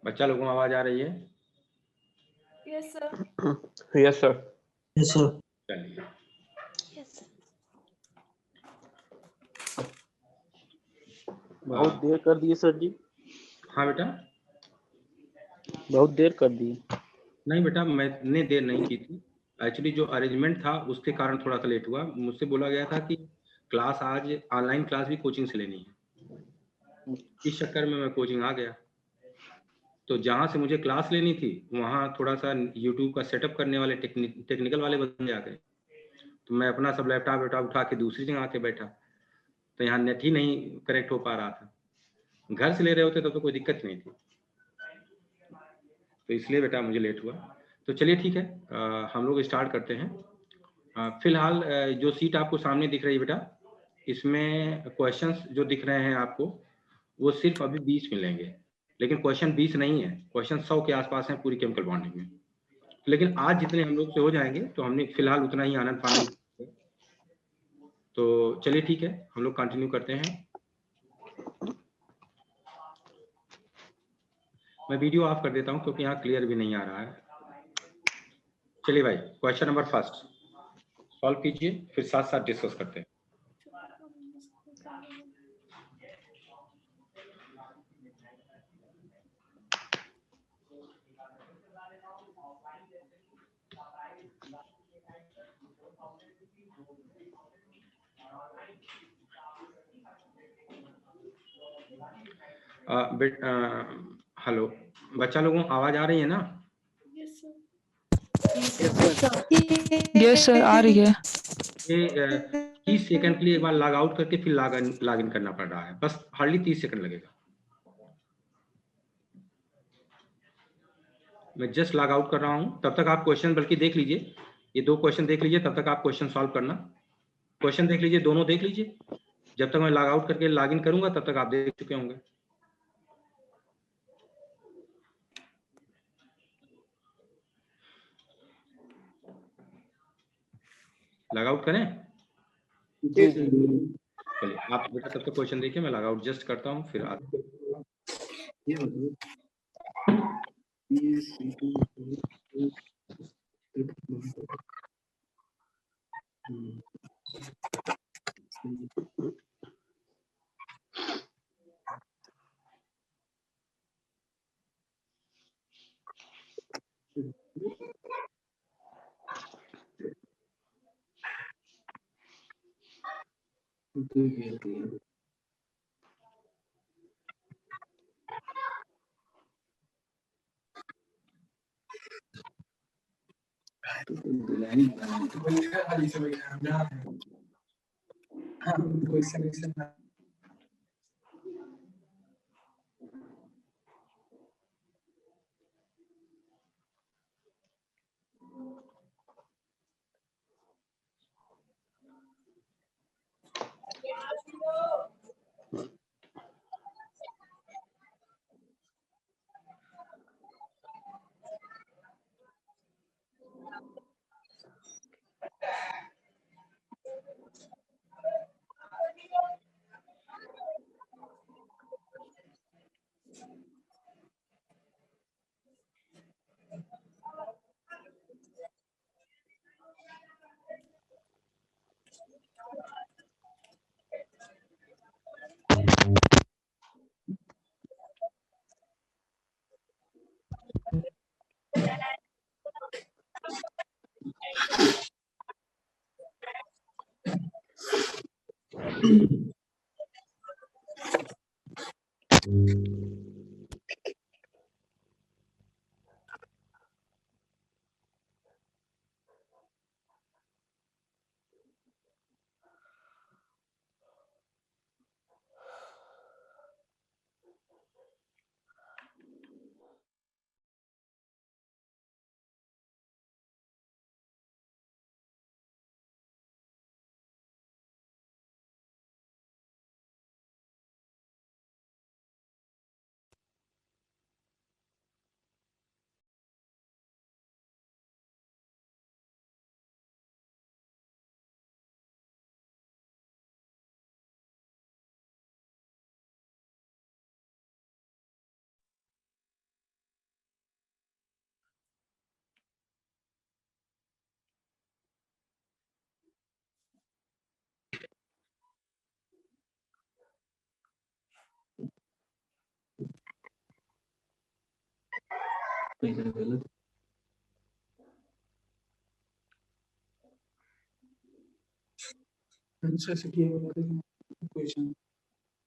बच्चा लोगों को आवाज आ रही है? Yes sir. Yes sir. Yes sir. चलिए बहुत देर कर दिए सर जी। हाँ बेटा। बहुत देर कर दिए। नहीं बेटा, मैंने देर नहीं की थी। एक्चुअली जो अरेंजमेंट था उसके कारण थोड़ा सा लेट हुआ। मुझसे बोला गया था कि क्लास आज ऑनलाइन क्लास भी कोचिंग से लेनी है, इस चक्कर में मैं कोचिंग आ गया। तो जहाँ से मुझे क्लास लेनी थी वहाँ थोड़ा सा यूट्यूब का सेटअप करने वाले टेक्निकल वाले बंदे आ गए। तो मैं अपना सब लैपटॉप उठा के दूसरी जगह आके बैठा, तो यहाँ नेट ही नहीं कनेक्ट हो पा रहा था। घर से ले रहे होते तो कोई दिक्कत नहीं थी, तो इसलिए बेटा मुझे लेट हुआ। तो चलिए ठीक है, हम लोग स्टार्ट करते हैं। फिलहाल जो सीट आपको सामने दिख रही है बेटा, इसमें क्वेश्चंस जो दिख रहे हैं आपको वो सिर्फ अभी 20 मिलेंगे, लेकिन क्वेश्चन 20 नहीं है, क्वेश्चन 100 के आसपास हैं पूरी केमिकल बॉन्डिंग में। लेकिन आज जितने हम लोग से हो जाएंगे तो हमने फिलहाल उतना ही आनंद पाने। तो चलिए ठीक है, हम लोग कंटिन्यू करते हैं। मैं वीडियो ऑफ कर देता हूं क्योंकि यहाँ क्लियर भी नहीं आ रहा है। चलिए भाई, क्वेश्चन नंबर फर्स्ट सॉल्व कीजिए, फिर साथ साथ डिस्कस करते हैं। हेलो बच्चा लोगों, आवाज आ रही है ना? Yes sir. यस सर, आ रही है। ये 30 सेकंड के लिए एक बार लॉग आउट करके फिर लॉग इन करना पड़ रहा है, बस हार्डली 30 सेकंड लगेगा। मैं जस्ट लॉग आउट कर रहा हूं, तब तक आप क्वेश्चन बल्कि देख लीजिए, ये 2 क्वेश्चन देख लीजिए, तब तक आप क्वेश्चन सॉल्व करना। क्वेश्चन देख लीजिए, दोनों देख लीजिए, जब तक मैं लॉग आउट करके लॉग इन करूंगा तब तक आप देख चुके होंगे। लॉग आउट करें? चलिए आप बेटा तब तक क्वेश्चन देखिए, मैं लॉग आउट जस्ट करता हूँ फिर आता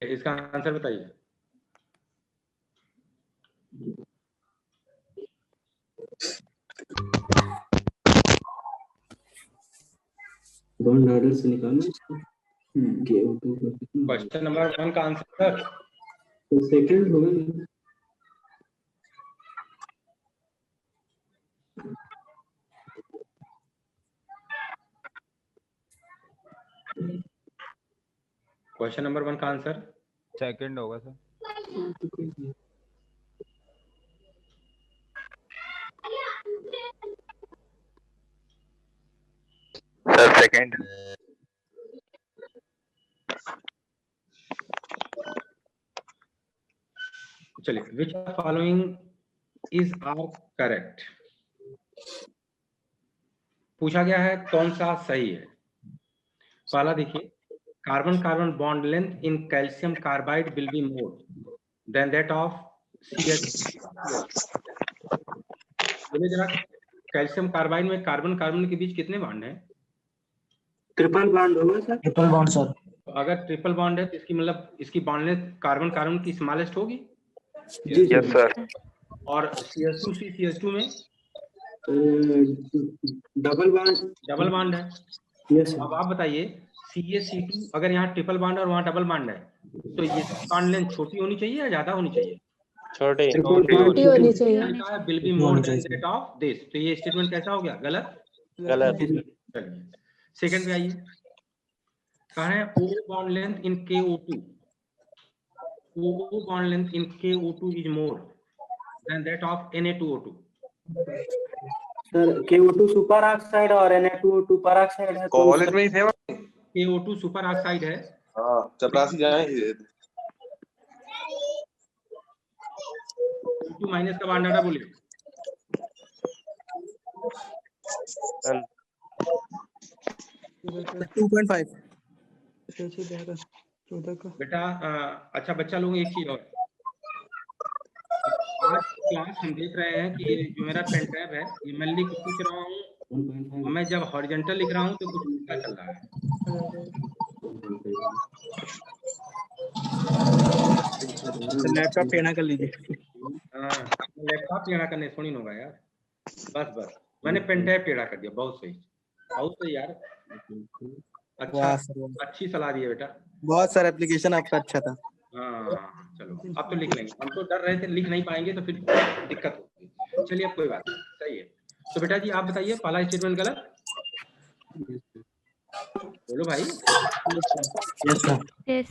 इसका आंसर बताइए। बॉन्ड ऑर्डर से निकालना क्वेश्चन नंबर 1 का आंसर तो सेकंड होगा। क्वेश्चन नंबर 1 का आंसर सेकंड होगा सर। Sir second. चलिए, which following is are correct. पूछा गया है कौन सा सही है। पहला देखिए, carbon carbon bond length in calcium carbide will be more than that of CH। बोले जरा, कैल्शियम कार्बाइड में कार्बन कार्बन के बीच कितने बॉन्ड हैं? ट्रिपल बॉन्ड होगा सर। Triple bond sir. अगर ट्रिपल बॉन्ड है तो इसकी मतलब इसकी बॉन्ड लेंथ कार्बन कार्बन की स्मॉलेस्ट होगी। Yes sir. और CH2 में डबल बॉन्ड है। यस अब आप बताइए, CH2 अगर यहाँ ट्रिपल बॉन्ड और वहाँ डबल बॉन्ड है तो ये बॉन्ड लेंथ छोटी होनी चाहिए या ज्यादा होनी चाहिए? छोटे। छोटी होनी चाहिए। Will be more than that of this. तो ये स्टेटमेंट कैसा हो गया? गलत। चलिए सेकंड पे आइए। कहा है O bond length in KO2 is more than that of Na2O2। Sir KO2 super oxide और Na2O2 पर ऑक्साइड है। कॉलेज में ही थे। KO2 सुपर ऑक्साइड है। हाँ, चपरासी जाए। O2 माइनस का बॉन्ड डाटा बोलिए। बेटा अच्छा बच्चा लोग, एक चीज और, आज क्लास हम देख रहे हैं कि ये जो मेरा पेन टैब है ये मैं लिख कुछ रहा हूँ, मैं जब हॉरिजॉन्टल लिख रहा हूँ तो कुछ उल्टा चल रहा है। लैपटॉप टेढ़ा कर लीजिए। लैपटॉप टेढ़ा करने थोड़ी ना होगा यार। बस मैंने पेन टैब टेढ़ा कर दिया। बहुत सही यार। अच्छा, अच्छी सलाह दी है बेटा। बहुत सारा एप्लीकेशन आपका अच्छा था। हाँ चलो, अब तो लिख लेंगे। हम तो डर रहे थे लिख नहीं पाएंगे तो फिर दिक्कत होगी। चलिए अब कोई बात नहीं, सही है। तो बेटा जी आप बताइए, पहला स्टेटमेंट गलत? बोलो भाई।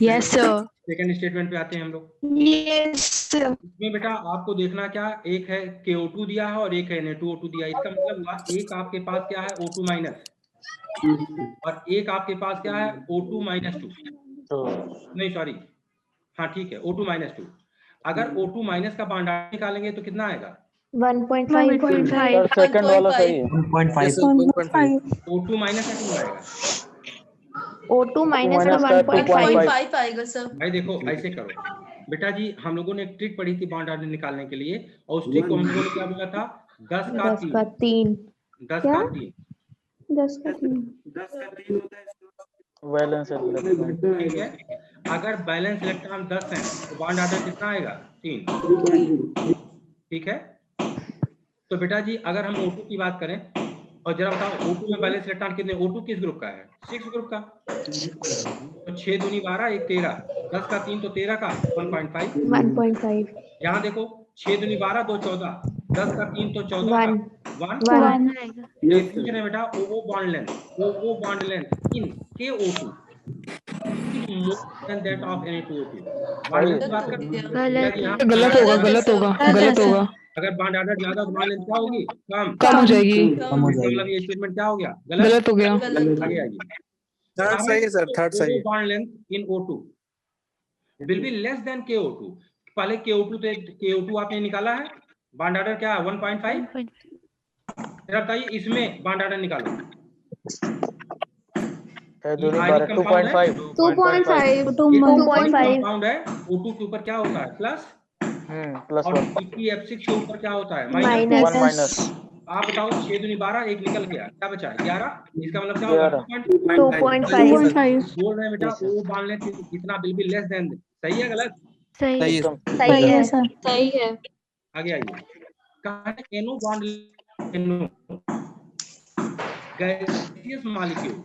Yes sir. सेकंड स्टेटमेंट पे आते हैं हम लोग। Yes sir. इसमें बेटा आपको देखना क्या, एक है KO2 दिया है और एक है Na2O2 दिया है। इसका मतलब हुआ एक आपके पास क्या है O2 माइनस और एक आपके पास क्या है O2 माइनस 2। नहीं सॉरी, हाँ ठीक है, O2 माइनस 2। अगर O2 माइनस का बॉन्ड निकालेंगे तो कितना आएगा? 1.5। सेकंड वाला सही है। 1.5। O2 माइनस का कितना आएगा? O2 माइनस का 1.5 आएगा सर। भाई देखो ऐसे करो बेटा जी, हम लोगों ने एक ट्रिक पढ़ी थी बॉन्ड ऑर्डर निकालने के लिए, और उस ट्रिक को हम लोगों ने क्या बोला था? 10 का 3। 10 का 3 होता है। वैलेंस ठीक है। अगर बैलेंस इलेक्ट्रॉन 10 है तो बॉन्ड ऑर्डर कितना आएगा? 3। ठीक है। तो बेटा जी अगर हम O2 की बात करें और जरा बताओ O2 में बैलेंस इलेक्ट्रॉन कितने? O2 किस ग्रुप का है? 6 ग्रुप का। तो 6 दूनी 12, 1 13, 10 का 3 तो 13 का 1.5। यहाँ देखो 6 दूनी 12, 2 14, 10 का 3 तो 14 का 1 ये पूछ रहे बेटा O bond length in KO2 than that of Na2O2। गलत होगा। अगर बॉन्ड ऑर्डर ज्यादा तो बॉन्ड लेंथ क्या होगी? कम हो जाएगी। मतलब ये स्टेटमेंट क्या हो गया? गलत हो गया। आगे आइए। थर्ड सही है सर, थर्ड सही है। Bond length in O2 will be less than KO2। पहले KO2 आपने निकाला है, बॉन्ड ऑर्डर क्या है? 1.5। जरा बताइए इसमें बॉन्ड ऑर्डर निकालो। 2.5 2.5 कंपाउंड है O2 के ऊपर क्या होता है? प्लस प्लस और 1 PPF6 के ऊपर क्या होता है? 1 माइनस माइनस आप बताओ 6 दूनी 12, एक निकल गया, क्या बचा? 11। इसका मतलब क्या होगा? 11 2.5 2.5 बोल रहे हैं बेटा Yes, sir. ओ मान लें इतना बिल भी लेस देन। सही है गलत? सही सही है है सर। सही सही है है सर सही है आगे आइए। कहा है N O bond N O gaseous molecule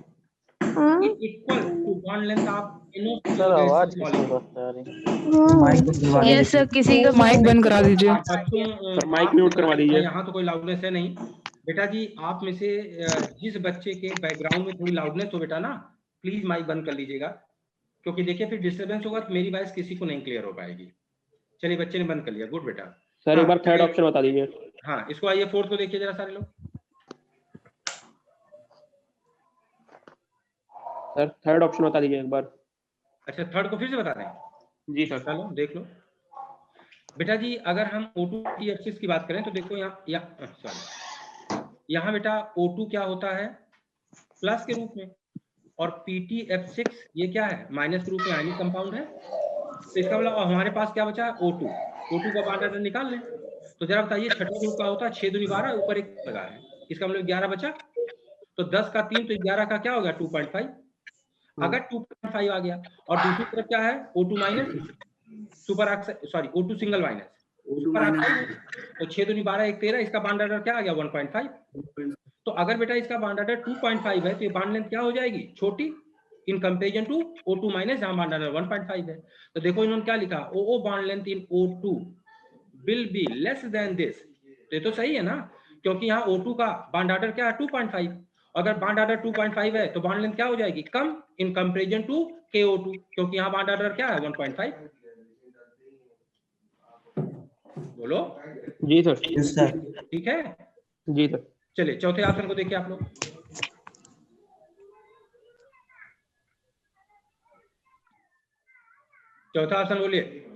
is equal to bond length of NO sir आवाज gaseous किसको molecule। करता है? माइक को दिलवा यस सर किसी का माइक बंद करा दीजिए। बच्चों माइक म्यूट करवा दीजिए। यहाँ तो कोई लाउडनेस है नहीं बेटा जी। आप में से जिस बच्चे के बैकग्राउंड में थोड़ी लाउडनेस हो बेटा ना, प्लीज माइक बंद कर लीजिएगा, क्योंकि देखिए फिर डिस्टर्बेंस होगा तो मेरी वॉइस किसी को नहीं क्लियर हो पाएगी। चलिए बच्चे ने बंद कर लिया, गुड बेटा। सर हाँ, एक बार थर्ड चलिए। ऑप्शन बता दीजिए। हाँ इसको आइए फोर्थ को देखिए जरा सारे लोग। सर थर्ड ऑप्शन बता दीजिए एक बार। अच्छा थर्ड को फिर से बता दें? जी सर। चलो देख लो बेटा जी। अगर हम O2 की बात करें तो देखो यहाँ बेटा O2 क्या होता है? प्लस के रूप में, और PTF6 ये क्या है? माइनस के रूप में आयनिक कंपाउंड है। तो इसका मतलब हमारे पास क्या बचा? O2 का बॉन्ड ऑर्डर निकाल लें। तो जरा बताइए छठा ग्रुप का होता है 6 दूनी 12, ऊपर एक लगा है, इसका मतलब 11 बचा। तो 10 का 3 तो 11 का क्या हो गया? 2.5। अगर 2.5 आ गया और दूसरी तरफ क्या है? O2 minus super oxide, sorry O2 single minus super oxide. तो 6 दूनी 12 एक 13, इसका बॉन्ड ऑर्डर क्या आ गया? 1.5। तो अगर बेटा इसका बॉन्ड ऑर्डर 2.5 है तो ये बॉन्ड लेंथ क्या हो जाएगी? छोटी in comparison to O2 minus, जहां बॉन्ड ऑर्डर 1.5 है। तो देखो इन्होंने क्या लिखा? OO bond length in O2 will be less than this. तो ये तो सही है ना, क्योंकि यहाँ O2 का बॉन्ड ऑर्डर क्या है? 2.5। अगर बॉन्ड ऑर्डर 2.5 है तो बॉन्ड लेंथ क्या हो जाएगी? कम इन कंपेरिजन टू KO2, क्योंकि यहाँ बॉन्ड ऑर्डर क्या है? 1.5। बोलो जी सर। ठीक है। जी सर। चलिए चौथे ऑप्शन को देखिए आप लोग। चौथा ऑप्शन बोलिए।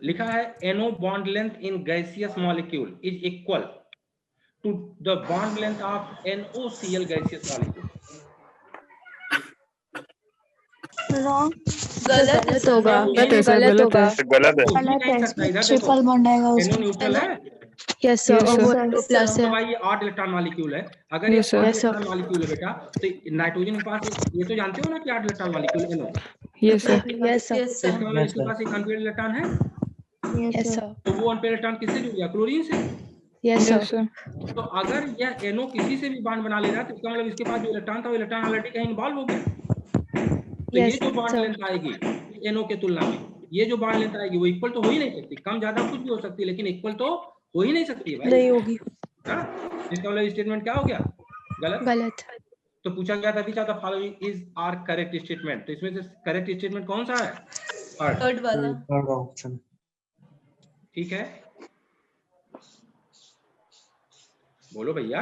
लिखा है NO bond length in gaseous molecule is equal to the bond length of NOCl gaseous molecule. Wrong गलत होगा गलत है सर, गलत गलत है। होगा गलत है। हो ही गलत नहीं है सकता। इधर ट्रिपल देखो बॉन्ड आएगा NO उसमें न्यूट्रल है, यस Yes, सर sir. वो प्लस तो है। भाई ये 8 इलेक्ट्रॉन मॉलिक्यूल है। अगर ये Yes, sir. 8 Yes, sir. Electron molecule है बेटा, तो नाइट्रोजन के पास ये तो जानते हो ना कि 8 electron molecule NO। Yes, sir. Yes sir तो इसका मतलब इसके पास एक अनपेयर्ड इलेक्ट्रॉन है। यस सर तो वो अनपेयर्ड इलेक्ट्रॉन किससे जुड़ गया? क्लोरीन से। Yes Yes, sir sir. तो अगर यह NO किसी से भी बॉन्ड बना ले रहा है तो इसका मतलब इसके पास जो इलेक्ट्रॉन था वो इलेक्ट्रॉन ऑलरेडी कहीं इन्वॉल्व हो गया। तो ये यस जो बॉन्ड सर लेंथ आएगी NO के तुलना में, ये जो बॉन्ड लेंथ आएगी वो इक्वल तो हो ही नहीं सकती। कम ज्यादा कुछ भी हो सकती है, लेकिन इक्वल तो हो ही नहीं सकती है भाई। नहीं होगी हाँ? इसका मतलब स्टेटमेंट क्या हो गया? गलत। गलत तो पूछा गया था which of the following is are correct statement. तो इसमें से करेक्ट स्टेटमेंट कौन सा है? थर्ड वाला थर्ड ऑप्शन। ठीक है, बोलो भैया।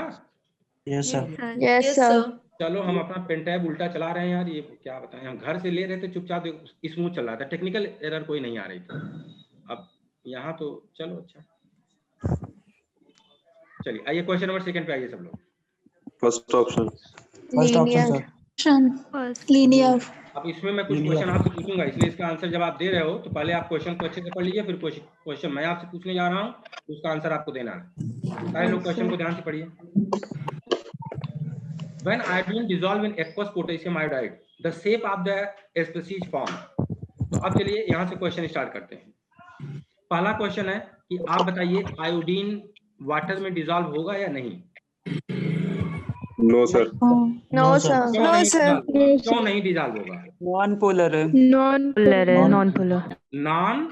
Yes sir. यस सर चलो हम अपना पेन टैब उल्टा चला रहे हैं यार, ये क्या बताएं। हम घर से ले रहे थे चुपचाप, स्मूथ चल रहा था, टेक्निकल एरर कोई नहीं आ रही थी। अब यहाँ तो चलो अच्छा। चलिए आइए क्वेश्चन नंबर सेकंड पे आइए सब लोग। First option. लीनियर अब इसमें मैं कुछ क्वेश्चन आपसे पूछूंगा, इसलिए इसका आंसर जब आप दे रहे हो तो पहले आप क्वेश्चन को अच्छे से पढ़ लीजिए, फिर क्वेश्चन मैं आपसे पूछने जा रहा हूँ, उसका आंसर आपको देना है। सारे लोग क्वेश्चन को ध्यान से पढ़िए। When iodine dissolve in aqueous potassium iodide, the shape of the species form। तो अब चलिए यहाँ से क्वेश्चन स्टार्ट करते हैं। पहला क्वेश्चन है कि आप बताइए आयोडीन वाटर में डिसॉल्व होगा या नहीं? No sir. नो सर क्यों नहीं डिसॉल्व होगा? नॉन पोलर है। नॉन पोलर है non polar non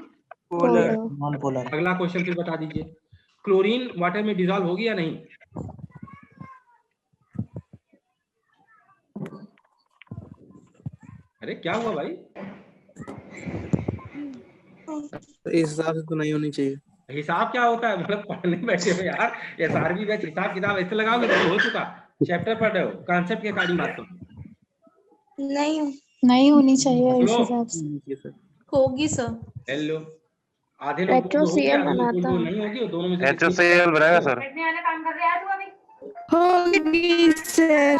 polar. Non polar. अगला क्वेश्चन फिर बता दीजिए, क्लोरीन वाटर में डिसॉल्व होगी या नहीं? अरे क्या हुआ भाई? इस हिसाब से तो नहीं होनी चाहिए। हिसाब क्या होता है? मतलब पढ़ने बैठे हो यार, SRB बैच हिसाब किताब ऐसे लगाओगे तो हो चुका। चैप्टर पढ़ रहे हो, कॉन्सेप्ट के अकॉर्डिंग बात करो। नहीं होनी चाहिए इस हिसाब से। होगी सर हेलो, आधे लोग को होगी, आधे लोग को नहीं होगी, दोनों में से HCl बनाएगा सर। होगी सर।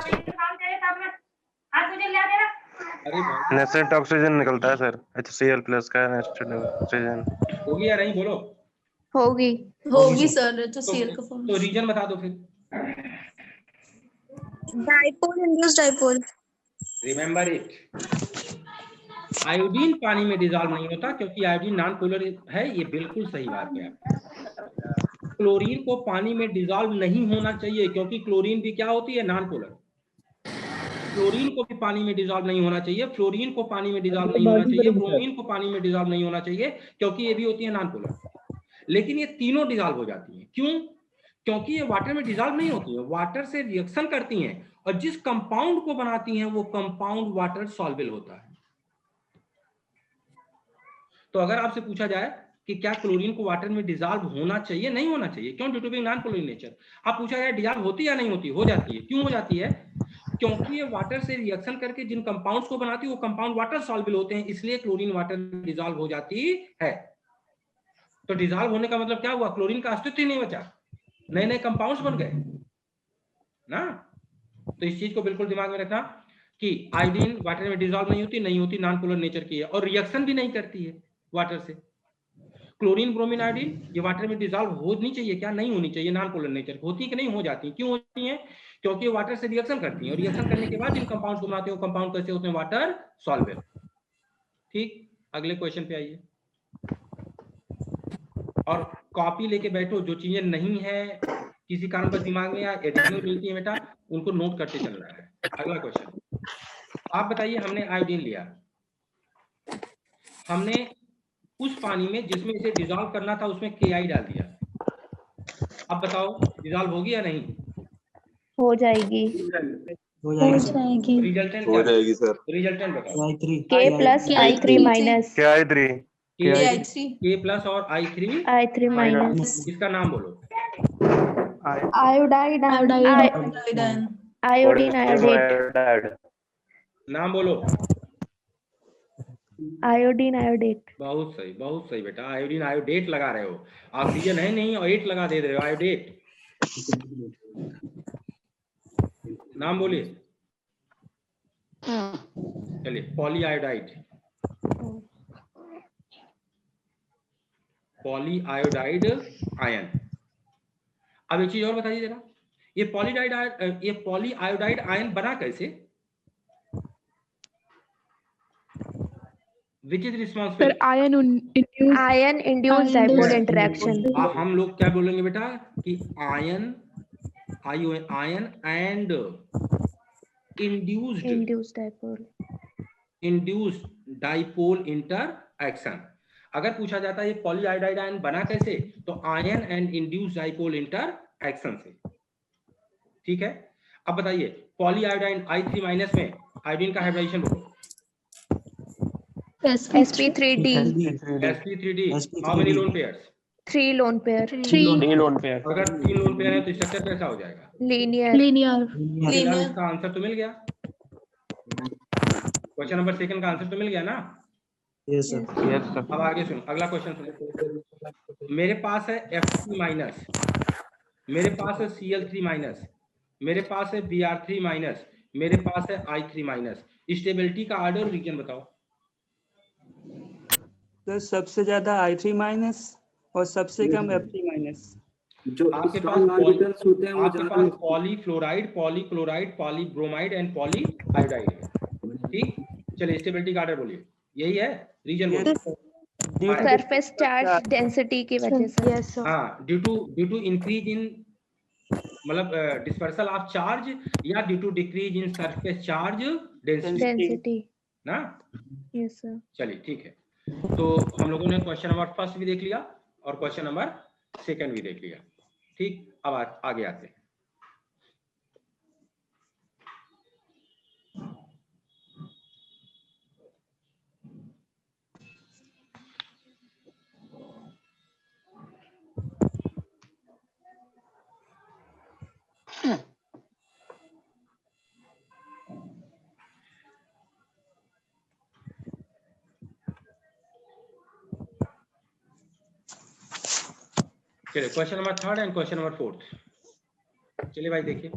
अरे भाई नेस्टेड ऑक्सीजन निकलता है सर, HCl प्लस का नेस्टेड ऑक्सीजन। होगी या नहीं बोलो? होगी। होगी सर, तो तो सीएल का फॉर्म। रीजन बता दो फिर। Dipole induce dipole. Remember it, iodine पानी में डिजॉल्व नहीं होता क्योंकि आयोडीन नॉन पोलर है, ये बिल्कुल सही बात है। क्लोरीन को पानी में डिजॉल्व नहीं होना चाहिए क्योंकि क्लोरीन भी क्या होती है, नॉन पोलर। क्लोरीन को भी पानी में डिजॉल्व नहीं होना चाहिए, फ्लोरीन को पानी में डिजॉल्व नहीं होना चाहिए, ब्रोमीन को पानी में डिजॉल्व नहीं होना चाहिए क्योंकि ये भी होती है नॉन पोलर। लेकिन ये तीनों डिजॉल्व हो जाती हैं। क्यों? क्योंकि ये वाटर में डिजॉल्व नहीं होती है, वाटर से रिएक्शन करती हैं और जिस कंपाउंड को बनाती हैं वो कंपाउंड वाटर सॉल्युबल होता है। तो अगर आपसे पूछा जाए कि क्या क्लोरीन को वाटर में डिजॉल्व होना चाहिए, नहीं होना चाहिए। क्यों? Due to being non polar in nature. आप पूछा जाए डिजॉल्व होती या नहीं होती, हो जाती है। क्यों हो जाती है? क्योंकि ये वाटर से रिएक्शन करके जिन कंपाउंड्स को बनाती है वो कंपाउंड वाटर सॉल्युबल होते हैं, इसलिए क्लोरीन वाटर डिजॉल्व हो जाती है। तो डिजॉल्व होने का मतलब क्या हुआ? क्लोरीन का अस्तित्व ही नहीं बचा, नए नए कंपाउंड्स बन गए ना। तो इस चीज को बिल्कुल दिमाग में रखना कि आयोडीन वाटर में डिजॉल्व नहीं होती, नॉन पोलर नेचर की है और रिएक्शन भी नहीं करती है वाटर से। क्लोरीन ब्रोमीन आयोडीन ये वाटर में डिजॉल्व होनी चाहिए क्या? नहीं होनी चाहिए, नॉन पोलर नेचर होती है कि नहीं? हो जाती है। क्यों होती है? क्योंकि वाटर से रिएक्शन करती है और रिएक्शन करने के बाद जिन कंपाउंड्स को बनाते हैं वो कंपाउंड कैसे होते हैं? Water solvable. ठीक, अगले क्वेश्चन पे आइए और कॉपी लेके बैठो। जो चीजें नहीं है किसी कारण पर दिमाग में या एडिशनल मिलती है बेटा, उनको नोट करते चल रहा है। अगला क्वेश्चन, आप बताइए, हमने आयोडीन लिया, हमने उस पानी में जिसमें इसे डिसॉल्व करना था उसमें KI डाल दिया। अब बताओ डिसॉल्व होगी या नहीं? हो जाएगी। हो हो जाएगी जाएगी। रिजल्टेंट हो क्या? जाएगी सर। रिजल्टेंट बताओ। I3 K plus I3 minus क्या है 3? AI3 K प्लस और I3 I3 minus इसका नाम बोलो। Iodide iodine. iodine iodate नाम बोलो। iodine iodate। बहुत सही बेटा, आयोडीन आयोडेट लगा रहे हो। ऑक्सीजन है नहीं और 8 लगा दे रहे हो, आयोडेट। नाम बोलिए। चलिए, पॉलीआयोडाइड, पॉलीआयोडाइड आयन। अब एक चीज और बताइए जरा, ये पॉलीआयोडाइड आयन बना कैसे? Which is responsible? Ion induced dipole interaction। हम लोग क्या बोलेंगे बेटा कि ion and induced dipole interaction. अगर पूछा जाता है ये पॉलीआयोडाइड आयन बना कैसे, तो ion and induced dipole interaction से। ठीक है, अब बताइए पॉलीआयोडाइन I3 माइनस में आयोडीन का हाइब्रिडाइजेशन बोलो। sp3d sp3d how many lone pairs? 3 lone pair। 3 lone pair. अगर 3 लोन पेयर है तो स्ट्रक्चर कैसा हो जाएगा? linear। फिलहाल इसका आंसर तो मिल गया, क्वेश्चन नंबर 2 का आंसर तो मिल गया ना? Yes sir. अब आगे सुनो, अगला क्वेश्चन सुनो। मेरे पास है F3 माइनस, मेरे पास है Cl3 माइनस, मेरे पास है Br3 माइनस, मेरे पास है I3 माइनस। स्टेबिलिटी का ऑर्डर रीजन बताओ। तो सबसे ज्यादा I3 माइनस और सबसे कम F3 माइनस। जो आपके strong orbitals होते हैं वो पास ज्यादा पॉलीफ्लोराइड, पॉलीक्लोराइड, पॉलीब्रोमाइड एंड पॉलीआयोडाइड है। ठीक, चलिए स्टेबिलिटी का ऑर्डर बोलिए, यही है रीजन बोलिए। सरफेस चार्ज डेंसिटी की वजह से। हाँ, ड्यू टू इंक्रीज इन मतलब डिस्पर्सल ऑफ चार्ज या due to decrease in surface charge density ना? Yes sir. चलिए ठीक है, तो हम लोगों ने क्वेश्चन नंबर 1 भी देख लिया और क्वेश्चन नंबर 2 भी देख लिया। ठीक, अब आगे आते हैं। चलिए question number 3 and question number 4। चलिए भाई देखिए,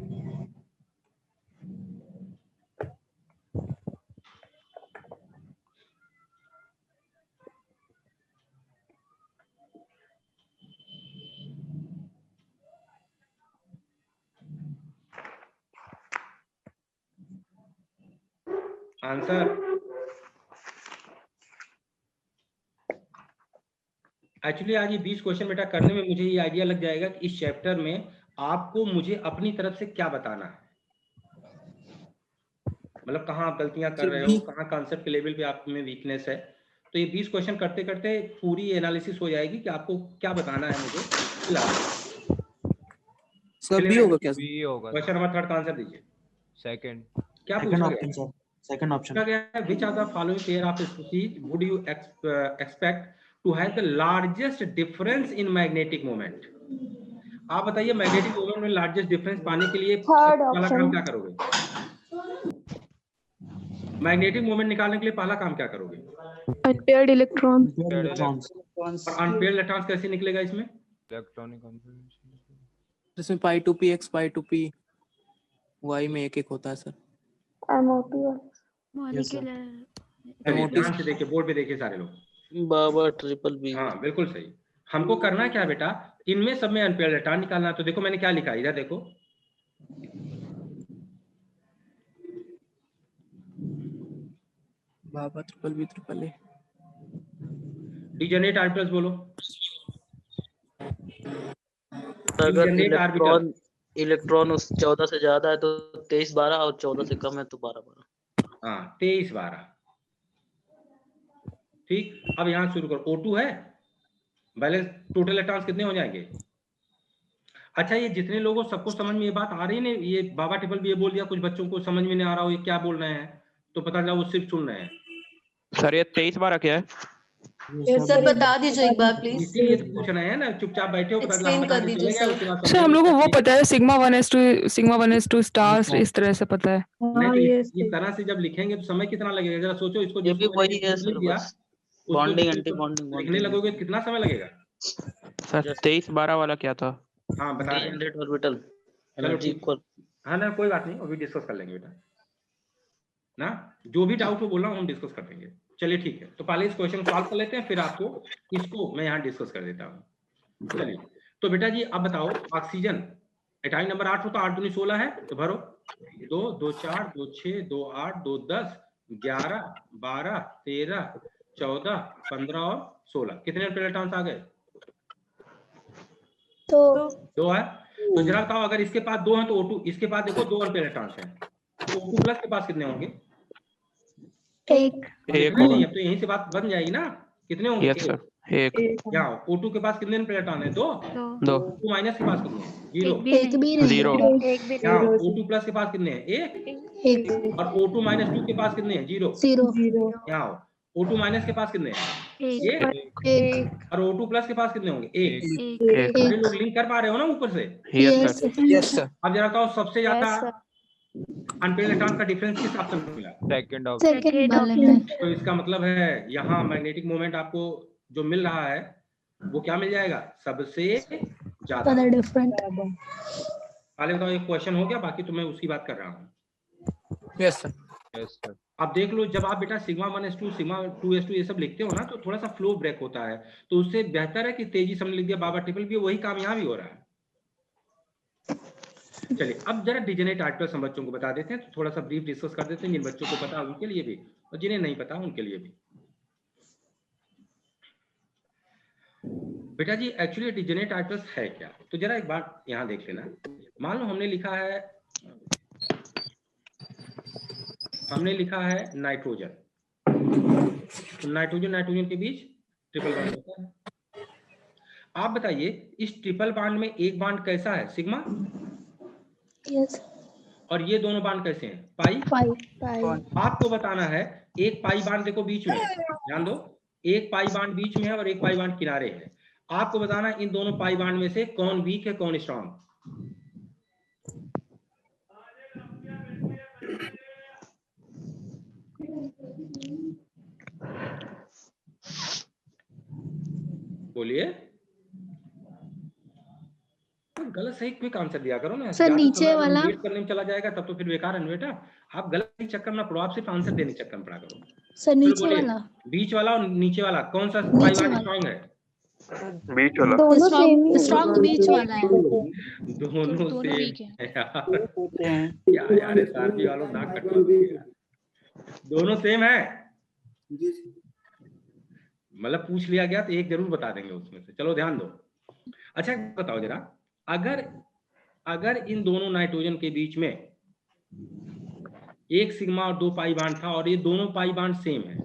आंसर एक्चुअली आज ये 20 क्वेश्चन बेटा करने में मुझे ये आइडिया लग जाएगा कि इस चैप्टर में आपको मुझे अपनी तरफ से क्या बताना है, मतलब कहाँ आप गलतियां कर रहे हो, कहाँ कॉन्सेप्ट के लेवल पे आप में वीकनेस है। तो ये 20 क्वेश्चन करते करते पूरी एनालिसिस हो जाएगी कि आपको क्या बताना है मुझे। सर बी होगा क्या? बी होगा। क्वेश्चन नंबर 3 का आंसर दीजिए। सेकंड। क्या पूछा गया? सेकंड ऑप्शन पूछा गया है which are the following pair of species would you expect to have the largest difference in magnetic moment. आप बताइए मैग्नेटिक मोमेंट में लार्जेस्ट डिफरेंस पाने के लिए पहला काम क्या करोगे? मैग्नेटिक मोमेंट निकालने के लिए पहला काम क्या करोगे? Unpaired electron. और अनपेयर्ड इलेक्ट्रॉन्स कैसे निकलेगा इसमें? इलेक्ट्रॉनिक कॉन्फिगरेशन जिसमें pi two p x pi two p y में एक एक होता है सर। ध्यान से देखिए, बोर्ड पे देखिए सारे लोग। बाबा ट्रिपल बी। हाँ बिल्कुल सही। हमको करना क्या बेटा, इनमें सब में अनपेयर्ड इलेक्ट्रॉन निकालना। तो देखो मैंने क्या लिखा, इधर देखो, बाबा triple B triple A. Degenerate orbitals बोलो। अगर इलेक्ट्रॉन उस 14 से ज्यादा है तो 23 12 और 14 से कम है तो 12 12। हाँ 23 12। ठीक, अब यहाँ शुरू करो। O2 है, बैलेंस टोटल इलेक्ट्रॉन्स कितने हो जाएंगे? अच्छा ये जितने लोगों सबको समझ में ये बात आ रही है ना, ये बाबा ट्रिपल भी ये बोल दिया, कुछ बच्चों को समझ में नहीं आ रहा हो ये क्या बोल रहे हैं, तो पता चला वो सिर्फ सुन रहे हैं। सर ये 23 12 क्या है? सर बता दीजिए एक बार प्लीज। इसीलिए तो पूछ रहे हैं ना, चुपचाप बैठे हो, पता चला Explain कर दीजिए सर। सर हम लोग को वो पता है सिग्मा 1s2 स्टार्स इस तरह से पता है। नहीं तो इस तरह से जब लिखेंगे तो समय कितना लगेगा, जरा सोचो। इसको ये भी वही है सर, दिया बॉन्डिंग एंटी बॉन्डिंग लिखने लगोगे कितना समय लगेगा? सर 23 12 वाला क्या था? हाँ बता रहे हैं। Orbital energy equal. हाँ ना कोई बात नहीं, अभी डिस्कस कर लेंगे बेटा ना, जो भी डाउट हो बोलना हम डिस्कस कर लेंगे। चलिए ठीक है, तो पहले इस क्वेश्चन को सॉल्व कर लेते हैं, फिर आपको इसको मैं यहाँ डिस्कस कर देता हूँ। चलिए तो बेटा जी अब बताओ, ऑक्सीजन एटॉमिक नंबर 8 हो तो 8 दूनी 16 है, तो भरो 2 2 4 2 6 2 8 2 10 11 12 13 14 15 और 16। कितने इलेक्ट्रॉन्स आ गए? दो है। तो जरा बताओ अगर इसके पास 2 हैं तो O2, इसके पास देखो 2 इलेक्ट्रॉन्स हैं, तो O2 प्लस के पास कितने होंगे? एक नहीं, अब तो यहीं से बात बन जाएगी ना, कितने होंगे? यस सर एक। यहाँ O2 के पास कितने इलेक्ट्रॉन है? 2। दो। O2 माइनस के पास कितने हैं? 0। एक भी नहीं। 0। यहाँ O2 प्लस के पास कितने हैं? 1। और O2 माइनस 2 के पास कितने हैं? 0। यहाँ O2 माइनस के पास कितने हैं? 1। और O2 प्लस के पास कितने होंगे? 1। ये लोग लिंक कर पा रहे हो ना ऊपर से? Yes sir. अब जरा बताओ सबसे ज्यादा अनपेयर्ड इलेक्ट्रॉन का डिफरेंस किस ऑप्शन में मिला? Second of. तो इसका मतलब है यहाँ मैग्नेटिक मोमेंट आपको जो मिल रहा है वो क्या मिल जाएगा? सबसे ज्यादा। पहले बताओ एक क्वेश्चन हो गया, बाकी तो मैं उसकी बात कर रहा हूँ। Yes sir. Yes sir. अब देख लो, जब आप बेटा सिग्मा 1s2 सिग्मा 2s2 ये सब लिखते हो ना, तो थोड़ा सा फ्लो ब्रेक होता है, तो उससे बेहतर है कि तेजी से हमने लिख दिया बाबा ट्रिपल बी। वही काम यहाँ भी हो रहा है। चलिए अब जरा डिजेनेरेट ऑर्बिटल्स हम बच्चों को बता देते हैं, तो थोड़ा सा ब्रीफ डिस्कस कर देते हैं, जिन बच्चों को पता उनके लिए भी और जिन्हें नहीं पता उनके लिए भी। बेटा जी एक्चुअली डिजेनेरेट ऑर्बिटल्स है क्या, तो जरा एक बात यहाँ देख लेना। मान लो हमने लिखा है नाइट्रोजन, तो नाइट्रोजन के बीच ट्रिपल बॉन्ड होता है। आप बताइए इस ट्रिपल बॉन्ड में एक बॉन्ड कैसा है? सिग्मा। यस। और ये दोनों बॉन्ड कैसे हैं? पाई। आपको बताना है एक पाई बॉन्ड देखो बीच में, ध्यान दो, एक पाई बॉन्ड बीच में है और एक पाई बॉन्ड किनारे है। आपको बताना इन दोनों पाई बॉन्ड में से कौन वीक है कौन स्ट्रांग। बोलिए। गलत सही क्विक आंसर दिया करो ना सर। नीचे वाला वेट करने में चला जाएगा तब तो फिर बेकार है बेटा। आप गलत ही चक्कर ना पड़ो, आप सिर्फ आंसर देने चक्कर में पड़ा करो। सर नीचे वाला, बीच वाला और नीचे वाला कौन सा पाई बॉन्ड स्ट्रांग है? बीच वाला। स्ट्रांग बीच वाला है। दोनों से यार SRB वालों नाक कटवा दिए यार। दोनों सेम है? जी मतलब पूछ लिया गया तो एक जरूर बता देंगे उसमें से। चलो ध्यान दो। अच्छा बताओ जरा, अगर इन दोनों नाइट्रोजन के बीच में एक सिग्मा और 2 पाई बांड था और ये दोनों पाई बांड सेम है,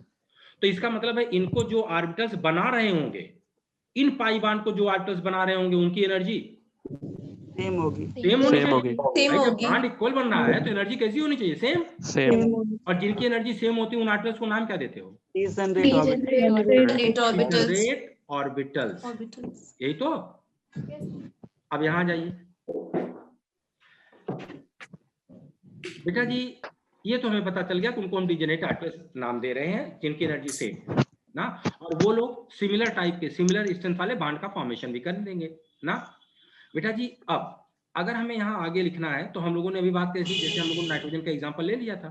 तो इसका मतलब है इनको जो ऑर्बिटल्स बना रहे होंगे, इन पाई बांड को जो ऑर्बिटल्स बना रहे होंगे, उनकी एनर्जी सेम होगी। सेम होनी सेम होगी। चाहिए। सेम भाई जब होगी। बांड इक्वल बन रहा है तो एनर्जी कैसी होनी चाहिए? सेम। सेम। और जिनकी एनर्जी सेम होती है उन ऑर्बिटल्स को नाम क्या देते हो? Degenerate orbital। Degenerate orbitals। Degenerate orbitals. Orbitals। यही तो। अब यहां जाइए बेटा जी, ये तो हमें पता चल गया कि उनको हम डिजनरेट ऑर्बिटल्स नाम दे रहे हैं जिनकी एनर्जी सेम है ना, और वो लोग सिमिलर टाइप के, सिमिलर स्ट्रेंथ वाले बांड का फॉर्मेशन भी कर देंगे ना बेटा जी। अब अगर हमें यहाँ आगे लिखना है तो हम लोगों ने अभी बात करी थी, जैसे हम लोगों ने नाइट्रोजन का एग्जांपल ले लिया था,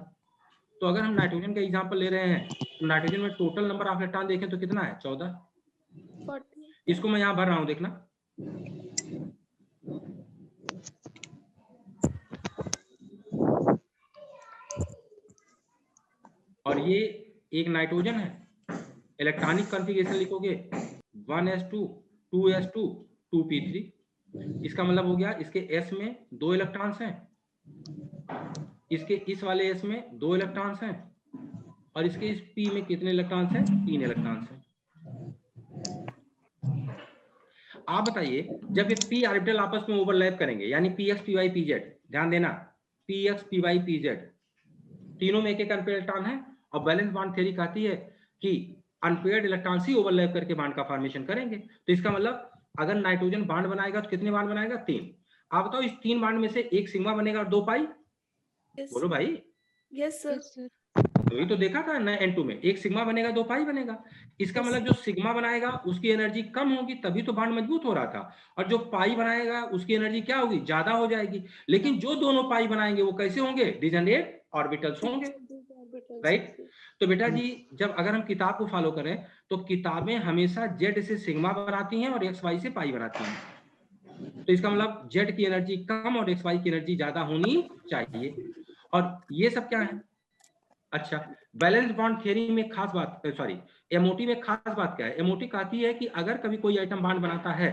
तो अगर हम नाइट्रोजन का एग्जांपल ले रहे हैं तो नाइट्रोजन में टोटल नंबर ऑफ इलेक्ट्रॉन देखें तो कितना है? 14। इसको मैं यहाँ भर रहा हूँ, देखना। और ये एक नाइट्रोजन है, इलेक्ट्रॉनिक कॉन्फ़िगरेशन लिखोगे 1s2 2s2 2p3। इसका मतलब हो गया इसके s में 2 इलेक्ट्रॉन्स हैं, इसके इस वाले s में 2 इलेक्ट्रॉन्स हैं, और इसके इस p में कितने इलेक्ट्रॉन्स हैं? 3 इलेक्ट्रॉन्स हैं। आप बताइए, जब ये p ऑर्बिटल आपस में ओवरलैप करेंगे, यानी px py pz, ध्यान देना, px py pz तीनों में एक एक अनपेयर्ड इलेक्ट्रॉन है, और बैलेंस बॉन्ड थ्योरी कहती है कि अनपेयर्ड इलेक्ट्रॉन ही ओवरलैप करके बॉन्ड का फॉर्मेशन करेंगे। तो इसका मतलब अगर नाइट्रोजन बॉन्ड बनाएगा तो कितने बॉन्ड बनाएगा? 3। आप बताओ इस 3 बॉन्ड में से एक सिग्मा बनेगा और 2 पाई। बोलो भाई। Yes sir. तो ये तो देखा था ना, N2 में एक सिग्मा बनेगा 2 पाई बनेगा। इसका मतलब जो सिग्मा बनाएगा उसकी एनर्जी कम होगी, तभी तो बॉन्ड मजबूत हो रहा था, और जो पाई बनाएगा उसकी एनर्जी क्या होगी? ज्यादा हो जाएगी। लेकिन जो दोनों पाई बनाएंगे वो कैसे होंगे? डिजनरेट ऑर्बिटल्स होंगे, राइट। तो बेटा जी, जब अगर हम किताब को फॉलो करें तो किताबें हमेशा जेड से सिग्मा बनाती हैं और एक्स वाई से पाई बनाती हैं। तो इसका मतलब जेड की एनर्जी कम और एक्स वाई की एनर्जी ज्यादा होनी चाहिए। और ये सब क्या है? अच्छा, बैलेंस बॉन्ड थ्योरी में खास बात, सॉरी एमओटी में खास बात क्या है? एमओटी कहती है कि अगर कभी कोई आइटम बॉन्ड बनाता है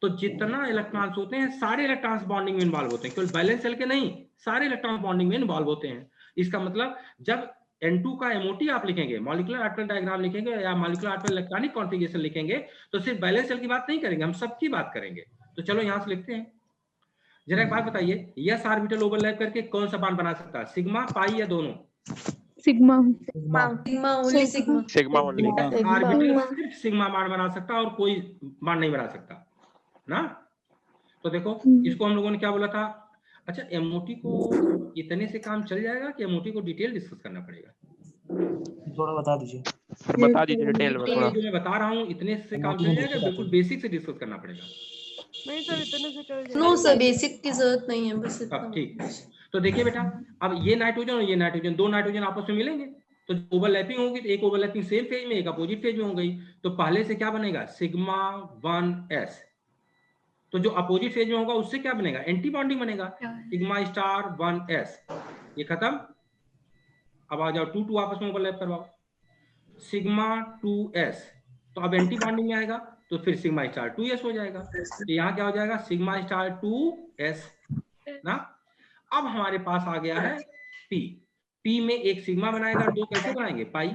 तो जितना इलेक्ट्रॉन्स होते हैं सारे इलेक्ट्रॉन्स बॉन्डिंग में इन्वॉल्व होते हैं, केवल बैलेंस सेल के नहीं, सारे इलेक्ट्रॉन बॉन्डिंग में इन्वॉल्व होते हैं। इसका मतलब जब N2 का एमओटी आप लिखेंगे, मॉलिक्यूलर ऑर्बिटल डायग्राम लिखेंगे या मॉलिक्यूलर ऑर्बिटल इलेक्ट्रॉनिक कॉन्फ़िगरेशन लिखेंगे, तो सिर्फ बैलेंस सेल की बात नहीं करेंगे, हम सबकी बात करेंगे। तो चलो यहां से लिखते हैं। जरा एक बात बताइए, यस ऑर्बिटल ओवरलैप करके कौन सा बॉन्ड बना सकता है? सिग्मा, पाई या दोनों? Sigma. Sigma only sigma। Sigma only. Orbital सिर्फ सिग्मा बॉन्ड बना सकता है और कोई बॉन्ड नहीं बना सकता ना। तो देखो इसको हम लोगों ने क्या बोला था? अच्छा, एमओटी को इतने से काम चल जाएगा कि एमओटी को डिटेल डिस्कस करना पड़ेगा? थोड़ा बता दीजिए। बता दीजिए डिटेल में थोड़ा। जो मैं बता रहा हूँ इतने से काम चल जाएगा, बिल्कुल बेसिक से डिस्कस करना पड़ेगा। नहीं सर, इतने से चल जाएगा। नो सर, बेसिक की जरूरत नहीं है, बस इतना। ठीक। तो देखिए बेटा, अब ये नाइट्रोजन और ये नाइट्रोजन, दो नाइट्रोजन आपस में मिलेंगे तो ओवरलैपिंग होगी, तो एक ओवरलैपिंग सेम फेज में, एक अपोजिट फेज में हो गई। तो पहले से क्या बनेगा? Sigma 1s। तो जो अपोजिट फेज में होगा उससे क्या बनेगा? एंटी बॉन्डिंग बनेगा, सिग्मा स्टार 1s। ये खत्म। अब आ जाओ 2 आपस में ओवरलैप करवाओ, सिग्मा 2s। तो अब एंटी बॉन्डिंग में आएगा तो फिर सिग्मा स्टार 2s हो जाएगा। तो यहाँ क्या हो जाएगा? सिग्मा स्टार 2s ना। अब हमारे पास आ गया है p में एक सिग्मा बनाएगा और 2 कैसे बनाएंगे? पाई।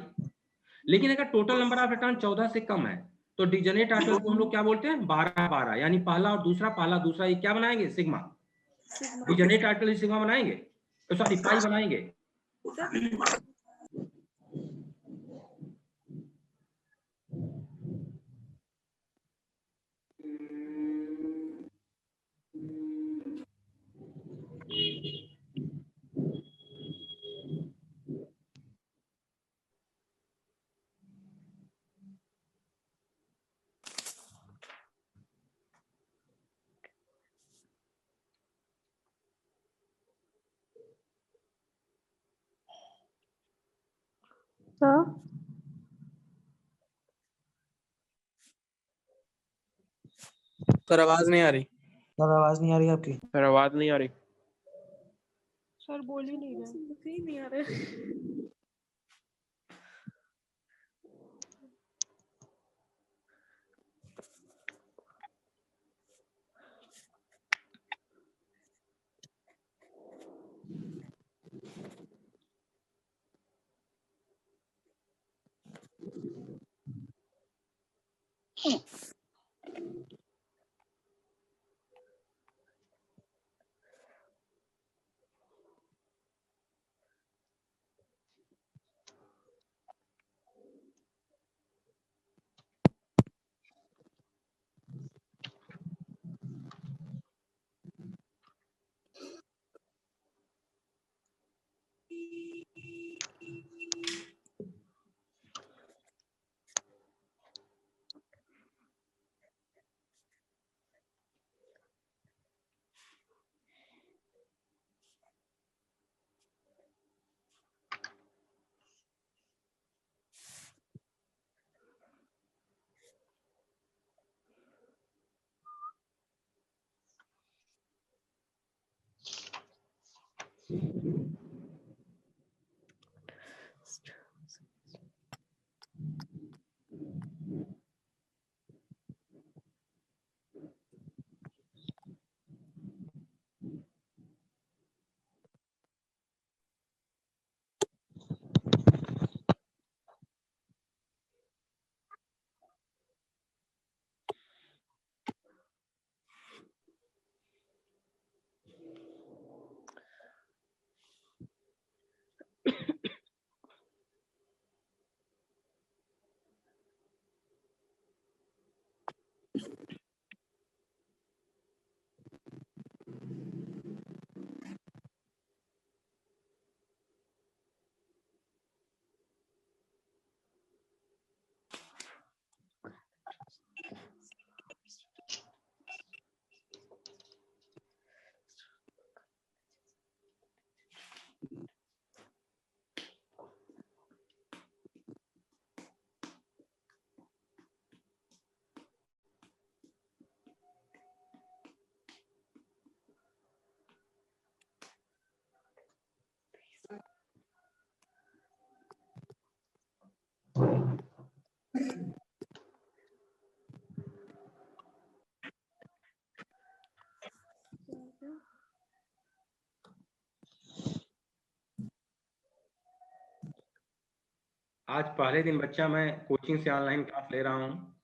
लेकिन अगर टोटल नंबर ऑफ इलेक्ट्रॉन 14 से कम है तो डिजनरेट ऑर्बिटल को हम लोग क्या बोलते हैं? 12-12, यानी पहला और दूसरा, पहला दूसरा, ये क्या बनाएंगे? सिग्मा। डिजनरेट ऑर्बिटल सिग्मा बनाएंगे, सॉरी पाई बनाएंगे। सर आवाज नहीं आ रही। सर आवाज नहीं आ रही आपकी। सर आवाज नहीं आ रही। सर बोल ही नहीं रहे, नहीं आ रहे। आज पहले दिन बच्चा मैं कोचिंग से ऑनलाइन क्लास ले रहा हूँ।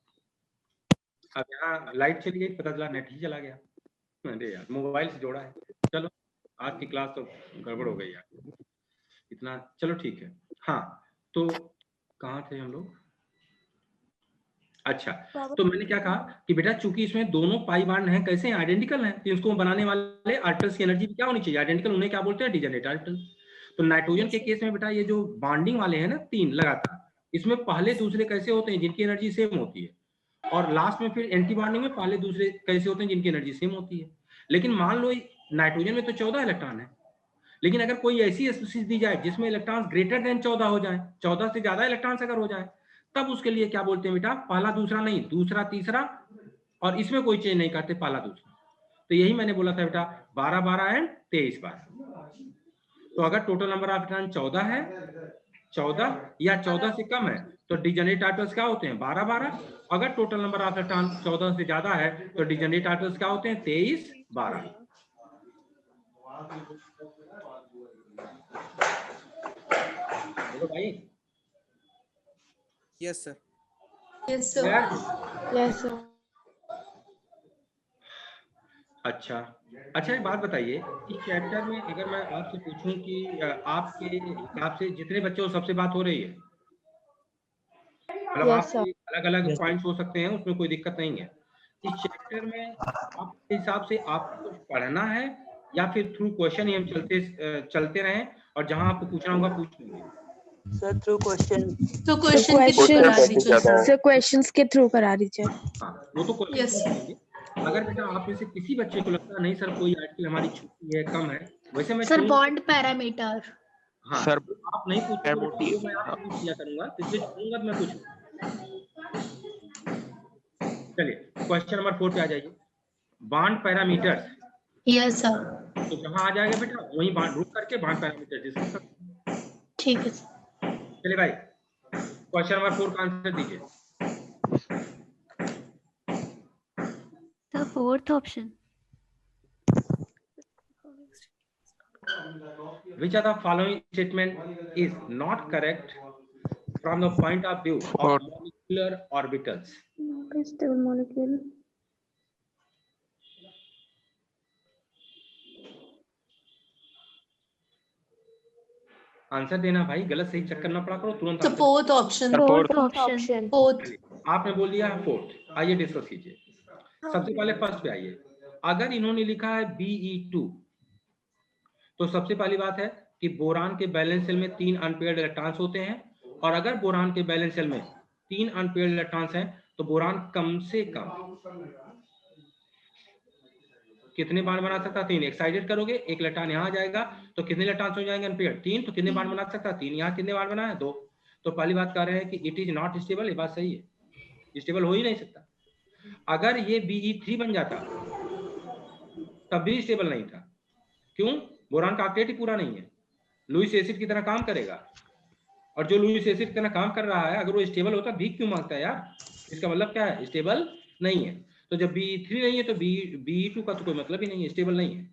अब यहाँ लाइट चली गई, पता चला नेट ही चला गया। अरे यार, मोबाइल से जोड़ा है। चलो आज की क्लास तो गड़बड़ हो गई यार, इतना। चलो ठीक है। हाँ, तो कहाँ थे हम लोग? अच्छा, तो मैंने क्या कहा कि बेटा चूंकि इसमें दोनों पाई बांड हैं, कैसे हैं? आइडेंटिकल हैं, तो इसको बनाने वाले आर्बिटल्स की एनर्जी क्या होनी चाहिए? आइडेंटिकल। उन्हें क्या बोलते हैं? Degenerate orbital. तो नाइट्रोजन के केस में बेटा ये जो बॉन्डिंग वाले हैं ना, 3 लगातार, इसमें पहले दूसरे कैसे होते हैं? जिनकी एनर्जी सेम होती है। और लास्ट में फिर एंटी बॉन्डिंग में पहले दूसरे कैसे होते हैं? जिनकी एनर्जी सेम होती है। लेकिन मान लो नाइट्रोजन में तो 14 इलेक्ट्रॉन है, लेकिन अगर कोई ऐसी स्पीशीज दी जाए जिसमें इलेक्ट्रॉन ग्रेटर देन 14 हो जाए, 14 से ज्यादा इलेक्ट्रॉन्स अगर हो जाए, तब उसके लिए क्या बोलते हैं बेटा? पहला दूसरा नहीं, दूसरा तीसरा, और इसमें कोई चेंज नहीं करते, पहला दूसरा। तो यही मैंने बोला था बेटा, 12 12 एंड 23 12। तो अगर टोटल नंबर ऑफ इलेक्ट्रॉन 14 है, 14 या 14 से कम है, तो डिजनरेट आर्बिटल्स क्या होते हैं? 12 12। अगर टोटल नंबर ऑफ इलेक्ट्रॉन 14 से ज्यादा है, तो डिजनरेट आर्बिटल्स क्या होते हैं? 23 12। बोलो भाई। Yes sir. Yes sir. Yes sir. अच्छा, एक बात बताइए, इस चैप्टर में अगर मैं आपसे पूछूं कि आपके हिसाब से जितने बच्चों सबसे बात हो रही है, मतलब आपके अलग अलग पॉइंट्स हो सकते हैं, उसमें कोई दिक्कत नहीं है। इस चैप्टर में आपके हिसाब से आपको कुछ पढ़ना है या फिर थ्रू क्वेश्चन ही हम चलते रहें, और जहां आपको पूछना होगा पूछ लेंगे? Sir through question. तो क्वेश्चंस के थ्रू करा दीजिए। हाँ, वो तो क्वेश्चन। अगर बेटा आप में से किसी बच्चे को लगता नहीं सर कोई आर्टिकल हमारी छुट्टी है, कम है, वैसे मैं सर बॉन्ड पैरामीटर। हाँ सर, आप नहीं पूछोगे तो मैं आपसे पूछ लिया करूंगा, इसलिए छोड़ूंगा तो मैं पूछूंगा। चलिए क्वेश्चन नंबर 4 पे आ जाइए। Bond parameters. Yes sir. तो जहां आ जाएगा बेटा वहीं बॉन्ड रुक करके बॉन्ड पैरामीटर डिस्कस करते हैं। ठीक है। चलिए भाई, क्वेश्चन नंबर 4 का आंसर दीजिए। The fourth option. Which of the following statement is not correct from the point of view of molecular orbitals? not a stable molecule. Answer देना भाई, गलत सही चेक करना पड़ा करो तुरंत। So fourth option. Fourth option. Fourth. आपने बोल दिया है फोर्थ। आइए डिस्कस कीजिए। सबसे पहले फर्स्ट पे आइए। अगर इन्होंने लिखा है Be2, तो सबसे पहली बात है कि बोरान के बैलेंस शेल में 3 अनपेयर्ड इलेक्ट्रॉन्स होते हैं, और अगर बोरान के बैलेंस शेल में 3 अनपेयर्ड इलेक्ट्रॉन्स हैं तो बोरान कम से कम कितने बॉन्ड बना सकता है? 3। एक्साइटेड करोगे, एक इलेक्ट्रॉन यहाँ आ जाएगा तो कितने इलेक्ट्रॉन्स हो जाएंगे अनपेयर्ड? 3। तो कितने बॉन्ड बना सकता है? 3। यहाँ कितने बॉन्ड बना है? 2। तो पहली बात कर रहे हैं कि इट इज नॉट स्टेबल। ये बात सही है, स्टेबल हो ही नहीं सकता। अगर ये Be3 बन जाता तब भी स्टेबल नहीं था। क्यों? बोरान का ऑक्टेट ही पूरा नहीं है, लुईस एसिड की तरह काम करेगा, और जो लुईस एसिड की तरह काम कर रहा है अगर वो स्टेबल होता भीख क्यों मांगता है यार? इसका मतलब क्या है? स्टेबल नहीं है। तो जब Be3 नहीं है तो Be2 का तो कोई मतलब ही नहीं है, स्टेबल नहीं है।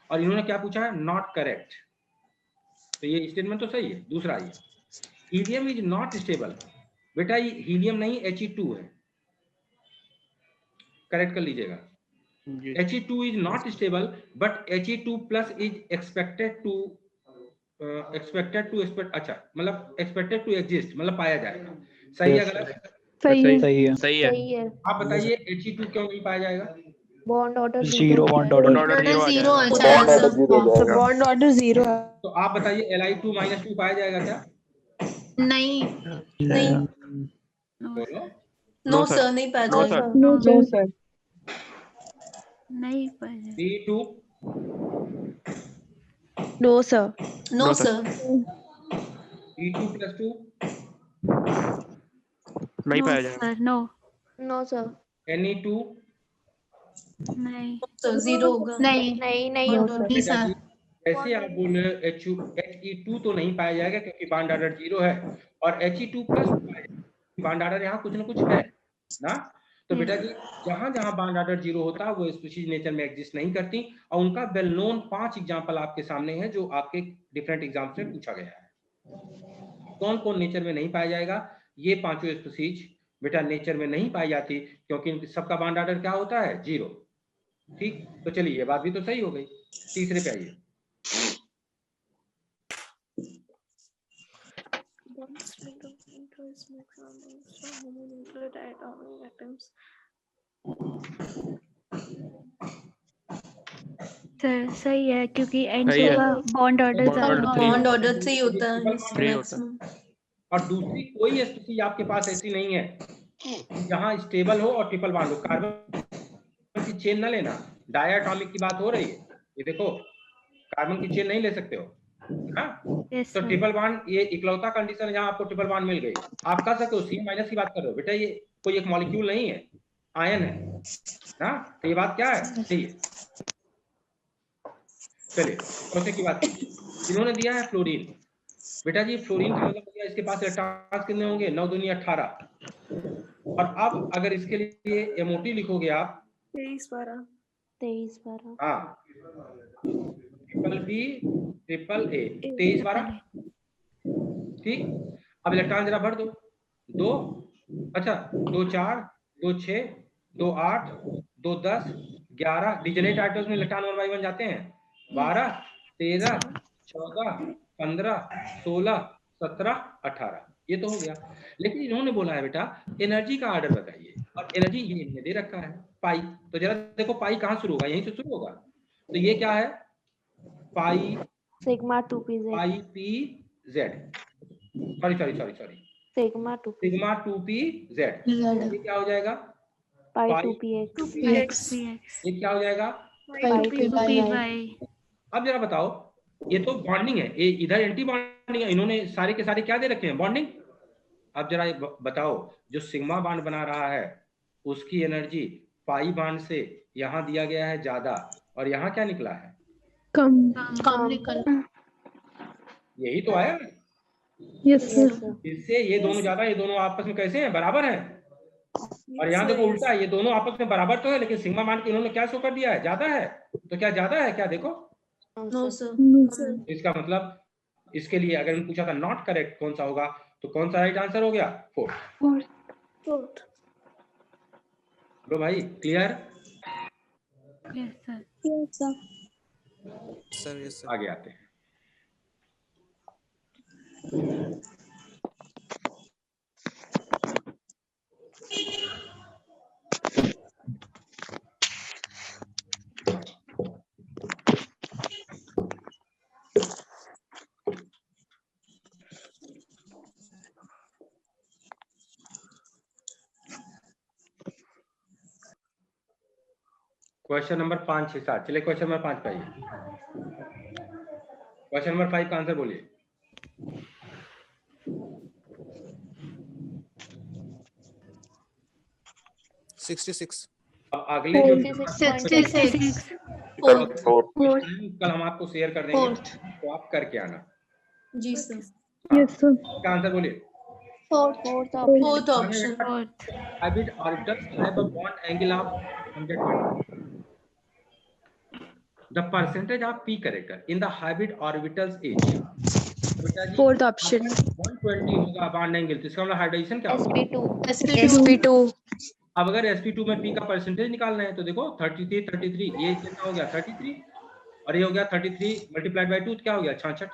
और इन्होंने क्या पूछा है? Not correct. तो ये स्टेटमेंट तो सही है। दूसरा ये हीलियम इज नॉट स्टेबल। बेटा ये हीलियम नहीं He2 है, करेक्ट कर लीजिएगा। He2 is not stable, but He2 plus is expected to अच्छा मतलब expected to exist, मतलब पाया जाएगा। सही है गलत? सही है। सही है। सही है। आप बताइए He2 क्यों नहीं पाया जाएगा? Bond order zero bond order Zero आ तो जाएगा। बॉन्ड ऑर्डर 0 है। तो आप बताइए Li2 - 2 पाया जाएगा क्या? नहीं, नहीं, बोलो। no sir, नहीं पाया No, जाएगा। No sir. नहीं पाया। B2 no sir. No sir. B2 + 2 नहीं पाया जाएगा। No sir. Ne2 नहीं, तो 0 होगा। नहीं, नहीं हो सर। नहीं सर। ऐसे आप बोल रहे हो He2 तो नहीं पाया जाएगा क्योंकि बॉन्ड ऑर्डर 0 है, और He2 + बॉन्ड ऑर्डर यहाँ कुछ ना कुछ है ना। तो बेटा जी जहां जहां बॉन्ड ऑर्डर 0 होता है वो स्पीशीज नेचर में एग्जिस्ट नहीं करती, और उनका वेल नोन 5 एग्जांपल आपके सामने है जो आपके डिफरेंट एग्जाम्स में पूछा गया है। कौन कौन नेचर में नहीं पाया जाएगा? ये 5 स्पीशीज बेटा नेचर में नहीं पाई जाती क्योंकि सबका बॉन्ड ऑर्डर क्या होता है? 0। ठीक, तो चलिए ये बात भी तो सही हो गई। तीसरे पे आइए। सर सही है क्योंकि सही है। बॉन्ड ऑर्डर Bond order 3 होता है 3 होता है। और दूसरी कोई स्थिति आपके पास ऐसी नहीं है जहां स्टेबल हो और ट्रिपल बॉन्ड हो। कार्बन की चेन ना लेना, डायटॉमिक की बात हो रही है। ये देखो कार्बन की चेन नहीं ले सकते हो ना। तो ट्रिपल बॉन्ड ये इकलौता कंडीशन है जहां आपको ट्रिपल बॉन्ड मिल गई। आप कर सकते हो C- की बात कर रहे हो बेटा, ये कोई एक मॉलिक्यूल नहीं है, आयन है ना। तो ये बात क्या है? सही है। चलिए चौथे की बात कीजिए। इन्होंने दिया है फ्लोरीन। बेटा जी फ्लोरीन का मतलब क्या? इसके पास इलेक्ट्रॉन्स कितने होंगे? 9 दूनी 18। और अब अगर इसके लिए MOT लिखोगे आप 23 12। हाँ BBB AAA 23 12। ठीक, अब इलेक्ट्रॉन जरा भर दो। 2 अच्छा 2 4 2 6 2 8 2 10 11 डिजनेट आइटम्स में इलेक्ट्रॉन 1 by 1 जाते हैं। 12 13 14 15 16 17 18 ये तो हो गया। लेकिन इन्होंने बोला है बेटा एनर्जी का ऑर्डर बताइए, और एनर्जी ये दे रखा है पाई। तो जरा देखो पाई कहाँ शुरू होगा? यहीं से शुरू होगा। तो ये क्या है? Pi sigma 2pz। पाई PZ sorry sigma 2pz। Sigma 2pz। ये क्या हो जाएगा? पाई पाई 2px। ये क्या हो जाएगा? पाई 2py। अब जरा बताओ, ये तो बॉन्डिंग है, ये इधर एंटी बॉन्डिंग है। इन्होंने सारे के सारे क्या दे रखे हैं? बॉन्डिंग। अब जरा बताओ जो सिग्मा बॉन्ड बना रहा है उसकी एनर्जी पाई बॉन्ड से यहाँ दिया गया है ज्यादा, और यहाँ क्या निकला है? कम निकल। यही तो आया। Yes sir. इससे ये दोनों ज्यादा, ये दोनों आपस में कैसे हैं? बराबर हैं। और यहाँ देखो उल्टा है, ये दोनों आपस में बराबर तो है लेकिन सिग्मा बॉन्ड के इन्होंने क्या शो कर दिया है? ज्यादा है। तो क्या ज्यादा है क्या? देखो नो सर। इसका मतलब इसके लिए अगर मैं पूछा था नॉट करेक्ट कौन सा होगा तो कौन सा राइट आंसर हो गया? 4। तो भाई clear? Yes, sir. Yes, sir. Sir yes sir. आगे आते हैं। Question number 5, 6, 7। चलिए क्वेश्चन नंबर 5 पाइए। क्वेश्चन नंबर 5 का आंसर बोलिए। 66। अब अगले जो 66. कल हम आपको शेयर कर देंगे, तो आप करके आना। जी सर। Yes, sir. इसका आंसर बोलिए। Fourth option. Fourth. Hybrid orbitals have a bond angle of 120. The percentage of p character in the hybrid orbitals is, बेटा जी, Fourth option. 120 होगा बॉन्ड एंगल, तो इसका मतलब हाइब्रिडाइजेशन क्या होगा? sp2. अब अगर sp2 में p का परसेंटेज निकालना है तो देखो 33, ये कितना हो गया 33, और ये हो गया 33 मल्टीप्लाइड बाय 2, क्या हो गया 66।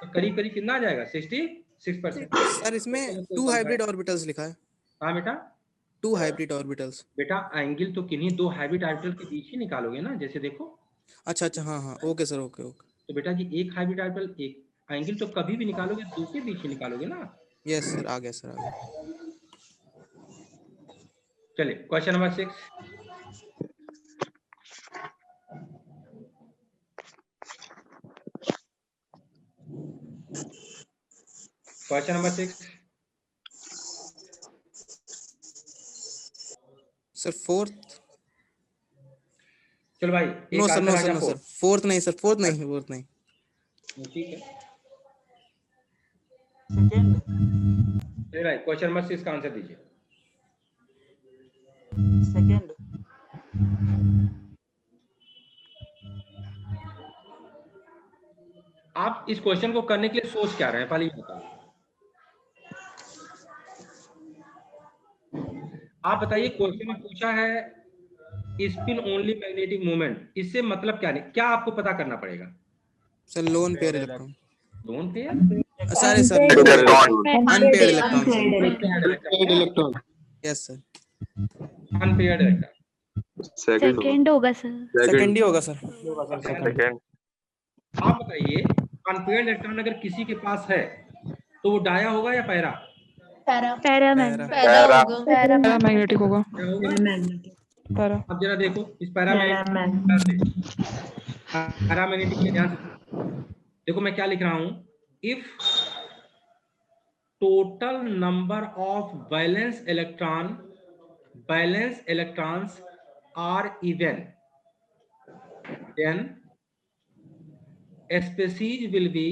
तो करीब करीब कितना आ जाएगा 66%। सर इसमें 2 हाइब्रिड ऑर्बिटल्स लिखा है। हाँ बेटा, 2 हाइब्रिड ऑर्बिटल्स। बेटा एंगल तो किन्हीं 2 हाइब्रिड ऑर्बिटल के बीच ही निकालोगे ना, जैसे देखो। अच्छा हाँ ओके सर ओके। तो बेटा जी एक हाइब्रिड ऑर्बिटल, एक एंगल तो कभी भी निकालोगे 2 के बीच ही निकालोगे ना। यस सर, आ गया सर, आ गया। चलिए question number 6। Question number 6 sir 4th। चलो भाई no sir, no sir, 4th नहीं सर, 4th नहीं। ठीक है, सेकंड। चलिए भाई क्वेश्चन नंबर 6 का आंसर दीजिए। सेकंड। आप इस क्वेश्चन को करने के लिए सोच क्या रहे हैं, पहले ये बताओ। आप बताइए, क्वेश्चन में पूछा है स्पिन ओनली मैग्नेटिक मोमेंट, इससे मतलब क्या आपको पता करना पड़ेगा? Sir lone pair electron. Lone pair? Sorry sir, unpaired electron. Yes sir, unpaired electron. Second होगा sir. सेकंड ही होगा सर। सेकंड। आप बताइए, अनपेयर्ड इलेक्ट्रॉन अगर किसी के पास है तो वो डाया होगा या पैरा? पैरामैग्नेटिक होगा। क्या होगा? पैरा। अब जरा देखो इस पैरामैग्नेटिक में ध्यान से देखो, मैं क्या लिख रहा हूं। If total number of valence electrons are even, then species will be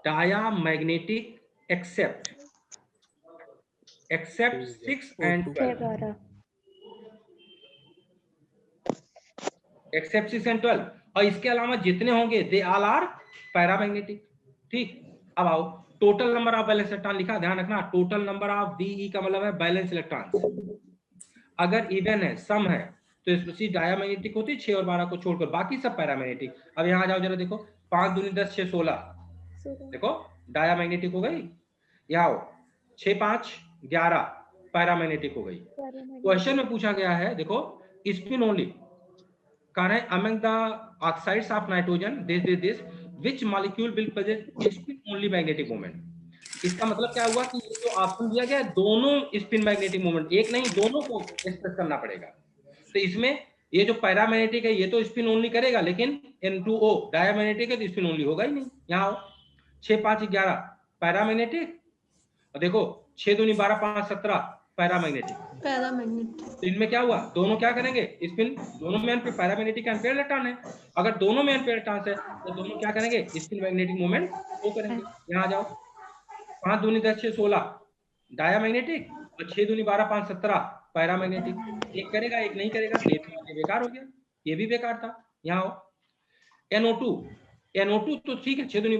diamagnetic except 6 and 12. Except 6 and 12, और इसके अलावा जितने होंगे दे ऑल आर पैरामैग्नेटिक। ठीक, अब आओ, total number of valence electron लिखा, ध्यान रखना, टोटल नंबर ऑफ VE का मतलब है वैलेंस इलेक्ट्रॉन। अगर इवन है, सम है, तो स्पेसीज डायमैग्नेटिक होती है 6 और 12 को छोड़कर, बाकी सब पैरामैग्नेटिक। अब यहाँ जाओ जरा देखो, 5 दूनी 10 6 16, देखो डायमैग्नेटिक हो गई। यहाँ आओ 6 5 11 पैरामैग्नेटिक हो गई। क्वेश्चन में पूछा गया है, देखो स्पिन ओनली कह रहे हैं among the oxides of nitrogen this which molecule will present spin only magnetic moment. इसका मतलब क्या हुआ कि ये जो ऑप्शन दिया गया है, दोनों स्पिन मैग्नेटिक मोमेंट, एक नहीं दोनों को एक्सप्रेस करना पड़ेगा। तो इसमें ये जो पैरामैग्नेटिक है ये तो स्पिन ओनली करेगा, लेकिन N2O डायमैग्नेटिक है तो स्पिन ओनली होगा ही नहीं। यहाँ आओ 6 5 11 पैरामैग्नेटिक, और देखो 6 दूनी 12 5 17 पैरामैग्नेटिक। तो इनमें क्या हुआ, दोनों क्या करेंगे स्पिन, दोनों में पैरामैग्नेटिक एम्पेयर इलेक्ट्रॉन है, अगर दोनों में एम्पेयर इलेक्ट्रॉन है तो दोनों क्या करेंगे स्पिन मैग्नेटिक मोमेंट वो करेंगे। यहाँ जाओ 5 दूनी 10 6 16 डायमैग्नेटिक, और 6 दूनी 12 5 17 पैरामैग्नेटिक। एक करेगा एक नहीं करेगा, ये बेकार हो गया, ये भी बेकार था। यहाँ आओ NO2 तो ठीक है, 6 दूनी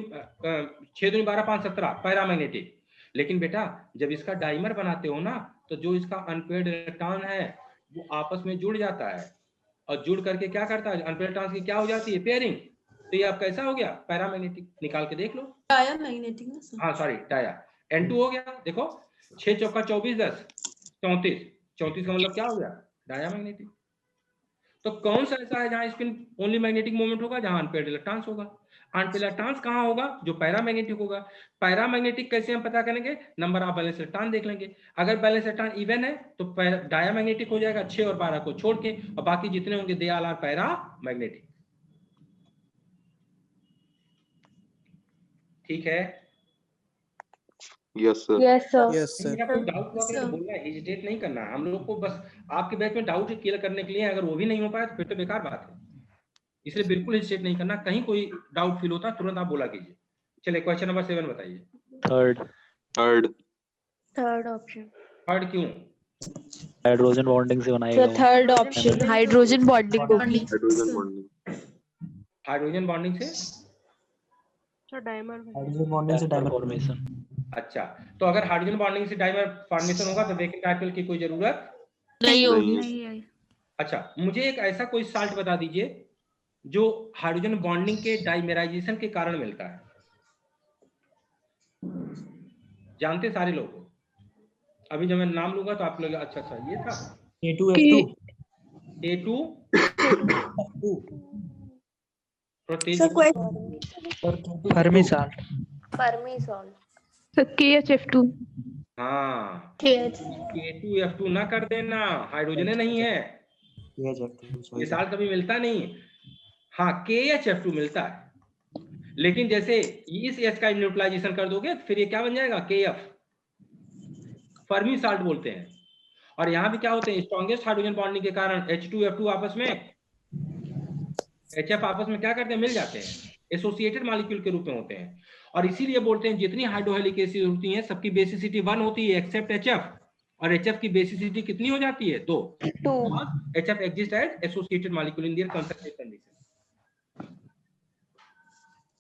12 5 17 पैरामैग्नेटिक, लेकिन बेटा जब इसका डाइमर बनाते हो ना तो जो इसका अनपेयर्ड इलेक्ट्रॉन है वो आपस में जुड़ जाता है और जुड़ करके क्या करता है, अनपेयर्ड इलेक्ट्रॉन्स की क्या हो जाती है, पेयरिंग। तो ये आप कैसा हो गया, पैरामैग्नेटिक। निकाल के देख लो, डायमैग्नेटिक ना सर। हाँ सॉरी डाया। N2 हो गया, देखो 6 चौका 24 10 34, 34 का मतलब क्या हो गया, डायमैग्नेटिक। तो कौन सा ऐसा है जहां स्पिन ओनली मैग्नेटिक मोमेंट होगा, जहां अनपेयर्ड इलेक्ट्रॉन्स होगा। अनपेयर्ड इलेक्ट्रॉन्स कहां होगा, जो पैरामैग्नेटिक होगा। पैरामैग्नेटिक कैसे हम पता करेंगे, नंबर ऑफ बैलेंस इलेक्ट्रॉन देख लेंगे। अगर बैलेंस इलेक्ट्रॉन इवन है तो डायमैग्नेटिक हो जाएगा 6 और 12 को छोड़ के, और बाकी जितने होंगे दे ऑल आर पैरामैग्नेटिक। ठीक है, yes sir. Yes, sir. Yes sir. मेरा कोई डाउट हुआ तो बोलना है, हेजिटेट नहीं करना है। हम लोग को बस आपके बैच में डाउट क्लियर करने के लिए, अगर वो भी नहीं हो पाया तो फिर तो बेकार बात है। इसलिए बिल्कुल हेजिटेट नहीं करना, कहीं कोई डाउट फील होता तुरंत आप बोला कीजिए। चलिए क्वेश्चन नंबर 7 बताइए। Third Third option. थर्ड क्यों, हाइड्रोजन बॉन्डिंग से बनाएगा So third option, hydrogen bonding होगी. Hydrogen bonding. हाइड्रोजन बॉन्डिंग से। हाइड्रोजन बॉन्डिंग से डायमर फॉर्मेशन। अच्छा, तो अगर हाइड्रोजन बॉन्डिंग से डाइमर फॉर्मेशन होगा तो वेकेंट आर्टिकल की कोई जरूरत। नहीं होगी। नहीं अच्छा, मुझे एक ऐसा कोई साल्ट बता दीजिए जो हाइड्रोजन बॉन्डिंग के डाइमेराइजेशन के कारण मिलता है। जानते सारे लोग हो, अभी जब मैं नाम लूंगा तो आप लोग अच्छा अच्छा ये था A2 sir question Fermi salt. Fermi salt. So KHF2. हाँ, KH. K2F2 ना कर देना, हाइड्रोजन नहीं है, ये साल्ट कभी मिलता नहीं। हाँ KHF2 मिलता है, लेकिन जैसे इस H का न्यूट्रलाइजेशन कर दोगे फिर ये क्या बन जाएगा, KF, फर्मी साल्ट बोलते हैं। और यहाँ भी क्या होते हैं, स्ट्रॉन्गेस्ट हाइड्रोजन बॉन्डिंग के कारण H2F2 आपस में, HF आपस में क्या करते हैं, मिल जाते हैं, एसोसिएटेड मॉलिक्यूल के रूप में होते हैं। और इसीलिए बोलते हैं जितनी हाइड्रोहेलिक एसिड होती हैं सबकी बेसिसिटी 1 होती है एक्सेप्ट HF, और HF की बेसिसिटी कितनी हो जाती है, 2। HF exist as associated molecule in their concentration condition.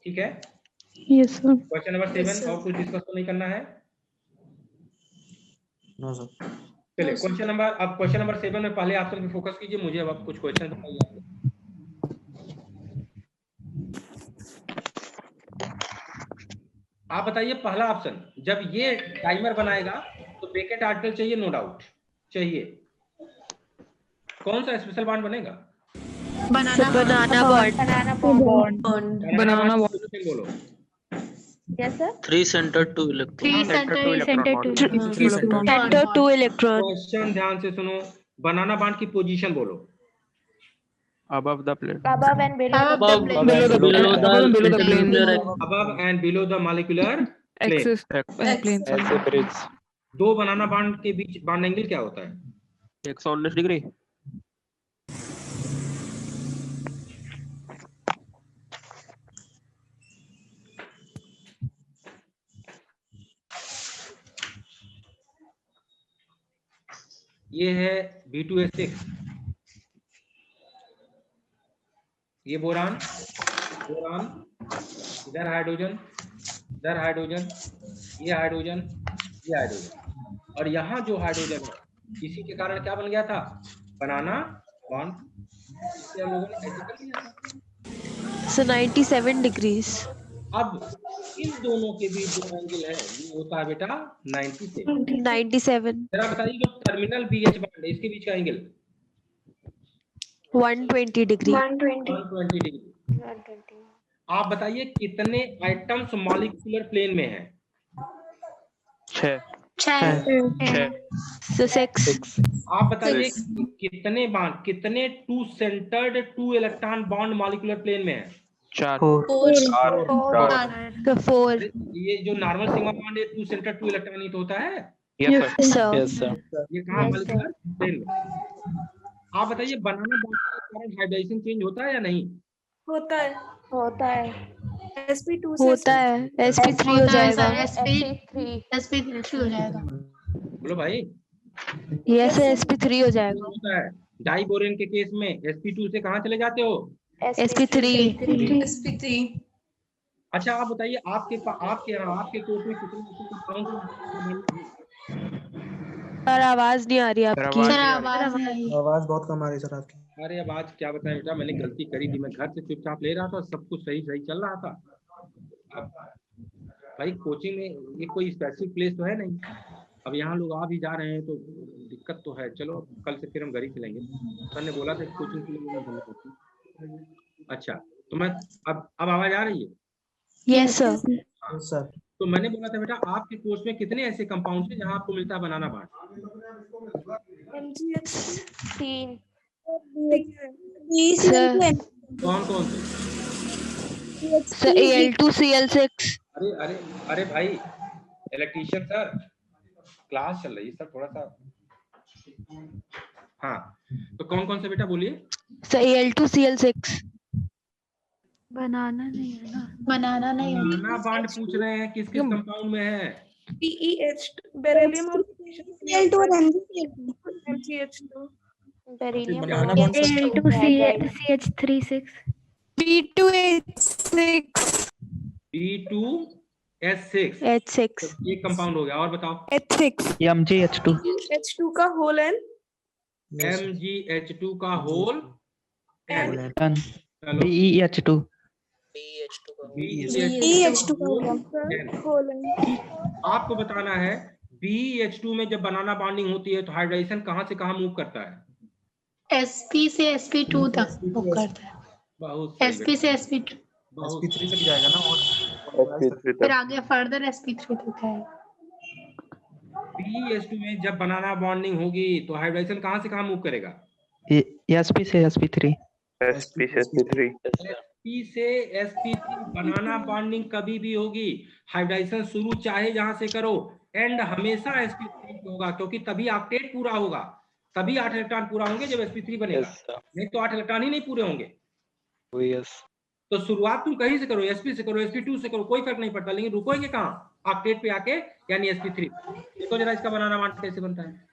ठीक है, Yes, sir. क्वेश्चन नंबर 7 और कुछ डिस्कस तो नहीं करना है। No sir. चलिए क्वेश्चन नंबर, अब क्वेश्चन नंबर 7 में पहले ऑप्शन पे फोकस कीजिए। मुझे अब आप कुछ क्वेश्चन बताइए। आप बताइए पहला ऑप्शन, जब ये टाइमर बनाएगा तो वेकेंट आर्टिकल चाहिए, नो डाउट चाहिए। कौन सा स्पेशल बॉन्ड बनेगा, Banana bond. Banana bond. बोलो। Yes, sir. 3 center 2 electron। Center 2 electron. Question ध्यान से सुनो, बनाना बॉन्ड की पोजीशन बोलो। above the plate। Above and below the Above plane. Below the plane. Above and below the plane. above and below the molecular plane। Axis. Plane. ऐसे bridge दो बनाना bond के बीच bond angle क्या होता है, 119 degree. ये है B2S6, ये boron, boron, इधर हाइड्रोजन, इधर हाइड्रोजन, ये हाइड्रोजन, ये हाइड्रोजन, और यहाँ जो हाइड्रोजन है इसी के कारण क्या बन गया था, बनाना बॉन्ड। इसे हम लोगों ने कैसे कर दिया था। So 97 degrees. अब इन दोनों के बीच जो एंगल है ये होता है बेटा 97। 97. जरा बताइए जो टर्मिनल BH बॉन्ड है इसके बीच का एंगल 120 degree. 120 डिग्री। आप बताइए कितने आइटम्स मॉलिक्यूलर प्लेन में हैं, 6 So 6. आप बताइए कितने बॉन्ड, कितने two centred two electron bond molecular plane में है, 4 So 4. ये जो नॉर्मल सिग्मा बॉन्ड है टू सेंटर्ड टू इलेक्ट्रॉन ही तो होता है, यस So सर। ये कहाँ मॉलिक्यूलर प्लेन में। आप बताइए बनाना बॉन्ड के कारण हाइड्रोजन चेंज होता है या नहीं, होता है होता है, sp2 से होता है, sp3 हो जाएगा, sp3 हो जाएगा। बोलो भाई। yes sp3 हो जाएगा, होता है, डाइबोरेन के केस में sp2 से कहाँ चले जाते हो, sp3. अच्छा आप बताइए आपके यहाँ आपके कोर्स में कितने कंपाउंड सर आवाज नहीं आ रही आपकी। आवाज सर नहीं आ आवाज नहीं आई। आवाज बहुत कम आ रही है सर आपकी। अरे अब आज क्या बताएं बेटा, मैंने गलती करी थी, मैं घर से चुपचाप ले रहा था, सब कुछ सही सही चल रहा था। अब भाई कोचिंग में ये कोई स्पेसिफिक प्लेस तो है नहीं, अब यहाँ लोग आ भी जा रहे हैं तो दिक्कत तो है। चलो कल से फिर हम घर ही चलेंगे। सर ने बोला था कोचिंग के लिए। अच्छा तो मैं अब आवाज आ रही है? Yes sir. सर तो मैंने बोला था बेटा आपके कोर्स में कितने ऐसे कंपाउंड हैं जहाँ आपको मिलता है बनाना बांड? तीन। कौन कौन से? Sir Al2Cl6। अरे अरे अरे भाई इलेक्ट्रीशियन सर, क्लास चल रही है सर, थोड़ा सा। हाँ तो कौन कौन से बेटा बोलिए? Sir Al2Cl6। बनाना नहीं है ना, बनाना नहीं होता। बनाना बांड पूछ रहे हैं किस किस कंपाउंड में है? BeH2 बेरिलियम और Cl2 और MgH2 बेरिलियम बनाना bond Al2CH36 B2H6 B2S6 H6। ये कंपाउंड हो गया। और बताओ? H6 MgH2 H2 का होल N MgH2 का होल N। N चलो BeH2 BeH2 का होल N। आपको बताना है BeH2 में जब बनाना बॉन्डिंग होती है तो हाइड्रेशन कहाँ से कहाँ मूव करता है? sp से sp2 तक मूव करता है। बहुत सही sp से sp2 बहुत sp3 तक जाएगा ना, और फिर आगे फर्दर sp3 तक है। BeH2 में जब बनाना बॉन्डिंग होगी तो हाइड्रेशन कहाँ से कहाँ मूव करेगा? sp से sp3 SP से SP3 SP से sp3 बनाना बॉन्डिंग कभी भी होगी, हाइड्रेशन शुरू चाहे जहां से करो, एंड हमेशा sp3 होगा, क्योंकि तभी ऑक्टेट पूरा होगा, तभी 8 इलेक्ट्रॉन पूरा होंगे जब sp3 बनेगा। नहीं तो 8 इलेक्ट्रॉन ही नहीं पूरे होंगे। तो शुरुआत तुम कहीं से करो, sp से करो, sp2 से करो, कोई फर्क नहीं पड़ता, लेकिन रुकोगे कहाँ? ऑक्टेट पे आके, यानी sp3। देखो जरा इसका बनाना बॉन्ड कैसे बनता है।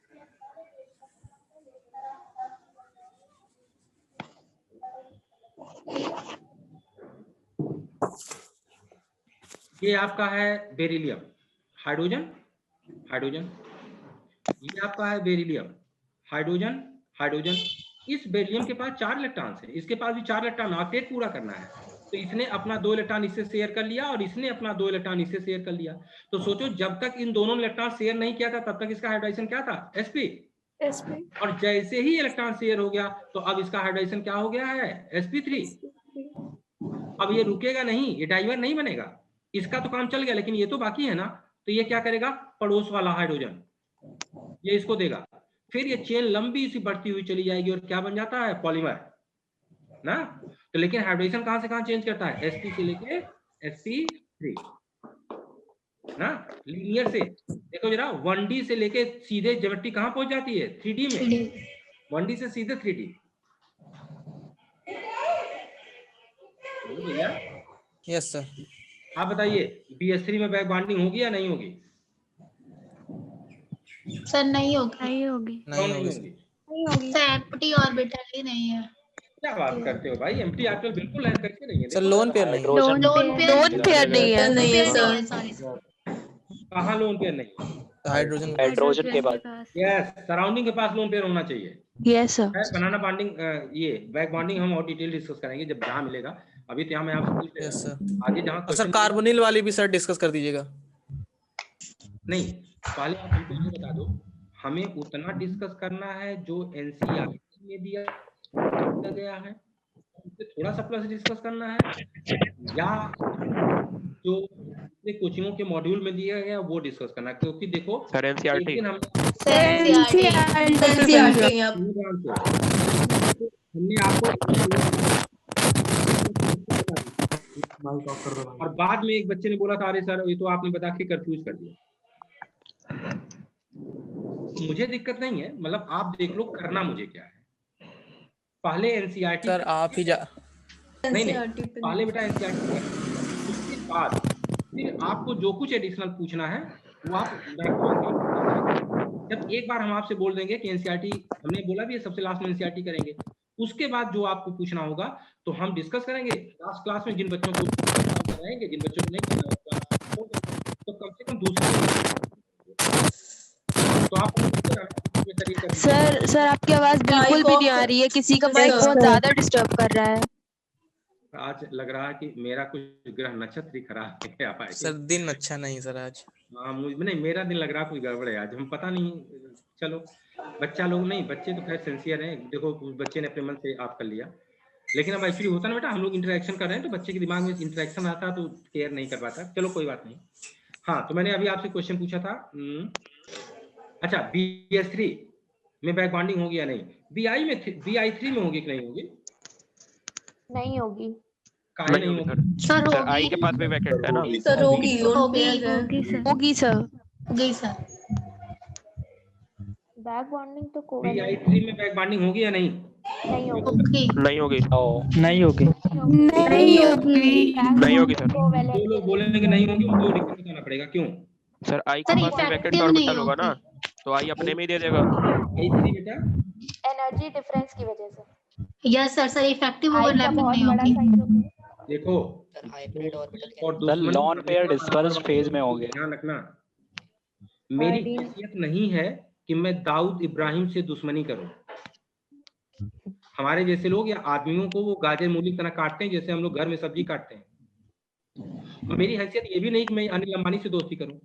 ये आपका है बेरिलियम, हाइड्रोजन हाइड्रोजन, ये आपका है बेरिलियम, हाइड्रोजन हाइड्रोजन। इस बेरिलियम के पास 4 इलेक्ट्रॉन है, इसके पास भी 4 इलेक्ट्रॉन, ऑक्टेट पूरा करना है, तो इसने अपना 2 इलेक्ट्रॉन इससे शेयर कर लिया और इसने अपना 2 इलेक्ट्रॉन इससे शेयर कर लिया। तो सोचो जब तक इन दोनों ने इलेक्ट्रॉन शेयर नहीं किया था तब तक इसका हाइड्रेशन क्या था? sp। और जैसे ही इलेक्ट्रॉन शेयर हो गया तो अब इसका हाइड्रेशन क्या हो गया है? sp3। अब ये रुकेगा नहीं, ये डाइवर नहीं बनेगा, इसका तो काम चल गया, लेकिन ये तो बाकी है ना, तो ये क्या करेगा? पड़ोस वाला हाइड्रोजन ये इसको देगा, फिर ये चेन लंबी सी बढ़ती हुई चली जाएगी और क्या बन जाता है? पॉलीमर ना। तो लेकिन हाइड्रेशन कहां से कहां चेंज करता है? sp से लेके sp3 ना, लीनियर से। देखो जरा 1d से लेके सीधे ज्योमेट्री कहां पहुंच जाती है? 3d में। 1d से सीधे 3d। भैया यस सर। आप बताइए BH3 में बैक बॉन्डिंग होगी या नहीं होगी? सर नहीं होगी। नहीं होगी। नहीं होगी। सर एम्प्टी ऑर्बिटल ही नहीं है। क्या बात करते हो भाई, एम्प्टी ऑर्बिटल बिल्कुल है, कैसे नहीं है? सर लोन पेयर नहीं है। लोन पेयर नहीं है। नहीं है सर। कहाँ लोन पेयर नहीं है? हाइड्रोजन के बाद यस, सराउंडिंग के पास लोन पेयर होना चाहिए। Yes sir. बनाना बॉन्डिंग, ये बैक बॉन्डिंग हम और डिटेल डिस्कस करेंगे जब जहाँ मिलेगा। अभी तो यहाँ मैं आपसे पूछ यस रहा सर। हूँ आगे जहाँ और सर कार्बोनिल वाली भी सर डिस्कस कर दीजिएगा। नहीं, पहले आप हमको ये बता दो, हमें उतना डिस्कस करना है जो NCERT में दिया गया है, उससे थोड़ा सा प्लस डिस्कस करना है, या जो कोचिंगों के मॉड्यूल में दिया गया वो डिस्कस करना है? क्योंकि देखो सर NCERT हमने आपको और बाद में एक बच्चे ने बोला था अरे सर ये तो आपने बता के कंफ्यूज कर दिया। मुझे दिक्कत नहीं है, मतलब आप देख लो करना मुझे क्या है। पहले NCERT सर आप ही जा नहीं पहले बेटा NCERT, उसके बाद फिर आपको जो कुछ एडिशनल पूछना है वो आप जब एक बार हम आपसे बोल देंगे कि NCERT हमने बोला भी है सबसे लास्ट में NCERT करेंगे, उसके बाद जो आपको पूछना होगा तो हम डिस्कस करेंगे लास्ट क्लास में। जिन बच्चों को रहेंगे, जिन बच्चों को नहीं करना होगा तो कम से कम दूसरे तो आप सर आपकी आवाज बिल्कुल भी नहीं आ रही है, किसी का माइक बहुत ज्यादा डिस्टर्ब कर रहा है। आज लग रहा है कि मेरा कुछ ग्रह नक्षत्र ही खराब है आप आए। सर दिन अच्छा नहीं सर आज। हाँ मुझे नहीं, मेरा दिन लग रहा कुछ गड़बड़ है आज, हम पता नहीं। चलो बच्चा लोग नहीं, बच्चे तो खैर सिंसियर हैं, देखो उस बच्चे ने अपने मन से आप कर लिया, लेकिन अब एक्चुअली होता ना बेटा, हम लोग इंटरेक्शन कर रहे हैं तो बच्चे के दिमाग में इंटरेक्शन आता है तो केयर नहीं कर पाता। चलो कोई बात नहीं। हाँ तो मैंने अभी आपसे क्वेश्चन पूछा था, अच्छा BS3 में बैक बॉन्डिंग होगी या नहीं, BI3 में होगी कि नहीं होगी? नहीं होगी। काहे नहीं होगी? सर आई के पास भी वैकेंट है ना। सर होगी सर। बैक बॉन्डिंग तो BI3 में बैक बॉन्डिंग होगी या नहीं? नहीं होगी। नहीं होगी। नहीं होगी। नहीं होगी सर। दो लोग बोलेंगे नहीं होगी, उनको रिक्वेस्ट करना पड़ेगा। क्यों सर आई के पास भी वैकेंट ऑर्बिटल होगा ना, तो आई अपने में ही दे देगा। BI3 बेटा एनर्जी डिफरेंस की वजह से। यस सर इफेक्टिव ओवरलैपिंग नहीं होगी। देखो और लॉन पेयर डिस्पर्स फेज में होंगे। ध्यान रखना, मेरी हैसियत नहीं है कि मैं दाऊद इब्राहिम से दुश्मनी करूं। हमारे जैसे लोग या आदमियों को वो गाजर मूली की तरह काटते हैं जैसे हम लोग घर में सब्जी काटते हैं। और मेरी हैसियत ये भी नहीं कि मैं अनिल अंबानी से दोस्ती करूं।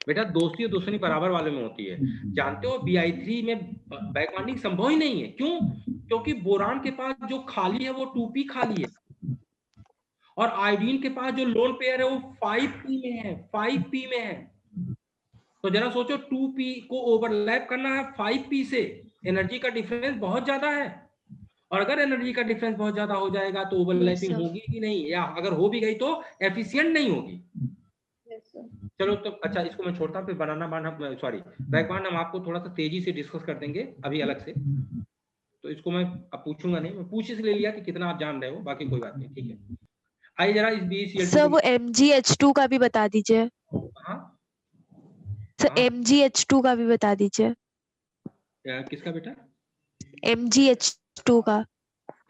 बेटा दोस्ती और दुश्मनी बराबर वाले में होती है। जानते हो BI3 में बैक बॉन्डिंग संभव ही नहीं है। क्यों? क्योंकि बोरान के पास जो खाली है वो 2p खाली है, और आयोडीन के पास जो लोन पेयर है वो 5p में है, 5p में है। तो जरा सोचो 2p को ओवरलैप करना है 5p से, एनर्जी का डिफरेंस बहुत ज्यादा है। और अगर एनर्जी का डिफरेंस बहुत ज्यादा हो जाएगा तो ओवरलैपिंग होगी कि नहीं, या अगर हो भी गई तो एफिशिएंट नहीं होगी। चलो तो अच्छा इसको मैं छोड़ता हूँ, फिर बैक बॉन्ड हम आपको थोड़ा सा तेजी से डिस्कस कर देंगे अभी अलग से। तो इसको मैं अब पूछूंगा नहीं, मैं पूछ इसलिए लिया कि कितना आप जान रहे हो, बाकी कोई बात नहीं। ठीक है आइए जरा इस BeCl2 सर वो MgH2 का भी बता दीजिए। सर MgH2 का भी बता दीजिए। किसका बेटा? MgH2 का।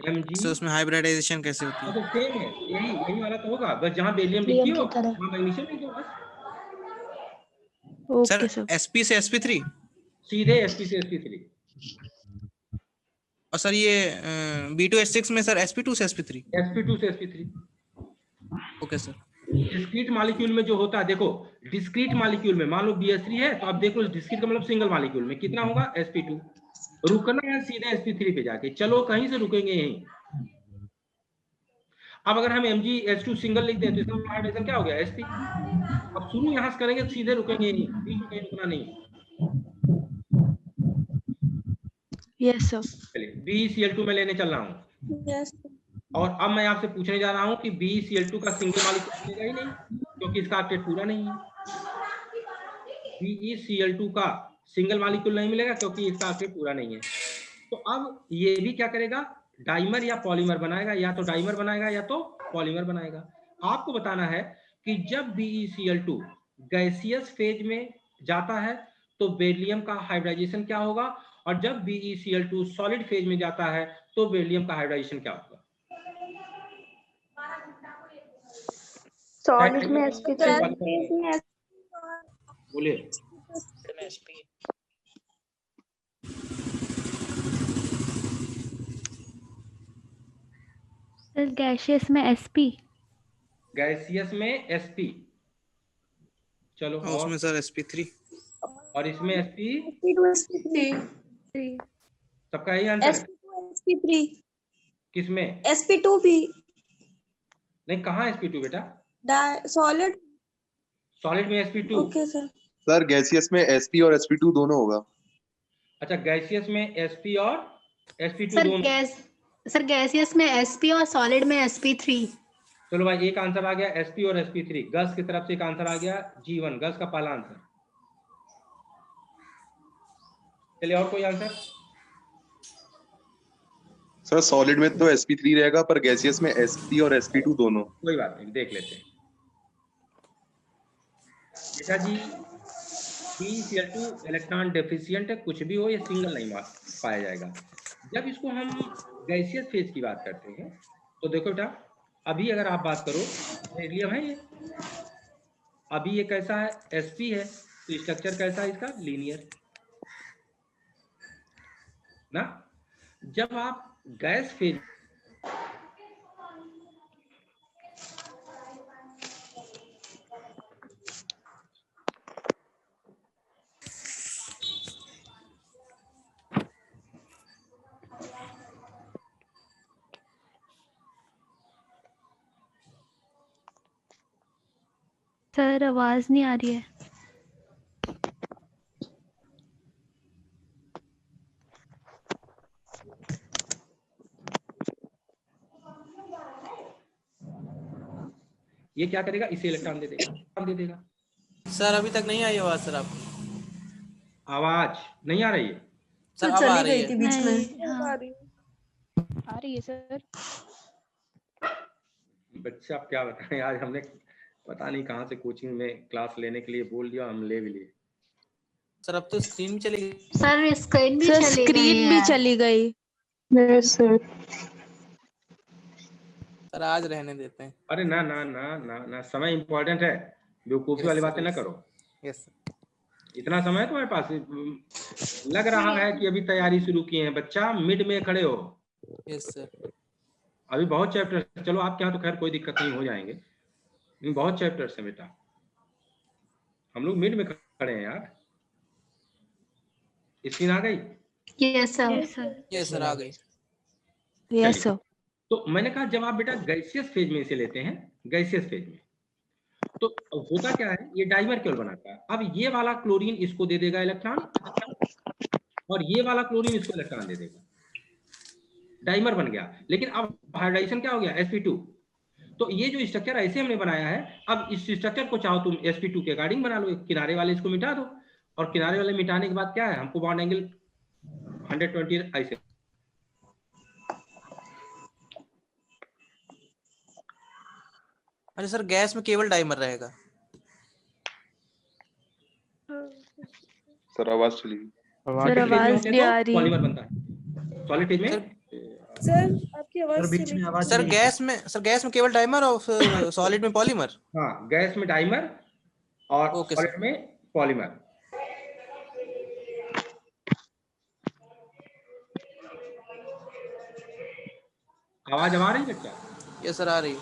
सर उसमें हाइब्रिडाइजेशन कैसे होती है? तो सेम है, यही वाला तो होगा, बस जहाँ बेरिलियम लिखी हो वहाँ मैग्नीशियम लिख दो बस। ओके सर sp से sp3 सीधे sp से sp3। और सर ये B2H6 में सर sp2 से sp3। sp2 से sp3। Okay sir. Discrete molecule में जो होता है, देखो डिस्क्रीट मॉलिक्यूल में मान लो BS3 है तो आप देख लो डिस्क्रीट का मतलब सिंगल मॉलिक्यूल में कितना होगा sp2। रुकना है सीधे sp3 पे जाके, चलो कहीं से रुकेंगे यहीं। अब अगर हम MgH2 सिंगल लिख दें तो इसका हाइड्रोजन क्या हो गया sp। अब शुरू यहां से करेंगे सीधे रुकेंगे यहीं, बीच में कहीं रुकना नहीं। Yes sir. चलिए BeCl2 में लेने चल रहा हूँ। यस और अब मैं आपसे पूछने जा रहा हूँ कि BeCl2 का सिंगल मॉलिक्यूल मिलेगा ही नहीं क्योंकि इसका ऑक्टेट पूरा नहीं है। BeCl2 का सिंगल मॉलिक्यूल नहीं मिलेगा क्योंकि इसका ऑक्टेट पूरा नहीं है। तो अब ये भी क्या करेगा, डाइमर या पॉलीमर बनाएगा, या तो डाइमर बनाएगा या तो पॉलीमर बनाएगा। आपको बताना है कि जब BeCl2 गैसियस फेज में जाता है तो बेरिलियम का हाइब्रिडाइजेशन क्या होगा, और जब BeCl2 सॉलिड फेज में जाता है तो बेरिलियम का हाइब्रिडाइजेशन क्या होगा। सॉलिड में sp3 बोलिए। सर गैसियस में sp। गैसियस में sp। चलो और उसमें सर sp3 और इसमें sp3 सबका यही आंसर है। sp3 किसमें? sp2 भी नहीं, कहाँ sp2 बेटा? सॉलिड सॉलिड में sp2। Okay sir. Sir gaseous में sp और sp2 दोनों होगा। अच्छा गैसियस में sp और sp2 दोनों। सर गैसियस में sp और सॉलिड में sp3। चलो भाई एक आंसर आ गया sp और sp3। गस की तरफ से एक आंसर आ गया G1, गस का पहला आंसर। चलिए और कोई आंसर? सर सॉलिड में तो sp3 रहेगा पर गैसियस में sp और sp2 दोनों। कोई बात नहीं, देख लेते हैं बेटा जी। BeCl2 इलेक्ट्रॉन डेफिशिएंट है, कुछ भी हो ये सिंगल नहीं पाया जाएगा। जब इसको हम गैसियस फेज की बात करते हैं तो देखो बेटा, अभी अगर आप बात करो बेरिलियम है ये, अभी ये कैसा है sp है, तो स्ट्रक्चर कैसा है इसका? लीनियर ना। जब आप गैस फेज सर आवाज नहीं आ रही है। ये क्या करेगा? इसे इलेक्ट्रॉन दे देगा। सर अभी तक नहीं आई आवाज सर आपकी। आवाज नहीं आ रही है सर? तो अब आ चली रही गई थी है। बीच में। नहीं, हाँ। आ रही है सर। बच्चा आप क्या बताएं, आज हमने पता नहीं कहाँ से कोचिंग में क्लास लेने के लिए बोल दिया, हम ले भी लिए। सर अब तो स्क्रीन भी चली गई। सर स्क्रीन भी सर चली गई स्क्रीन भी है। चली गई। सर आज रहने देते हैं। अरे ना ना ना ना ना, समय इंपॉर्टेंट है, बेवकूफी वाली बातें ना करो। Yes sir. इतना समय है तुम्हारे पास? लग रहा है कि अभी तैयारी शुरू किए हैं। बच्चा मिड में खड़े हो। Yes sir. अभी बहुत चैप्टर, चलो आपके यहाँ तो खैर कोई दिक्कत नहीं, हो जाएंगे, लेकिन बहुत चैप्टर्स है बेटा। हम लोग मिड में खड़े हैं यार। स्क्रीन आ गई? Yes sir. यस सर आ गई। Yes sir. तो मैंने कहा जब आप बेटा गैसियस फेज में इसे लेते हैं, गैसियस फेज में, तो होता क्या है, ये डाइमर केवल बनाता है। अब ये वाला क्लोरीन इसको दे देगा इलेक्ट्रॉन, और ये वाला क्लोरीन इसको इलेक्ट्रॉन दे देगा, डाइमर बन गया। लेकिन अब हाइड्राइजेशन क्या हो गया? sp2। तो ये जो स्ट्रक्चर ऐसे हमने बनाया है, अब इस स्ट्रक्चर को चाहो तुम sp2 के अकॉर्डिंग बना लो, किनारे वाले इसको मिटा दो, और किनारे वाले मिटाने के बाद क्या है, हमको बॉन्ड एंगल 120 ऐसे। अच्छा सर गैस में केवल डाइमर रहेगा? सर आवाज चली गई। सर आवाज नहीं आ रही। पॉलीमर बनता है सॉलिड फेज में। सर आपकी आवाज बीच में आवाज सर गैस में केवल डाइमर और सॉलिड में पॉलीमर। हाँ, गैस में डाइमर और ओके सॉलिड में पॉलीमर। आवाज आ रही है क्या? यस सर आ रही।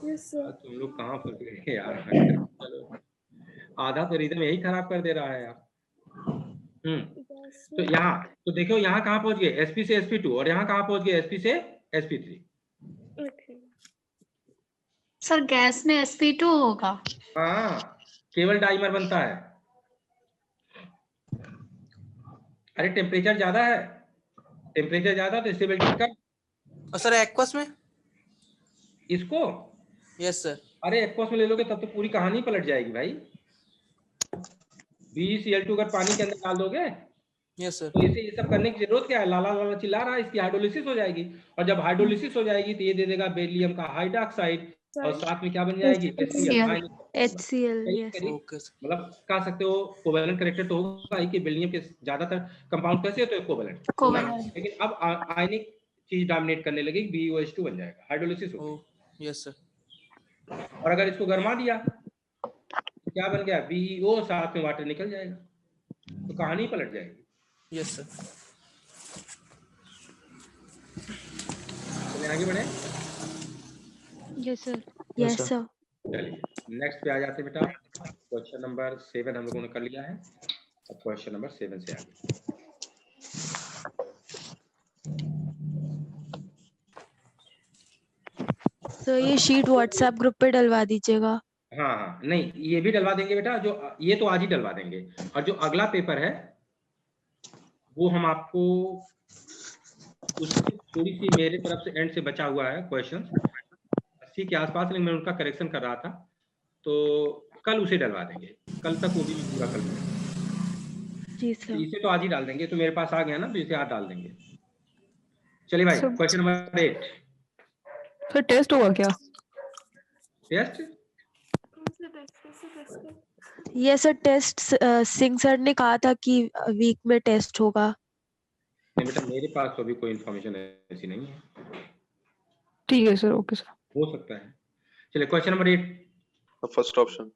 Yes sir. तुम लोग कहाँ फंस गए यार। चलो, आधा तो रिदम यही खराब कर दे रहा है यार। तो यहाँ तो देखो, यहाँ कहाँ पहुंच गए? sp से sp2, और यहाँ कहाँ पहुंच गए? sp से sp3। सर गैस में sp2 होगा। हाँ, केवल डाइमर बनता है। अरे टेम्परेचर ज्यादा है, टेम्परेचर ज्यादा तो स्टेबिलिटी कम। और सर एक्वस में? इसको यस सर। अरे एक्वस में ले लोगे तब तो पूरी कहानी पलट जाएगी भाई। BeCl2 अगर पानी के अंदर डाल दोगे, यस सर। तो इसे ये सब करने की जरूरत क्या है? लाला लाला चिल्ला रहा है, इसकी हाइड्रोलिसिस हो जाएगी, और जब हाइड्रोलिसिस हो जाएगी तो ये दे देगा बेरिलियम का हाइड्रोक्साइड, और साथ में क्या बन जाएगी? HCl। Okay sir. मतलब कह सकते हो कोवेलेंट कैरेक्टर तो होगा ही कि बेरिलियम के ज्यादातर कंपाउंड कैसे होते हैं? कोवेलेंट। लेकिन अब आयनिक चीज डोमिनेट करने लगी, BeOH2 बन जाएगा, हाइड्रोलिसिस होगी। Yes sir. और अगर इसको गरमा दिया तो क्या बन गया? BeO, साथ में वाटर निकल जाएगा, तो कहानी पलट जाएगी। Yes sir. चलिए आगे बढ़े। Yes sir. Yes sir. चलिए नेक्स्ट पे आ जाते बेटा। क्वेश्चन नंबर 7 हम लोगों ने कर लिया है, अब क्वेश्चन नंबर 7 से आगे। तो ये शीट व्हाट्सएप ग्रुप पे डलवा दीजिएगा। हाँ हाँ, नहीं ये भी डलवा देंगे बेटा, जो ये तो आज ही डलवा देंगे, और जो अगला पेपर है वो हम आपको, उसकी थोड़ी सी मेरे तरफ से एंड से बचा हुआ है क्वेश्चन 80 के आसपास, लेकिन मैं उनका करेक्शन कर रहा था, तो कल उसे डलवा देंगे, कल तक वो भी पूरा कर लेंगे। जी सर। इसे तो आज ही डाल देंगे, तो मेरे पास आ गया ना, तो इसे आज डाल देंगे। चलिए भाई, क्वेश्चन नंबर 8। सर टेस्ट होगा क्या? टेस्ट? ये सर टेस्ट सिंह सर ने कहा था कि वीक में टेस्ट होगा। नहीं बेटा, मेरे पास तो अभी कोई इन्फॉर्मेशन ऐसी नहीं है। ठीक है सर, ओके सर। हो सकता है। चलिए question number 8। First option.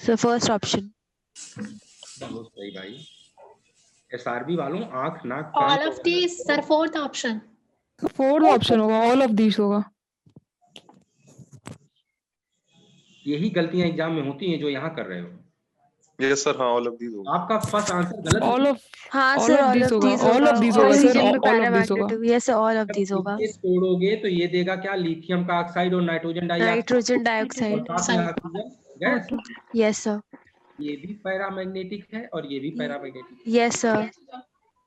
Sir first option. बहुत सही भाई। एसआरबी वालों आंख नाक all of these sir fourth option. Fourth option होगा, ऑल ऑफ दिस होगा। यही गलतियां एग्जाम में होती हैं जो यहाँ कर रहे हो। यस सर, हाँ ऑल ऑफ दीज होगा। आपका फर्स्ट आंसर गलत ऑल ऑफ हाँ all sir of all these of होगा, दीज all of these होगा सर, ऑक्सीजन में all of these होगा। Paramagnetic, yes all of these होगा। इसे तोड़ोगे तो ये देगा क्या, लिथियम का ऑक्साइड और नाइट्रोजन डाइऑक्साइड नाइट्रोजन डाइऑक्साइड, और साथ में ऑक्सीजन गैस। यस सर, ये भी पैरामैग्नेटिक है और ये भी पैरामैग्नेटिक है। Yes sir.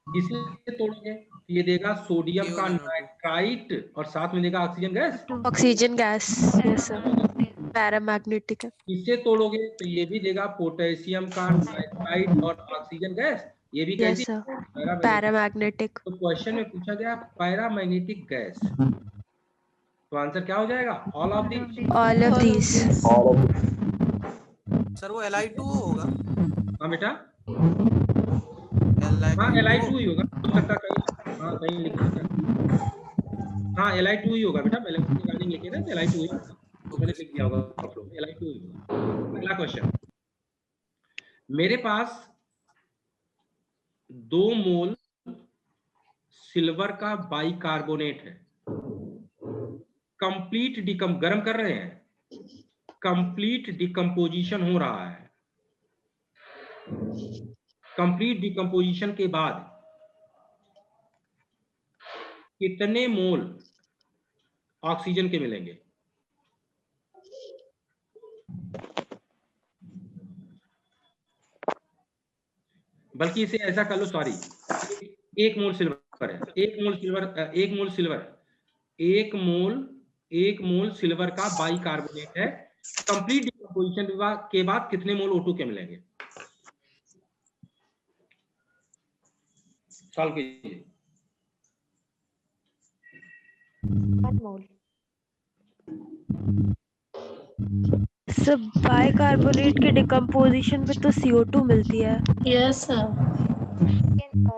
इसे तोड़ोगे तो ये देगा सोडियम का नाइट्राइट और साथ में देगा oxygen gas. Oxygen gas, yes sir, paramagnetic है। इसे तोड़ोगे तो ये भी देगा पोटेशियम का नाइट्राइट और ऑक्सीजन गैस। ये भी यस कैसी, सर, पैरामैग्नेटिक। तो क्वेश्चन में पूछा गया पैरामैग्नेटिक गैस, तो आंसर क्या हो जाएगा, all of the. All of these. Sir वो Li2 होगा। हाँ बेटा, Li2 हाँ Li2 ही होगा, हो सकता कहीं, हाँ कहीं लिख सकता है, हाँ Li2 ही होगा बेटा, पहले रिगार्डिंग लिखे थे Li2 ही होगा, तो मैंने लिख दिया होगा आप लोग, Li2 ही होगा। अगला क्वेश्चन, मेरे पास 2 मोल सिल्वर का बाइकार्बोनेट है, कंप्लीट गरम कर रहे हैं, कंप्लीट डिकम्पोजिशन हो रहा है। कंप्लीट डिकम्पोजिशन के बाद कितने मोल ऑक्सीजन के मिलेंगे? बल्कि इसे ऐसा कर लो, सॉरी, 1 मोल सिल्वर है, 1 मोल सिल्वर का बाइकार्बोनेट है, कंप्लीट डिकम्पोजिशन के बाद कितने मोल O2 के मिलेंगे? सॉल्व कीजिए। 1 मोल। सर बाइकार्बोनेट के डिकम्पोजिशन में तो CO2 मिलती है। Yes sir.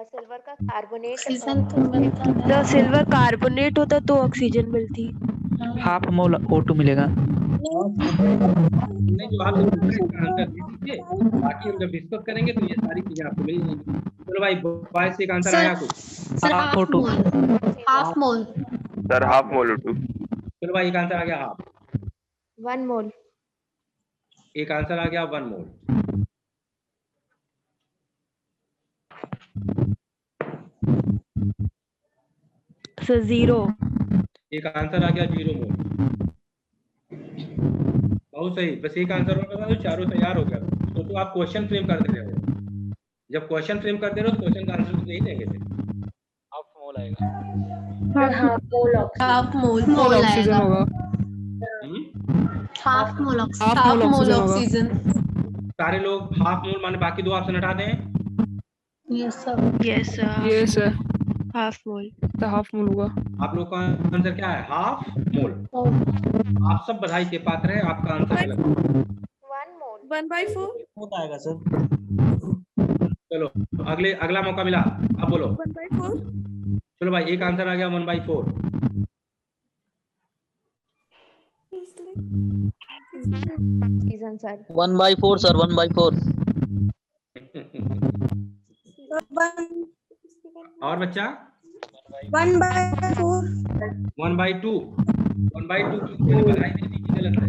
सिल्वर का कार्बोनेट ऑक्सीजन तो मिलता है। तो सिल्वर कार्बोनेट होता तो ऑक्सीजन मिलती। हाफ मोल O2 मिलेगा। नहीं, जो आपने पूछा इसका आंसर दे दीजिए, बाकी हम जब डिस्कस करेंगे तो ये सारी चीजें आपको मिल जाएंगी। चलो भाई, बॉयज से एक आंसर आया कुछ? Sir half mole. Sir half mole O2। चलो भाई, एक आंसर आ गया हाफ। 1 मोल। एक आंसर आ गया 1 मोल। सर 0। एक आंसर आ गया 0 मोल। बहुत सही, बस एक आंसर होगा तो चारों तैयार हो गया। तो आप क्वेश्चन फ्रेम कर दे रहे हो, जब क्वेश्चन फ्रेम कर दे रहे हो तो क्वेश्चन का आंसर तो नहीं देंगे फिर। हाफ मोल आएगा। हाफ मोल ऑक्सीजन होगा। Half mole oxygen. सारे लोग हाफ मोल माने बाकी 2 ऑप्शन हटा दें। Yes sir. यस सर, ये सर हाफ मोल। तो हाफ मोल होगा। आप लोग का आंसर क्या है, हाफ मोल। आप सब बधाई के पात्र हैं, आपका आंसर गलत है। 1 मोल। 1/4। होता आएगा सर। चलो अगला मौका मिला, अब बोलो। 1/4। चलो भाई, एक आंसर आ गया 1/4। Oxygen sir. 1/4 सर, 1/4। और बच्चा 1/4। 1/2। 1/2 की बधाई देने की गलत है।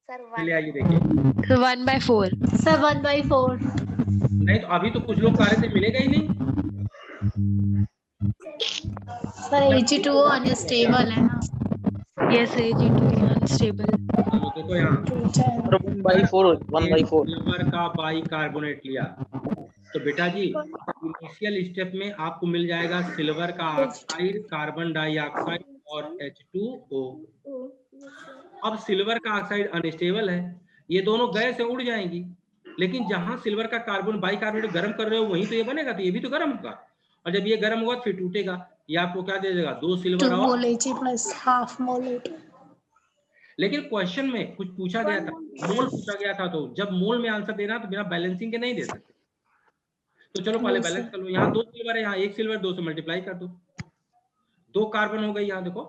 सर चलिए आइए देखिए। 1/4। सर 1/4। नहीं तो अभी तो कुछ लोग कार्य से मिलेगा ही नहीं। सर Ag2O अनस्टेबल है ना। Yes Ag2O unstable. देखो यहाँ 1/4। सिल्वर का बाइकार्बोनेट लिया तो बेटा जी, इनिशियल स्टेप में आपको मिल जाएगा सिल्वर का ऑक्साइड, कार्बन डाइऑक्साइड और H2O। अब सिल्वर का ऑक्साइड अनस्टेबल है, ये दोनों गैस से उड़ जाएंगी, लेकिन जहां सिल्वर का कार्बन बाइकार्बोनेट गर्म कर रहे हो वहीं तो ये बनेगा, तो ये भी तो गर्म होगा, और जब ये गर्म होगा तो फिर टूटेगा। ये आपको क्या दे देगा, 2 सिल्वर 2 और। मोल Ag plus half mole O2। लेकिन क्वेश्चन में कुछ पूछा गया था, मोल पूछा गया था, तो जब मोल में आंसर देना तो बिना बैलेंसिंग के नहीं दे सकते। तो चलो पहले बैलेंस कर लो। यहाँ 2 सिल्वर है, यहाँ 1 सिल्वर, 2 से मल्टीप्लाई कर दो, 2 कार्बन हो गई, यहाँ देखो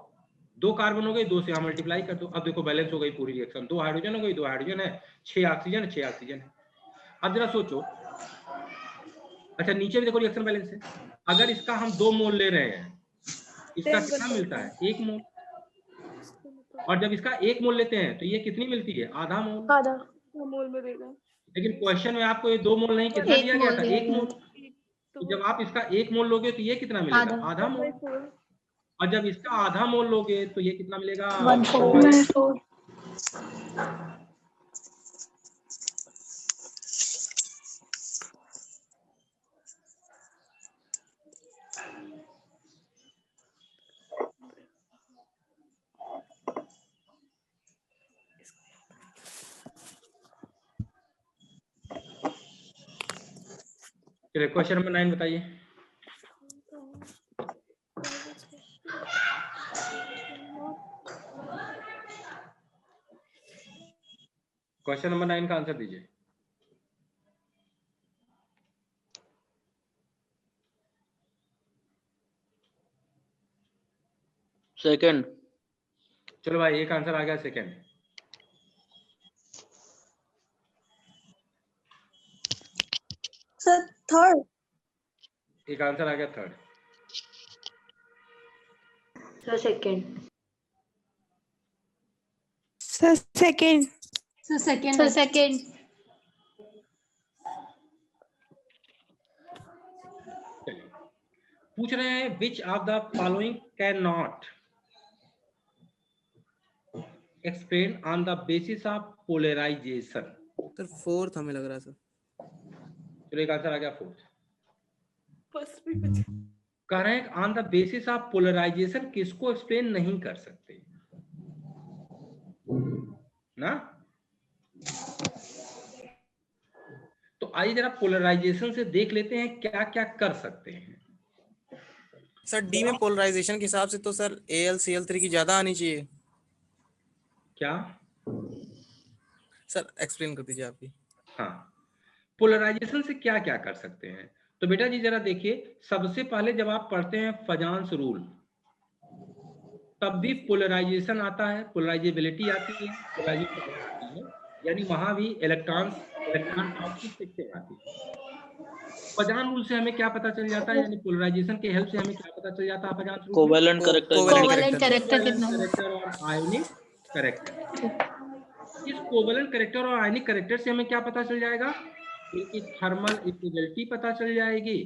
2 कार्बन हो गई, 2 से यहाँ मल्टीप्लाई कर दो। अब देखो बैलेंस हो गई पूरी रिएक्शन, 2 हाइड्रोजन हो गई, 2 हाइड्रोजन है, 6 ऑक्सीजन, 6 ऑक्सीजन है। अब जरा सोचो, अच्छा नीचे भी देखो रिएक्शन बैलेंस है। अगर इसका हम 2 मोल ले रहे हैं, इसका कितना मिलता है? 1 मोल। और जब इसका 1 मोल लेते हैं तो ये कितनी मिलती है? आधा मोल। आधा मोल में देगा। लेकिन क्वेश्चन में आपको ये 2 मोल नहीं, कितना दिया गया था? 1 मोल। तो जब आप इसका 1 मोल लोगे तो ये कितना मिलेगा? आधा मोल। और जब इसका आधा मोल लोगे तो ये कितना मिलेगा? 1/4। चलिए क्वेश्चन नंबर 9 बताइए। क्वेश्चन नंबर 9 का आंसर दीजिए। सेकंड। चलो भाई, एक आंसर आ गया सेकंड। Sir third. एक आंसर आ गया third. Sir second. Sir second. Sir second. Sir second. पूछ रहे हैं which of the following can not explain on the basis of polarisation. Sir fourth हमें लग रहा है सर। चलो एक आंसर आ गया फोर्थ। फर्स्ट भी कुछ कह रहे हैं on the basis of polarisation किसको एक्सप्लेन नहीं कर सकते ना। तो आइए जरा पोलराइजेशन से देख लेते हैं क्या क्या कर सकते हैं। सर डी में पोलराइजेशन के हिसाब से तो सर AlCl3 की ज्यादा आनी चाहिए। क्या सर एक्सप्लेन कर दीजिए आप भी। हाँ, पोलराइजेशन से क्या क्या कर सकते हैं। तो बेटा जी जरा देखिए, सबसे पहले जब आप पढ़ते हैं फजान्स रूल तब भी पोलराइजेशन आता है, पोलराइजेबिलिटी आती है, पोलराइजेशन आती है, यानी वहां भी इलेक्ट्रॉन आती है। फजान रूल से हमें क्या पता चल जाता है, यानी पोलराइजेशन के हेल्प से हमें क्या पता चल जाता है फजान रूल? कोवेलेंट कैरेक्टर कितना और आयनिक कैरेक्टर। इस कोवेलेंट कैरेक्टर और आयनिक कैरेक्टर से हमें क्या पता चल जाएगा? इनकी थर्मल इक्विलिटी पता चल जाएगी,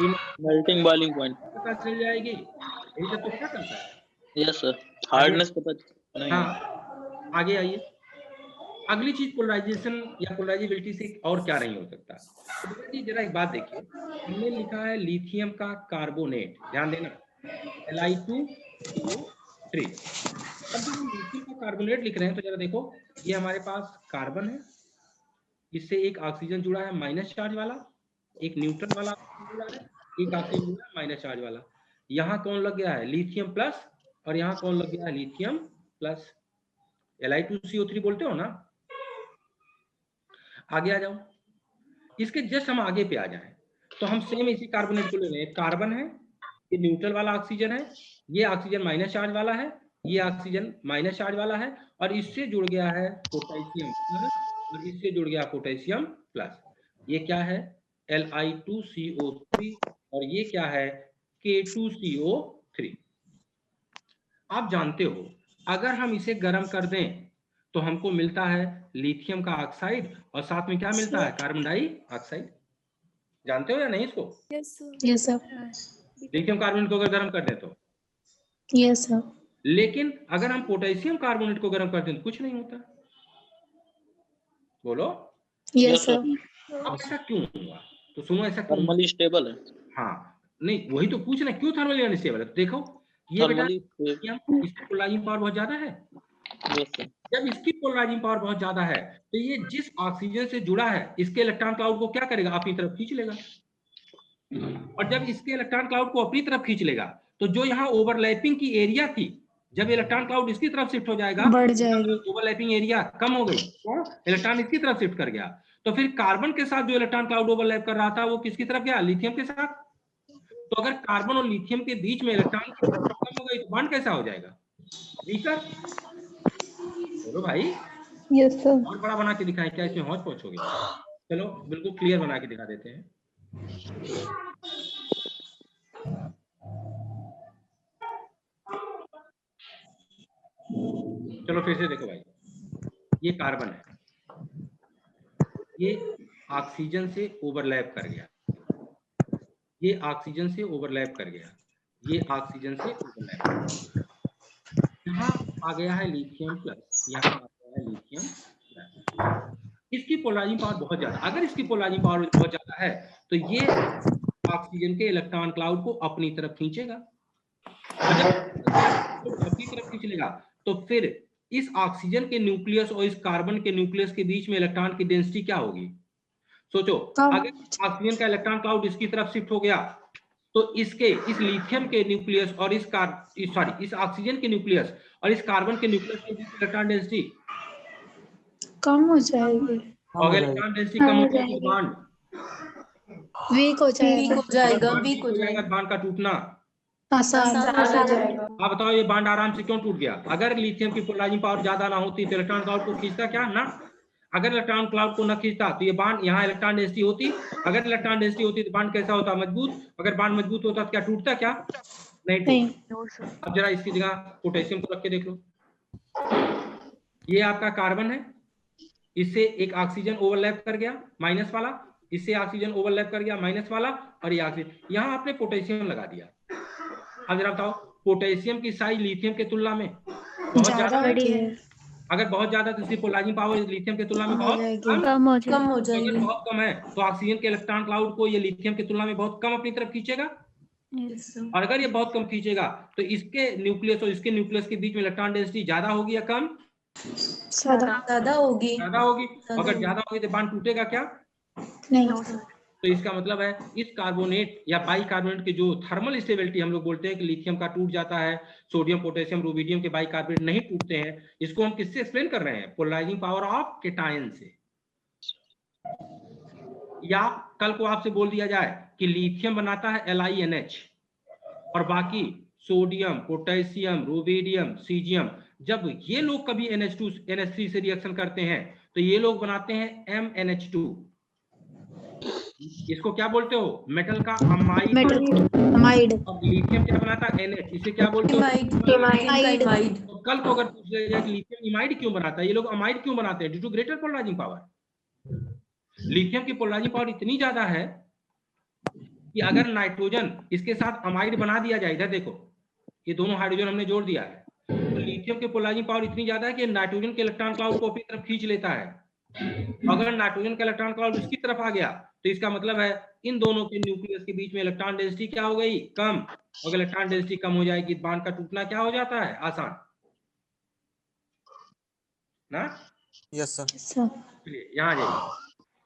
मेल्टिंग बॉइलिंग पॉइंट पता चल जाएगी। यही सब तो क्या करता है? Yes sir. हार्डनेस पता नहीं। हाँ, आगे आइए। अगली चीज पोलराइजेशन या पोलराइजेबिलिटी से और क्या नहीं हो सकता। तो जरा एक बात देखिए, हमने लिखा है लिथियम का कार्बोनेट, ध्यान देना Li2O3। अब जब हम लिथियम का कार्बोनेट लिख रहे हैं तो जरा देखो, ये हमारे पास कार्बन है, इससे एक ऑक्सीजन जुड़ा है माइनस चार्ज वाला, एक न्यूट्रल वाला जुड़ा है, एक ऑक्सीजन जुड़ा है माइनस चार्ज वाला। यहाँ कौन लग गया है? Lithium plus. और यहाँ कौन लग गया है? Lithium plus. Li2CO3 बोलते हो ना। आगे आ जाओ, इसके जस्ट हम आगे पे आ जाएं तो हम सेम इसी कार्बोनेट को ले रहे हैं। कार्बन है, ये न्यूट्रल वाला ऑक्सीजन है, ये ऑक्सीजन माइनस चार्ज वाला है, ये ऑक्सीजन माइनस चार्ज वाला है, और इससे जुड़ गया है पोटेशियम प्लस, और इससे जुड़ गया पोटेशियम प्लस। ये क्या है? Li2CO3, और ये क्या है? K2CO3। आप जानते हो अगर हम इसे गर्म कर दें तो हमको मिलता है लिथियम का ऑक्साइड, और साथ में क्या मिलता है? Carbon dioxide. जानते हो या नहीं इसको? Yes sir. लिथियम कार्बोनेट को अगर गर्म कर दें तो। Yes sir. लेकिन अगर हम पोटेशियम कार्बोनेट को गर्म कर दें तो कुछ नहीं होता। बोलो। Yes sir. अब ऐसा क्यों हुआ? तो सुनो, ऐसा क्यों? थर्मली स्टेबल है। हाँ, नहीं वही तो पूछना, क्यों थर्मली अनस्टेबल है? देखो ये बेटा, इसकी पोलराइजिंग पावर बहुत ज्यादा है। जब इसकी पोलराइजिंग पावर बहुत ज्यादा है तो ये जिस ऑक्सीजन से जुड़ा है इसके इलेक्ट्रॉन क्लाउड को क्या करेगा? अपनी तरफ खींच लेगा। और जब इसके इलेक्ट्रॉन क्लाउड को अपनी तरफ खींच लेगा तो जो यहाँ ओवरलैपिंग की एरिया थी, जब इलेक्ट्रॉन क्लाउड इसकी तरफ शिफ्ट हो जाएगा, बढ़ जाएगी। ओवरलैपिंग एरिया कम हो गई, तो इलेक्ट्रॉन इसकी तरफ शिफ्ट कर गया। तो फिर कार्बन के साथ जो इलेक्ट्रॉन क्लाउड ओवरलैप कर रहा था वो किसकी तरफ गया? लिथियम के साथ। तो अगर कार्बन और लिथियम के बीच में इलेक्ट्रॉन की प्रॉब्लम हो गई तो बॉन्ड कैसा हो जाएगा? वीकर, बोलो भाई। Yes sir. और बड़ा बना के दिखाएं क्या, इसमें हौच पौच हो गया? चलो बिल्कुल क्लियर बना के दिखा देते हैं। चलो फिर से देखो भाई, ये कार्बन है, ये ऑक्सीजन से ओवरलैप कर गया, ये ऑक्सीजन से ओवरलैप कर गया, ये ऑक्सीजन से ओवरलैप कर गया। यहाँ आ गया है लिथियम प्लस, यहाँ आ गया है लिथियम प्लस। इसकी पोलराइजिंग पावर बहुत ज्यादा, अगर इसकी पोलराइजिंग पावर बहुत ज्यादा है तो ये ऑक्सीजन के इलेक्ट्रॉन क्लाउड को अपनी तरफ खींचेगा। अगर अपनी तरफ खींच लेगा तो फिर इस ऑक्सीजन के न्यूक्लियस और इस कार्बन के न्यूक्लियस के बीच में इलेक्ट्रॉन की डेंसिटी क्या होगी? सोचो, अगर ऑक्सीजन का इलेक्ट्रॉन क्लाउड इसकी तरफ शिफ्ट हो गया तो इस लिथियम के न्यूक्लियस और इस ऑक्सीजन के न्यूक्लियस और इस कार्बन के न्यूक्लियस के बीच इलेक्ट्रॉन डेंसिटी कम हो जाएगी। अगर इलेक्ट्रॉन डेंसिटी कम हो जाएगी तो बॉन्ड वीक हो जाएगा। बॉन्ड का टूटना आसान हो जाएगा। आप बताओ ये बॉन्ड आराम से क्यों टूट गया? अगर लिथियम की पोलराइजिंग पावर ज्यादा ना होती तो इलेक्ट्रॉन क्लाउड को खींचता क्या? ना। अगर इलेक्ट्रॉन क्लाउड को न खींचता तो ये बॉन्ड, यहाँ इलेक्ट्रॉन डेंसिटी होती, अगर इलेक्ट्रॉन डेंसिटी होती तो बॉन्ड कैसा होता? मजबूत। अगर बॉन्ड मजबूत होता तो क्या टूटता? क्या नहीं टूटता। अब जरा इसकी जगह पोटेशियम को रख के देख लो, ये आपका कार्बन है, इससे एक ऑक्सीजन ओवरलैप कर गया माइनस वाला, इससे ऑक्सीजन ओवरलैप कर गया माइनस वाला, और ये ऑक्सीजन, यहाँ आपने पोटेशियम लगा दिया। अब जरा बताओ पोटेशियम की साइज लिथियम के तुलना में बहुत ज्यादा है। अगर बहुत ज्यादा तो इसकी पोलराइजिंग पावर लिथियम के तुलना में बहुत कम हो जाएगी। अगर बहुत कम है तो ऑक्सीजन के इलेक्ट्रॉन क्लाउड को ये लिथियम के तुलना में बहुत कम अपनी तरफ खींचेगा। और अगर ये बहुत कम खींचेगा तो इसके न्यूक्लियस और इसके न्यूक्लियस के बीच में इलेक्ट्रॉन डेंसिटी ज्यादा होगी या कम? ज्यादा होगी। अगर ज्यादा होगी तो बॉन्ड टूटेगा क्या? नहीं। तो इसका मतलब है इस कार्बोनेट या बाइकार्बोनेट की जो थर्मल स्टेबिलिटी हम लोग बोलते हैं कि लिथियम का टूट जाता है, सोडियम पोटेशियम रुबिडियम के बाइकार्बोनेट नहीं टूटते हैं, इसको हम किससे एक्सप्लेन कर रहे हैं? पोलराइजिंग पावर ऑफ केटायन से। या कल को आपसे बोल दिया जाए कि लिथियम बनाता है LiNH और बाकी सोडियम पोटेशियम रुबिडियम सीजियम, जब ये लोग कभी NH3 से रिएक्शन करते हैं तो ये लोग बनाते हैं MnH2। इसको क्या बोलते हो? मेटल का अमाइड। अब लिथियम क्या बनाता है? NH, इसे क्या बोलते हो? तो कल को अगर पूछ लिया जाए कि लिथियम इमाइड क्यों बनाता है, ये लोग अमाइड क्यों बनाते हैं? Due to greater polarising power. Lithium की पोलराइजिंग पावर इतनी ज्यादा है कि अगर नाइट्रोजन इसके साथ अमाइड बना दिया जाए, इधर देखो ये दोनों हाइड्रोजन हमने जोड़ दिया है, तो लिथियम की पोलराइजिंग पावर इतनी ज्यादा है कि नाइट्रोजन के इलेक्ट्रॉन क्लाउड को अपनी तरफ खींच लेता है। अगर नाइट्रोजन का इलेक्ट्रॉन क्लाउड इसकी तरफ आ गया तो इसका मतलब है इन दोनों के न्यूक्लियस के बीच में इलेक्ट्रॉन डेंसिटी क्या हो गई? कम। अगर इलेक्ट्रॉन डेंसिटी कम हो जाएगी बॉन्ड का टूटना क्या हो जाता है? आसान ना? Yes sir. चलिए यहाँ जाइए।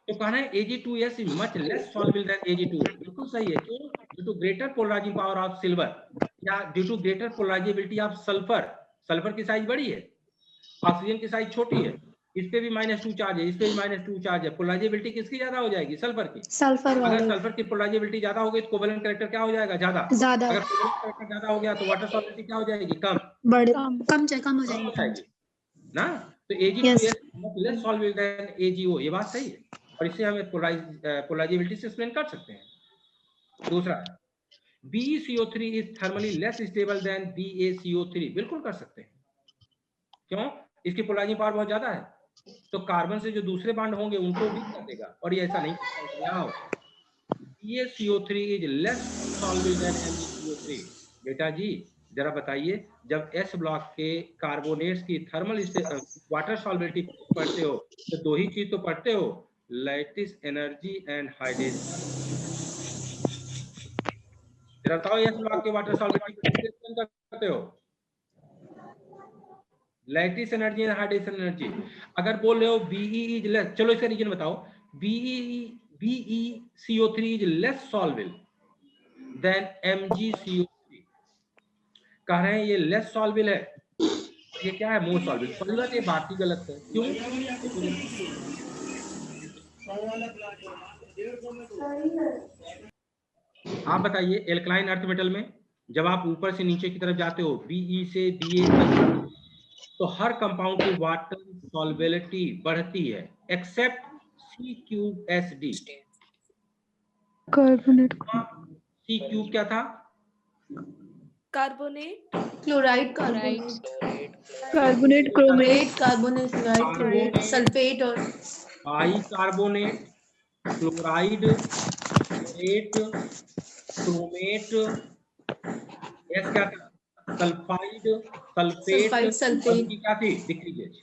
तो कहना है Ag2S is much less soluble than Ag2। बिल्कुल सही है। क्यों? Due to greater polarising power of silver या due to greater polarisability of sulphur. Sulphur की साइज बड़ी है, ऑक्सीजन की साइज छोटी है, इस पे भी -2 चार्ज है, इस पे भी -2 चार्ज है। पोलराइजेबिलिटी किसकी ज्यादा हो जाएगी? सल्फर की। अगर सल्फर की पोलराइजेबिलिटी ज्यादा हो गई तो कोवेलेंट कैरेक्टर क्या हो जाएगा? ज्यादा। अगर कोवेलेंट कैरेक्टर ज्यादा हो गया तो वाटर सॉल्युबिलिटी क्या हो जाएगी? कम हो जाएगी ना? तो Ag2S less soluble then AgO, ये बात सही है और इससे हम पोलराइजेबिलिटी से एक्सप्लेन कर सकते हैं। दूसरा BeCO3 is thermally less stable then BaCO3, बिल्कुल कर सकते हैं। क्यों? इसकी पोलराइजिंग पावर बहुत ज्यादा है तो कार्बन से जो दूसरे बॉन्ड होंगे उनको वीक कर देगा, और ये ऐसा नहीं करता। BaCO3 is less soluble then MgCO3। बेटा जी जरा बताइए, जब S ब्लॉक के कार्बोनेट्स की थर्मल वाटर सॉल्युबिलिटी पढ़ते हो तो दो ही चीज तो पढ़ते हो, लैटिस एनर्जी एंड हाइड्रेशन। जरा बताओ S ब्लॉक के वाटर सॉल्युबिलिटी कैसे करते हो? Lattice energy and hydration energy. अगर बोल रहे हो Be इज लेस, चलो इसका रीजन बताओ। BeCO3 is less soluble then MgCO3। कह रहे हैं ये लेस सॉल्युबल है, ये क्या है? मोर सॉल्युबल। सॉल्युबल ये बात ही गलत है। क्यों? आप बताइए एल्कलाइन अर्थ मेटल में जब आप ऊपर से नीचे की तरफ जाते हो BE से BA तो हर कंपाउंड की वाटर सॉल्युबिलिटी बढ़ती है एक्सेप्ट CQSD। कार्बोनेट CQ क्या था? Carbonate, chloride, carbonate, carbonate chromate carbonate, chloride, sulphate और बाइकार्बोनेट, क्लोराइड, क्रोमेट, एस क्या था? सल्फाइड, सल्फेट, सल्फेट, क्या थी? डिक्रीजेज।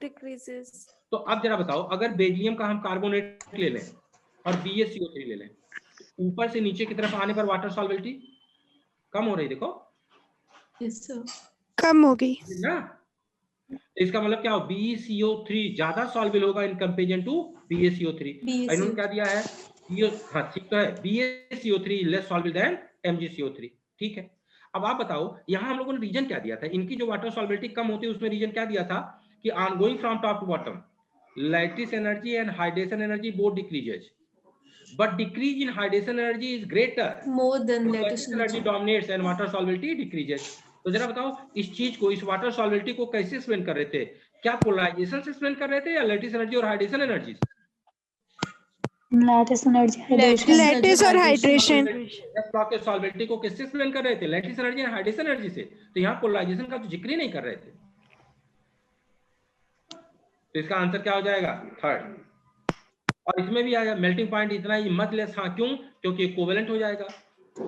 डिक्रीजेस। तो अब जरा बताओ, अगर बेरिलियम का हम कार्बोनेट ले लें और BaCO3 ले लें, ऊपर से नीचे की तरफ आने पर वाटर सॉल्युबिलिटी कम हो रही, देखो कम हो गई ना। तो इसका मतलब क्या हो? BeCO3 ज्यादा सॉल्युबल होगा इन कंपेरिजन टू BaCO3। इन्होंने क्या दिया है? हाँ ठीक तो है, BaCO3 less soluble then MgCO3। ठीक है, अब आप बताओ यहाँ हम लोगों ने रीजन क्या दिया था? इनकी जो वाटर सॉल्युबिलिटी कम होती है उसमें रीजन क्या दिया था कि on going from top to bottom lattice energy and hydration energy both decreases, but decrease in hydration energy is greater more than so lattice energy dominates and water solubility decreases। तो जरा बताओ इस चीज को, इस वाटर सॉल्युबिलिटी को कैसे explain कर रहे थे? क्या पोलराइजेशन से एक्सप्लेन कर रहे थे या लैटिस एनर्जी और हाइड्रेशन एनर्जी? लैटिस और हाइड्रेशन। एस ब्लॉक के सॉल्युबिलिटी को किससे एक्सप्लेन कर रहे थे? लैटिस एनर्जी और हाइड्रेशन एनर्जी से। तो यहाँ पोलराइजेशन का तो जिक्र ही नहीं कर रहे थे। तो इसका आंसर क्या हो जाएगा? थर्ड। और इसमें भी आया मेल्टिंग पॉइंट इतना ही मत लेस। हाँ क्यों? क्योंकि कोवेलेंट हो जाएगा।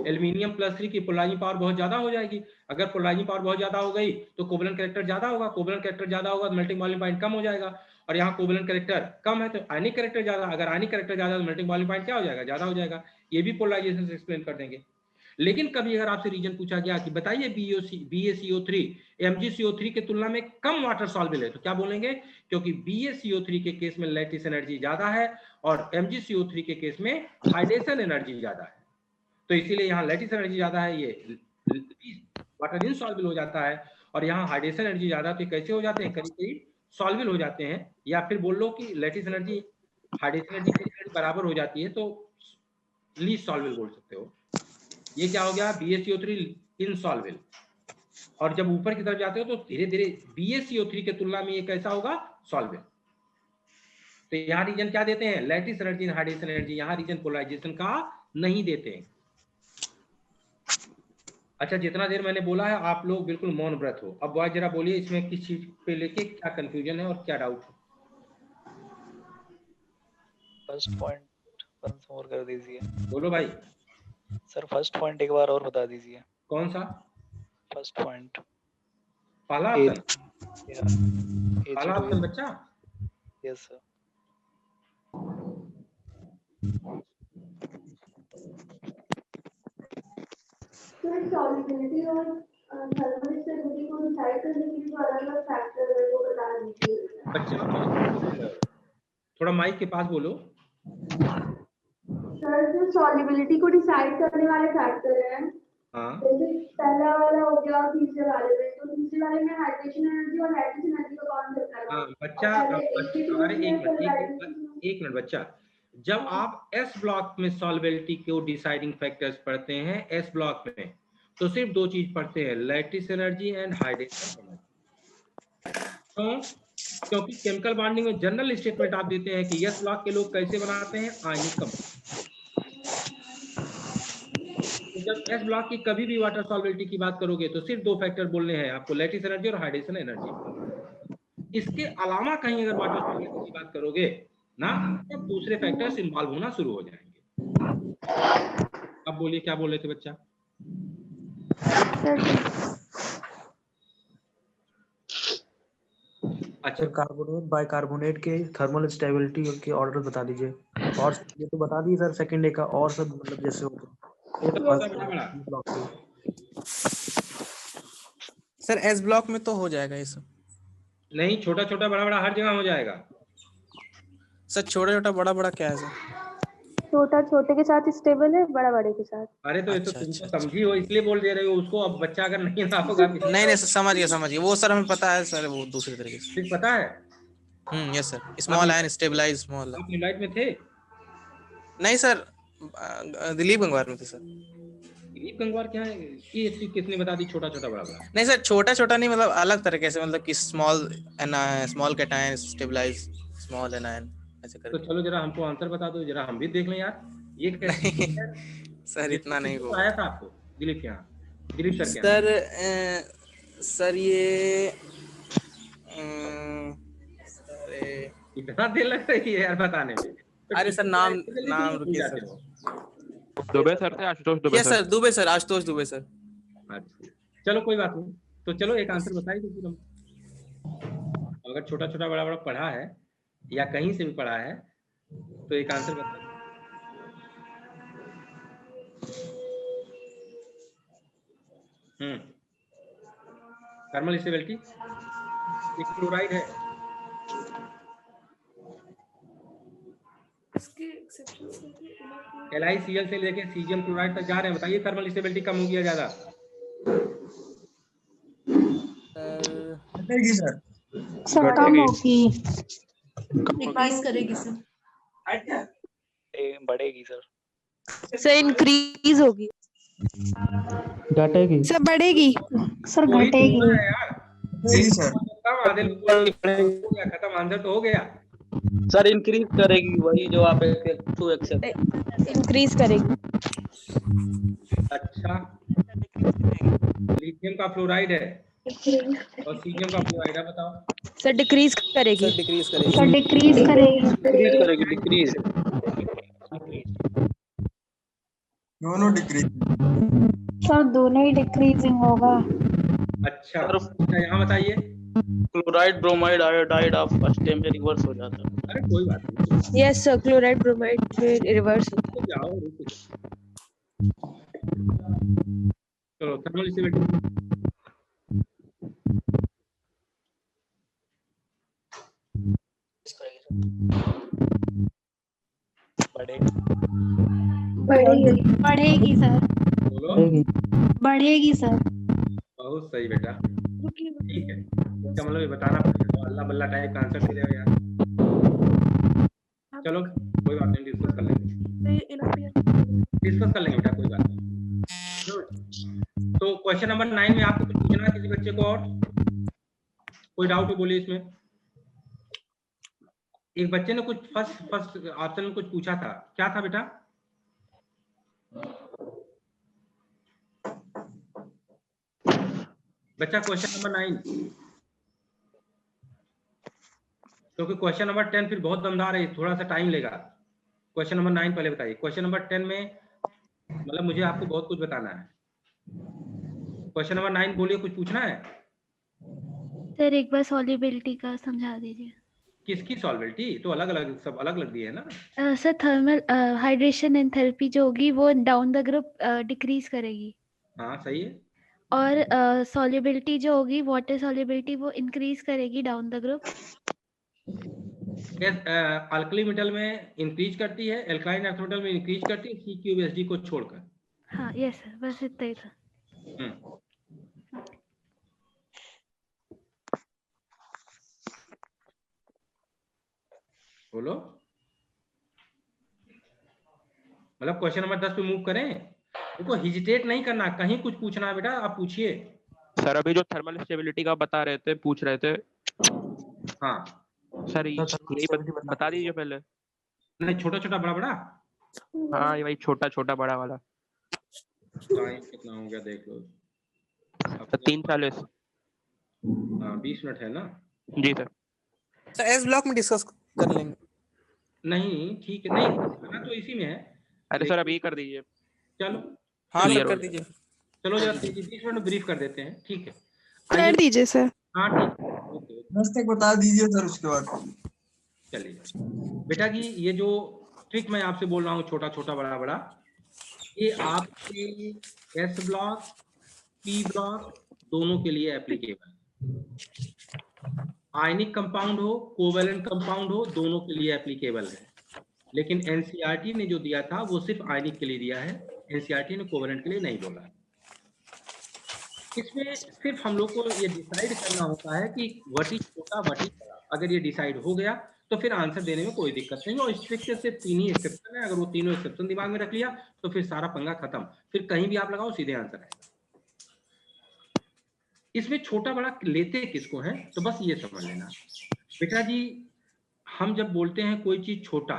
एल्यूमिनियम +3 की पोलराइजिंग पावर बहुत ज्यादा हो जाएगी। अगर पोलराइजिंग पावर बहुत ज्यादा हो गई तो कोवेलेंट कैरेक्टर ज्यादा होगा, कोवेलेंट कैरेक्टर ज्यादा होगा तो मेल्टिंग बॉइलिंग पॉइंट कम हो जाएगा। और यहाँ कोवेलेंट कैरेक्टर कम है तो आयनिक कैरेक्टर ज्यादा, अगर आयनिक कैरेक्टर ज्यादा तो मेल्टिंग बॉइलिंग पॉइंट क्या हो जाएगा? ज्यादा हो जाएगा। ये भी पोलराइजेशन से एक्सप्लेन कर देंगे। लेकिन कभी अगर आपसे रीजन पूछा गया कि बताइए BaCO3 MgCO3 के तुलना में कम वाटर सॉल्युबल है, तो क्या बोलेंगे? क्योंकि BaCO3 के केस में लैटिस एनर्जी ज्यादा है और MgCO3 के केस में हाइड्रेशन एनर्जी ज्यादा है, तो इसीलिए यहाँ लैटिस एनर्जी ज्यादा है, ये वाटर इनसॉल्युबल हो जाता है। और यहाँ हाइड्रेशन एनर्जी ज्यादा, तो कैसे हो जाते हैं? करीब करीब सॉल्युबल हो जाते हैं। या फिर बोल लो कि लैटिस एनर्जी हाइड्रेशन एनर्जी बराबर हो जाती है, तो लीस्ट सॉल्युबल बोल सकते हो। ये क्या हो गया? BaCO3 insoluble. और जब ऊपर की तरफ जाते हो तो धीरे धीरे BaCO3 के तुलना में ये कैसा होगा? सॉल्युबल। तो यहाँ रीजन क्या देते हैं? Lattice energy, hydration energy. यहाँ रीजन पोलराइजेशन का नहीं देते हैं। अच्छा, जितना देर मैंने बोला है आप लोग बिल्कुल मौन व्रत हो। अब बॉय जरा बोलिए इसमें किस चीज पे लेके क्या कंफ्यूजन है और क्या डाउट है? फर्स्ट पॉइंट वंस मोर कर दीजिए। बोलो भाई। सर फर्स्ट पॉइंट एक बार और बता दीजिए। कौन सा? फर्स्ट पॉइंट पहला ऑप्शन। पहला H2 ऑप्शन बच्चा। Yes sir. सॉल्युबिलिटी और थर्मल स्टेबिलिटी को डिसाइड करने के लिए जो अलग-अलग फैक्टर है वो बता दीजिए। बच्चा थोड़ा माइक के पास बोलो। सर जो सॉल्युबिलिटी को डिसाइड करने वाले फैक्टर हैं, हाँ, जैसे पहला वाला हो गया और तीसरे वाले में, तो तीसरे वाले में हाइड्रेशन एनर्जी और लैटिस एनर्जी का कौन करता है? हाँ बच्चा, अरे एक मिनट बच्चा, जब आप S ब्लॉक में सॉल्युबिलिटी को डिसाइडिंग फैक्टर्स पढ़ते हैं S ब्लॉक में, तो सिर्फ दो चीज पढ़ते हैं, lattice energy and hydration energy. क्यों? क्योंकि केमिकल बॉन्डिंग में जनरल स्टेटमेंट आप देते हैं कि S ब्लॉक के लोग कैसे बनाते हैं? Ionic compound. जब S ब्लॉक की कभी भी वाटर सॉल्युबिलिटी की बात करोगे तो सिर्फ दो फैक्टर बोलने हैं आपको, लैटिस एनर्जी और हाइड्रेशन एनर्जी। इसके अलावा कहीं अगर वाटर सॉल्युबिलिटी की बात करोगे ना, तब दूसरे फैक्टर्स इन्वॉल्व होना शुरू हो जाएंगे। अब बोलिए क्या बोल रहे थे बच्चा? अच्छा, कार्बोनेट बाइकार्बोनेट के थर्मल स्टेबिलिटी के ऑर्डर बता दीजिए। और ये तो बता दिए सर, सेकंड डे का और सब मतलब जैसे हो सर एस ब्लॉक में तो हो जाएगा ये सब। नहीं, छोटा छोटा बड़ा बड़ा हर जगह हो जाएगा। सर छोटा छोटा बड़ा बड़ा क्या है सर? छोटा छोटे के साथ स्टेबल है, बड़ा बड़े के साथ। अरे तो ये तो तुम समझी हो इसलिए बोल दे रहे हो उसको। अब बच्चा अगर नहीं ना होगा नहीं सर, समझिए वो सर हमें पता है सर, वो दूसरे तरीके से ठीक पता है। Yes sir. Small ion stabilise small. आप न्यूलाइट में थे? नहीं सर, दिलीप गंगवार में थे सर। दिलीप गंगवार क्या है ये किसने बता दी छोटा छोटा बड़ा बड़ा? नहीं सर, छोटा छोटा नहीं, मतलब अलग तरीके से, मतलब कि small cation stabilise small anion ऐसे तो करके। चलो जरा हमको आंसर बता दो, जरा हम भी देख लें यार ये कैसे सर इतना नहीं होगा। आया था आपको दिलीप के यहाँ? दिलीप सर के सर सर ये इतना देर लग रही है यार बताने में। अरे सर नाम रुकिए सर। दुबे सर थे, Ashutosh Dubey yes sir, Dubey sir, Ashutosh Dubey sir. अच्छा चलो कोई बात नहीं, तो चलो एक आंसर बताइए तो फिर हम, अगर छोटा छोटा बड़ा बड़ा पढ़ा है या कहीं से भी पढ़ा है तो एक आंसर बताइए। थर्मल स्टेबिलिटी एक क्लोराइड है, LiCl से लेके सीजियम क्लोराइड तक जा रहे हैं, बताइए थर्मल स्टेबिलिटी कम हो गया ज्यादा? सर कम होगी। डिक्रीज करेगी सर। बढ़ेगी सर। सर इंक्रीज होगी। घटेगी। सर बढ़ेगी। सर घटेगी। खत्म, आंसर तो हो गया। सर इंक्रीज करेगी, वही जो आप टू एक्सेप्ट इंक्रीज करेगी। अच्छा लिथियम का फ्लोराइड है और सीजियम का फ्लोराइड है, बताओ। सर डिक्रीज करेगी। सर डिक्रीज करेगी। सर डिक्रीज करेगी। डिक्रीज करेगी, डिक्रीज दोनों डिक्रीज। सर दोनों ही डिक्रीजिंग होगा। अच्छा यहाँ बताइए। Chloride bromide iodide of first time में रिवर्स हो जाता है। अरे कोई बात नहीं। Yes sir, chloride bromide reverse होता है। जाओ चलो थर्मल स्टेबिलिटी बढ़ेगी सर। बोलो। बढ़ेगी सर। बहुत सही बेटा, ठीक है। इसका मतलब ये बताना पड़ेगा, अल्लाह बल्ला टाइप का आंसर दे रहे हो यार। चलो कोई बात नहीं, डिस्कस कर लेंगे बेटा, कोई बात नहीं। तो क्वेश्चन नंबर 9 में आपको कुछ पूछना है किसी बच्चे को, और कोई डाउट हो बोलिए इसमें। एक बच्चे ने कुछ फर्स्ट ऑप्शन में कुछ पूछा था, क्या था बेटा? बच्चा क्वेश्चन नंबर 9, क्योंकि क्वेश्चन नंबर 10 फिर बहुत दमदार है, थोड़ा सा टाइम लेगा। क्वेश्चन नंबर 9 पहले बताइए। क्वेश्चन नंबर 10 में मतलब मुझे आपको बहुत कुछ बताना है। क्वेश्चन नंबर 9 बोलिए, कुछ पूछना है? सर एक बार सॉल्युबिलिटी का समझा दीजिए। किसकी सॉल्वेबिलिटी? तो अलग अलग, सब अलग अलग दिए है ना। सर थर्मल हाइड्रेशन एंथैल्पी जो होगी वो डाउन द ग्रुप डिक्रीज करेगी, हाँ सही है। और सॉल्युबिलिटी जो होगी वाटर सॉल्युबिलिटी वो इंक्रीज करेगी down the group. Alkali metal में इंक्रीज करती है, एल्कालाइन अर्थ मेटल में इंक्रीज करती है, CuSD को छोड़कर। हाँ यस सर, बस इतना ही था। बोलो, मतलब क्वेश्चन नंबर 10 पे मूव करें। देखो हिजिटेट नहीं करना, कहीं कुछ पूछना है बेटा आप पूछिए। सर अभी जो थर्मल स्टेबिलिटी का बता रहे थे, पूछ रहे थे। हाँ सर ये बता दीजिए पहले। नहीं छोटा छोटा बड़ा बड़ा। हाँ ये भाई छोटा छोटा बड़ा वाला। टाइम कितना हो गया देख लो। तो 3:40। हाँ 20 मिनट है ना। जी सर। सर एस ब्लॉक में डिस्कस कर लेंगे। नहीं ठीक है, नहीं ना तो इसी में है। अरे सर अभी कर दीजिए। चलो हाँ सर कर दीजिए। चलो जरा 20 मिनट ब्रीफ कर देते हैं, ठीक है। कर दीजिए सर। हाँ ठीक है, ओके। 10 तक बता दीजिए सर, उसके बाद चलिए बेटा जी, ये जो ट्रिक मैं आपसे बोल रहा हूँ छोटा छोटा बड़ा बड़ा, ये आपके एस ब्लॉक पी ब्लॉक दोनों के लिए एप्लीकेबल है। आयनिक कंपाउंड हो, कोवेलेंट कंपाउंड हो, दोनों के लिए एप्लीकेबल है। लेकिन एनसीईआरटी ने जो दिया था वो सिर्फ आयनिक के लिए दिया है, एनसीईआरटी ने कोवेलेंट के लिए नहीं बोला। इसमें सिर्फ हम लोग को ये डिसाइड करना होता है कि व्हाट इज छोटा व्हाट इज बड़ा। अगर ये डिसाइड हो गया तो फिर आंसर देने में कोई दिक्कत नहीं। और स्ट्रिक्ट से 3 ही एक्सेप्शन है, अगर वो तीनों एक्सेप्शन दिमाग में रख लिया तो फिर सारा पंगा खत्म, फिर कहीं भी आप लगाओ सीधे आंसर आएगा। इसमें छोटा बड़ा लेते किसको है, तो बस ये समझ लेना बेटा जी, हम जब बोलते हैं कोई चीज छोटा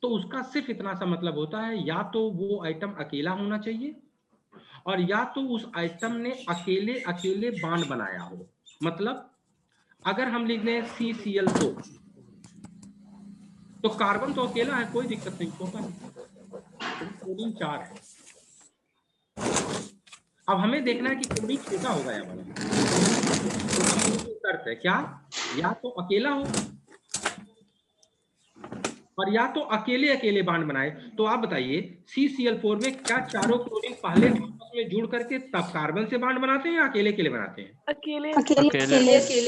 तो उसका सिर्फ इतना सा मतलब होता है, या तो वो आइटम अकेला होना चाहिए और या तो उस आइटम ने अकेले अकेले बॉन्ड बनाया हो। मतलब अगर हम लिख दें CCl4 तो कार्बन तो अकेला है, कोई दिक्कत नहीं, छोटा क्लोरीन 4 है। अब हमें देखना है कि क्लोरीन छोटा होगा या बड़ा। शर्त है क्या, या तो अकेला हो और या तो अकेले अकेले बॉन्ड बनाए। तो आप बताइए CCl4 में क्या चारों क्लोरीन पहले आपस में जुड़ करके तब कार्बन से बॉन्ड बनाते हैं या अकेले अकेले बनाते हैं? अकेले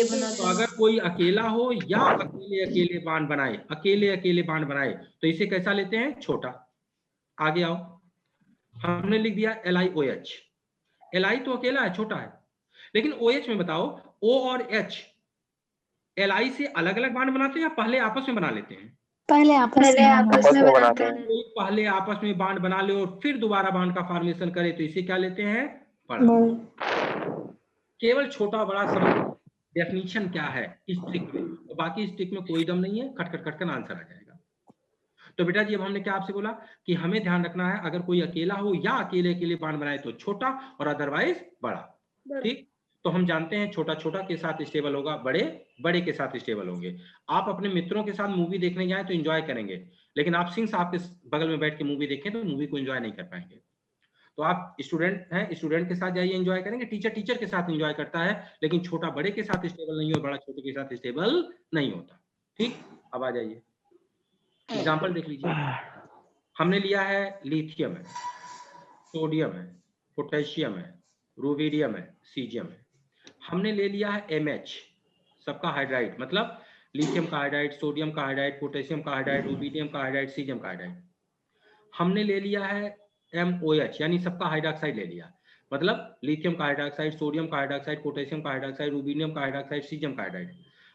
बनाते। तो अगर कोई अकेला हो या अकेले अकेले बॉन्ड बनाए, अकेले अकेले बॉन्ड बनाए तो इसे कैसा लेते हैं, छोटा। आगे आओ, हमने लिख दिया LiOH। Li तो अकेला है, छोटा है, लेकिन OH में बताओ O और H Li से अलग अलग बॉन्ड बनाते हैं या पहले आपस में बना लेते हैं? पहले आपस में बनाते हैं। कोई पहले आपस में बॉन्ड बना ले और फिर दोबारा बॉन्ड का फॉर्मेशन करे तो इसे क्या लेते हैं, बड़ा। केवल छोटा बड़ा समझ, डेफिनेशन क्या है स्ट्रिक में, तो बाकी स्ट्रिक में कोई दम नहीं है, खटखट खटखट आंसर आ जाएगा। तो बेटा जी अब हमने क्या आपसे बोला कि हमें ध्यान रखना है अगर कोई अकेला हो या अकेले अकेले बॉन्ड बनाए तो छोटा और अदरवाइज बड़ा। ठीक, तो हम जानते हैं छोटा छोटा के साथ स्टेबल होगा, बड़े बड़े के साथ स्टेबल होंगे। आप अपने मित्रों के साथ मूवी देखने जाएं तो एंजॉय करेंगे, लेकिन आप सिंह साहब के बगल में बैठ के मूवी देखें तो मूवी को एंजॉय नहीं कर पाएंगे। तो आप स्टूडेंट हैं, स्टूडेंट के साथ जाइए एंजॉय करेंगे, टीचर टीचर के साथ एंजॉय करता है, लेकिन छोटा बड़े के साथ स्टेबल नहीं हो, बड़ा छोटे के साथ स्टेबल नहीं होता। ठीक, अब आ जाइए एग्जाम्पल देख लीजिए। हमने लिया है लिथियम है, सोडियम है, पोटेशियम है, रुबिडियम है, सीजियम है। हमने ले लिया है MH, सबका हाइड्राइड, मतलब लिथियम का हाइड्राइड, सोडियम का हाइड्राइड, पोटेशियम का हाइड्राइड, रुबिडियम का हाइड्राइड, सीजियम का हाइड्राइड। हमने ले लिया है MOH यानी सबका हाइड्रोक्साइड ले लिया, मतलब लिथियम का हाइड्रोक्साइड, सोडियम का हाइड्रोक्साइड, पोटेशियम का हाइड्रोक्साइड, रुबिडियम का हाइड्रोक्साइड, सीजियम का हाइड्राइड।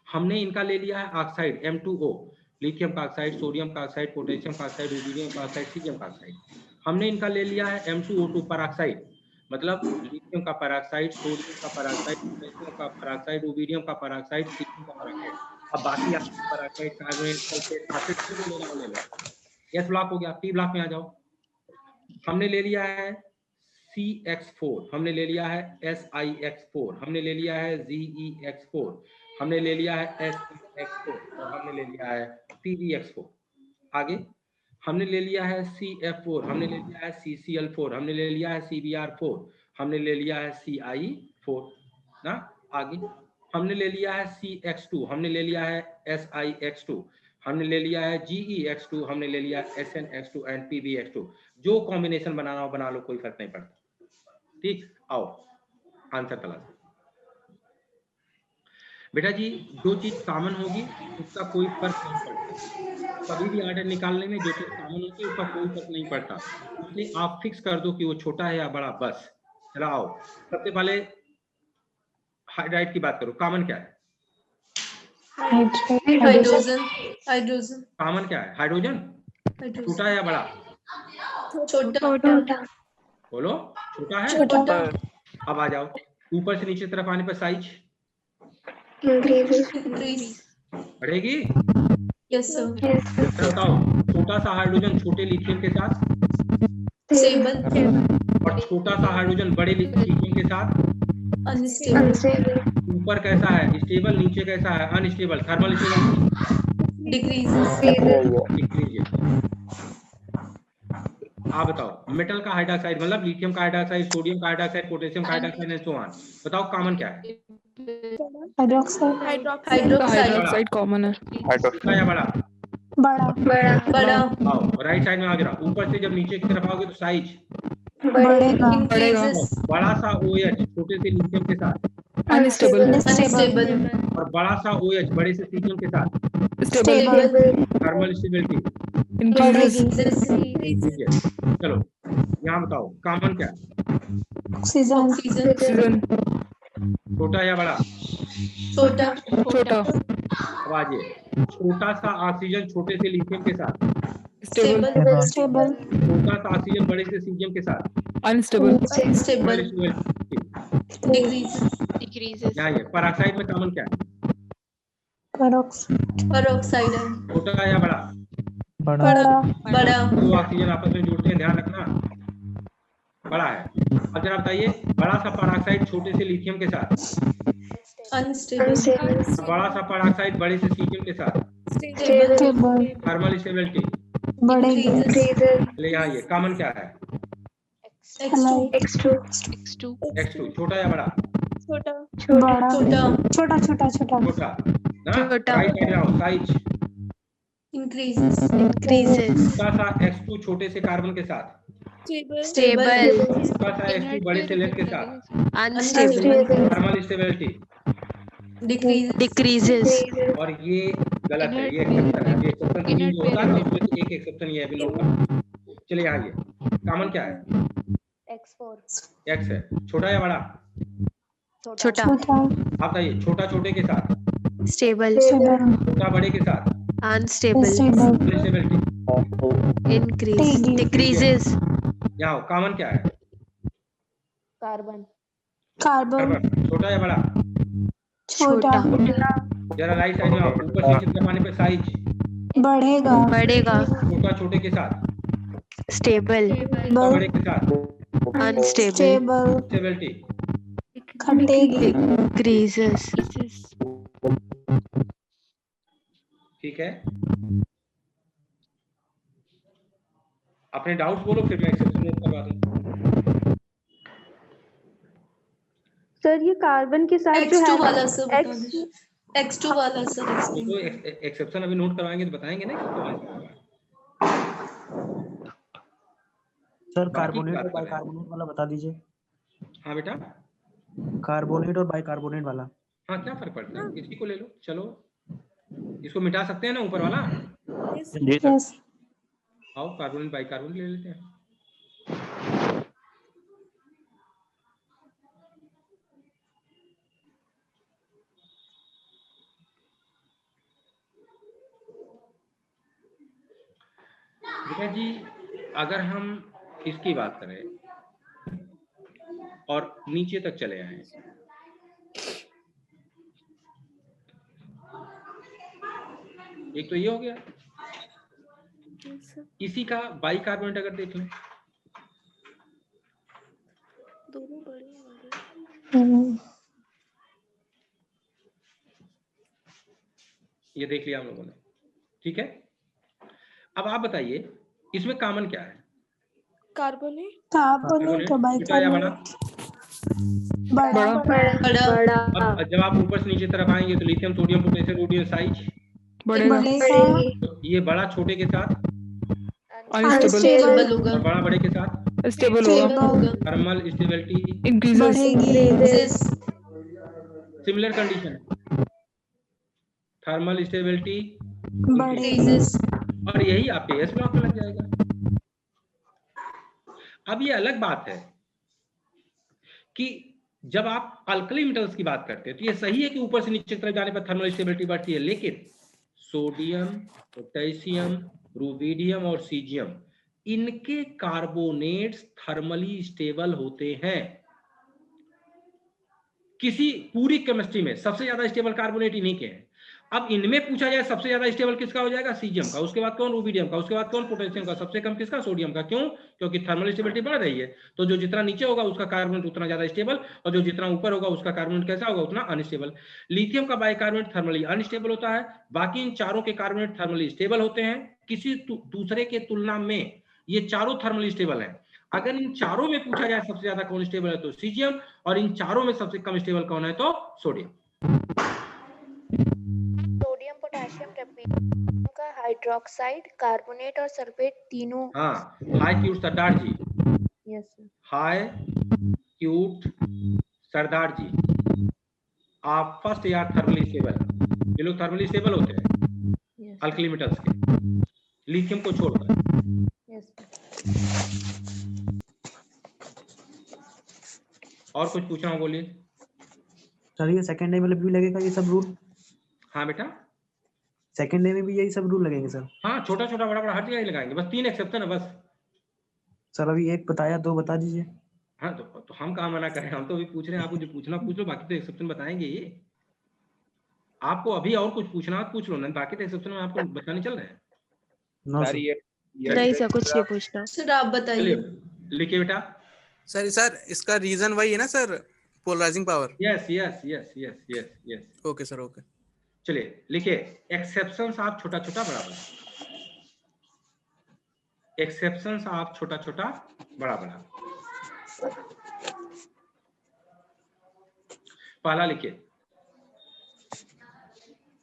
हमने इनका ले लिया है ऑक्साइड M2O, लिथियम का ऑक्साइड, सोडियम का ऑक्साइड, पोटेशियम का ऑक्साइड, रुबिडियम का ऑक्साइड, सीजियम का ऑक्साइड। हमने इनका ले लिया है M2O2 पेरोक्साइड, मतलब लिथियम का पेरोक्साइड, सोडियम का पेरोक्साइड, पोटेशियम का पेरोक्साइड, रुबिडियम का पेरोक्साइड, सीजियम का पेरोक्साइड। अब बाकी पेरोक्साइड, कार्बोनेट, सल्फेट, एसिड ले लो। एस ब्लॉक हो गया, पी ब्लॉक में आ जाओ। हमने ले लिया है CX4, हमने ले लिया है SiX4, हमने ले लिया है ZeX4, हमने ले लिया है SeX4 और हमने ले लिया है PbX4। आगे हमने ले लिया है CF4, हमने ले लिया है CCl4, हमने ले लिया है CBr4, हमने ले लिया है CI4 ना। आगे हमने ले लिया है CX2, हमने ले लिया है SiX2, हमने ले लिया है GeX2, हमने ले लिया है SnX2 एंड PbX2। जो कॉम्बिनेशन बनाना हो बना लो, कोई फर्क नहीं पड़ता। ठीक, आओ आंसर तलाश। बेटा जी जो चीज कॉमन होगी उसका कोई फर्क नहीं पड़ता, कभी भी आर्डर निकालने में जो चीज कॉमन होती है उसका कोई फर्क नहीं पड़ता, इसलिए आप फिक्स कर दो कि वो छोटा है या बड़ा, बस। चलो आओ, सबसे पहले हाइड्राइड की बात करो, कॉमन क्या है? हाइड्रोजन। हाइड्रोजन कॉमन क्या है? हाइड्रोजन। छोटा है या बड़ा? छोटा। बोलो, छोटा है? छोटा। अब आ जाओ ऊपर से नीचे तरफ आने पर साइज बढ़ेगी। Yes sir. बताओ, छोटा सा हाइड्रोजन छोटे लिथियम के साथ स्टेबल और छोटा सा हाइड्रोजन बड़े लिथियम के साथ अनस्टेबल। ऊपर कैसा है? स्टेबल। नीचे कैसा है? अनस्टेबल। Thermal stability decrease. आप बताओ, मेटल का हाइड्रोक्साइड मतलब लिथियम का हाइड्रोक्साइड, सोडियम का हाइड्रोक्साइड, पोटेशियम का हाइड्रोक्साइड एंड सो ऑन। बताओ कॉमन क्या है? हाइड्रोक्साइड कॉमन है। छोटा या बड़ा? बड़ा। आओ राइट साइड में आ गया, ऊपर से जब नीचे की तरफ आओगे तो साइज बढ़ेगा। बड़ा सा OH छोटे से लिथियम के साथ अनस्टेबल। और बड़ा सा OH बड़े से सीजियम के साथ स्टेबल। Thermal stability increases. चलो यहाँ बताओ कॉमन क्या है? ऑक्सीजन। छोटा या बड़ा? छोटा। छोटा। अब आइए, छोटा सा ऑक्सीजन छोटे से लिथियम के साथ, स्टेबल छोटा सा ऑक्सीजन बड़े से सीजियम के साथ, अनस्टेबल डिक्रीजेस यहाँ ये पेरोक्साइड में कॉमन क्या है? पेरोक्साइड है छोटा या बड़ा? बड़ा दो ऑक्सीजन आपस में जुड़ते हैं, ध्यान रखना, बड़ा है। अब जरा बताइए, बड़ा सा पेरोक्साइड छोटे से लिथियम के साथ, अनस्टेबल बड़ा सा पेरोक्साइड बड़े से सीजियम के साथ, थर्मल स्टेबिलिटी ले, यहाँ ये कॉमन क्या है? X2 छोटा या बड़ा? छोटा राइट साइड आओ, साइज इंक्रीजेस छोटा सा X2 छोटे से कार्बन के साथ, स्टेबल छोटा सा X2 बड़े से लेड के साथ, अनस्टेबल थर्मल स्टेबिलिटी, डिक्रीजेस और ये गलत है, ये एक्सेप्शन है, ये एक्सेप्शन नहीं होता है, उसमें से एक एक्सेप्शन ये है भी लोग। चलिए यहाँ ये कॉमन क्या है? X है। छोटा या बड़ा? छोटा आप बताइए, छोटा छोटे के साथ, स्टेबल छोटा बड़े के साथ, अनस्टेबल स्टेबिलिटी, इंक्रीज डिक्रीजेस यहाँ कॉमन क्या है? Carbon carbon. छोटा या बड़ा? छोटा जरा राइट साइड में आओ, ऊपर से चित्र पाने पे साइज बढ़ेगा छोटा छोटे के साथ, स्टेबल छोटा बड़े के साथ, अनस्टेबल स्टेबिलिटी, डिक्रीजेस ठीक है। अपने डाउट्स बोलो, फिर मैं एक्सेप्शन नोट करवा दूं। सर ये कार्बन के साथ जो X2 है वाला सर X2 वाला सर तो एक्सेप्शन अभी नोट करवाएंगे तो बताएंगे ना कि कौन सा है। सर कार्बोनेट और बाइकार्बोनेट वाला बता दीजिए। हाँ बेटा, कार्बोनेट और बाइकार्बोनेट वाला। हाँ क्या फर्क पड़ता है, किसी को ले लो। चलो इसको मिटा सकते हैं ना ऊपर वाला? जी सर। आओ कार्बोनेट बाइकार्बोनेट ले लेते हैं। बेटा जी, अगर हम इसकी बात करें और नीचे तक चले आए, एक तो ये हो गया। इसी का बाइकार्बोनेट अगर देख लें, दोनों बड़े ये देख लिया हम लोगों ने, ठीक है। अब आप बताइए इसमें कॉमन क्या है? कार्बोनेट और बाइकार्बोनेट बड़ा अब जब आप ऊपर से नीचे तरफ आएंगे तो lithium, sodium, potassium, rhodium size बढ़ेगा, ये बड़ा छोटे के साथ, अनस्टेबल और बड़ा बड़े के साथ स्टेबल होगा, thermal stability increases, similar condition, thermal stability और यही आपके एस ब्लॉक में लग जाएगा। अब ये अलग बात है कि जब आप अल्कली मेटल्स की बात करते हैं तो ये सही है कि ऊपर से नीचे तरफ जाने पर थर्मल स्टेबिलिटी बढ़ती है, लेकिन सोडियम, पोटेशियम, रुबिडियम और सीजियम, इनके कार्बोनेट्स थर्मली स्टेबल होते हैं। किसी पूरी केमिस्ट्री में सबसे ज्यादा स्टेबल कार्बोनेट इन्हीं के हैं। अब इनमें पूछा जाए सबसे ज्यादा स्टेबल किसका हो जाएगा? सीजियम का, उसके बाद कौन? रुबिडियम का, उसके बाद कौन? पोटेशियम का, सबसे कम किसका? सोडियम का। क्यों? क्योंकि थर्मल स्टेबिलिटी बढ़ रही है, तो जो जितना नीचे होगा उसका कार्बोनेट उतना ज्यादा स्टेबल, और जो जितना ऊपर होगा उसका कार्बोनेट कैसा होगा? उतना अनस्टेबल। लिथियम का बाइकार्बोनेट थर्मली अनस्टेबल होता है, बाकी इन चारों के कार्बोनेट थर्मली स्टेबल होते हैं। किसी दूसरे के तुलना में ये चारों थर्मली स्टेबल है। अगर इन चारों में पूछा जाए सबसे ज्यादा कौन स्टेबल है तो सीजियम, और इन चारों में सबसे कम स्टेबल कौन है तो सोडियम। सोडियम, पोटेशियम, रुबिडियम का हाइड्रोक्साइड, कार्बोनेट और सल्फेट तीनों। हाँ, हाई क्यूट सरदार जी, यस सर। हाई क्यूट सरदार जी, आप फर्स्ट यार थर्मली स्टेबल, ये लोग थर्मली स्टेबल होते हैं अल्कली मेटल्स के, लिथियम को छोड़कर। और कुछ पूछना हो बोलिए। सर ये सेकंड टाइम वाला भी लगेगा ये सब रूल? हाँ बेटा, सेकंड डे में भी यही सब रूल लगेंगे सर? हाँ, छोटा छोटा बड़ा बड़ा हर जगह ही लगाएंगे, बस 3 एक्सेप्शन है बस। सर अभी एक बताया, 2 बता दीजिए। हाँ तो हम कहाँ मना करें, हम तो अभी पूछ रहे हैं, आपको जो पूछना पूछ लो, बाकी तो एक्सेप्शन बताएंगे ये। आपको अभी और कुछ पूछना पूछ लो ना, बाकी तो एक्सेप्शन में आपको बताने चल रहे हैं। सर ये नहीं सर, कुछ नहीं पूछना। सर आप बताइए। लिखिए बेटा। सर इसका रीजन वही है ना sir, polarising power? Yes yes yes yes yes yes. Okay sir, okay. चलिए लिखिए, एक्सेप्शंस आप छोटा छोटा बड़ा बड़ा, एक्सेप्शंस आप छोटा छोटा बड़ा बड़ा। पहला लिखिए,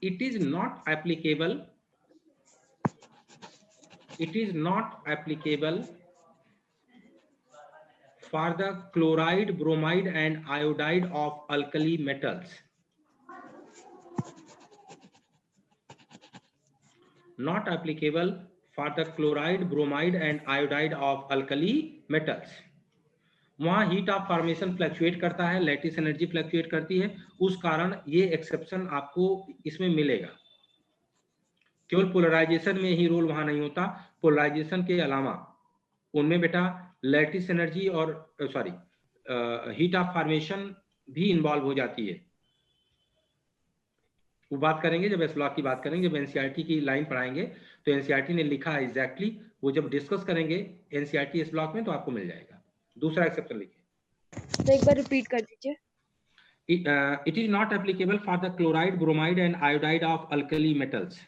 it is not applicable, it is not applicable for the chloride, bromide and iodide of alkali metals. Not applicable for the chloride, bromide and iodide of alkali metals. वहाँ हीट ऑफ फॉर्मेशन फ्लक्चुएट करता है, lattice energy fluctuate करती है, उस कारण ये exception आपको इसमें मिलेगा। केवल पोलराइजेशन में ही रोल वहां नहीं होता, पोलराइजेशन के अलावा उनमें बेटा लैटिस एनर्जी और हीट ऑफ फॉर्मेशन भी इन्वॉल्व हो जाती है। वो बात करेंगे जब इस ब्लॉक की बात करेंगे, जब एनसीईआरटी की लाइन पढ़ाएंगे तो एनसीईआरटी ने लिखा है एग्जैक्टली, वो जब डिस्कस करेंगे एनसीईआरटी इस ब्लॉक में तो आपको मिल जाएगा। दूसरा एक्सेप्शन लिखिए, तो एक बार रिपीट कर दीजिए। It is not applicable for the chloride, bromide and iodide of alkali metals.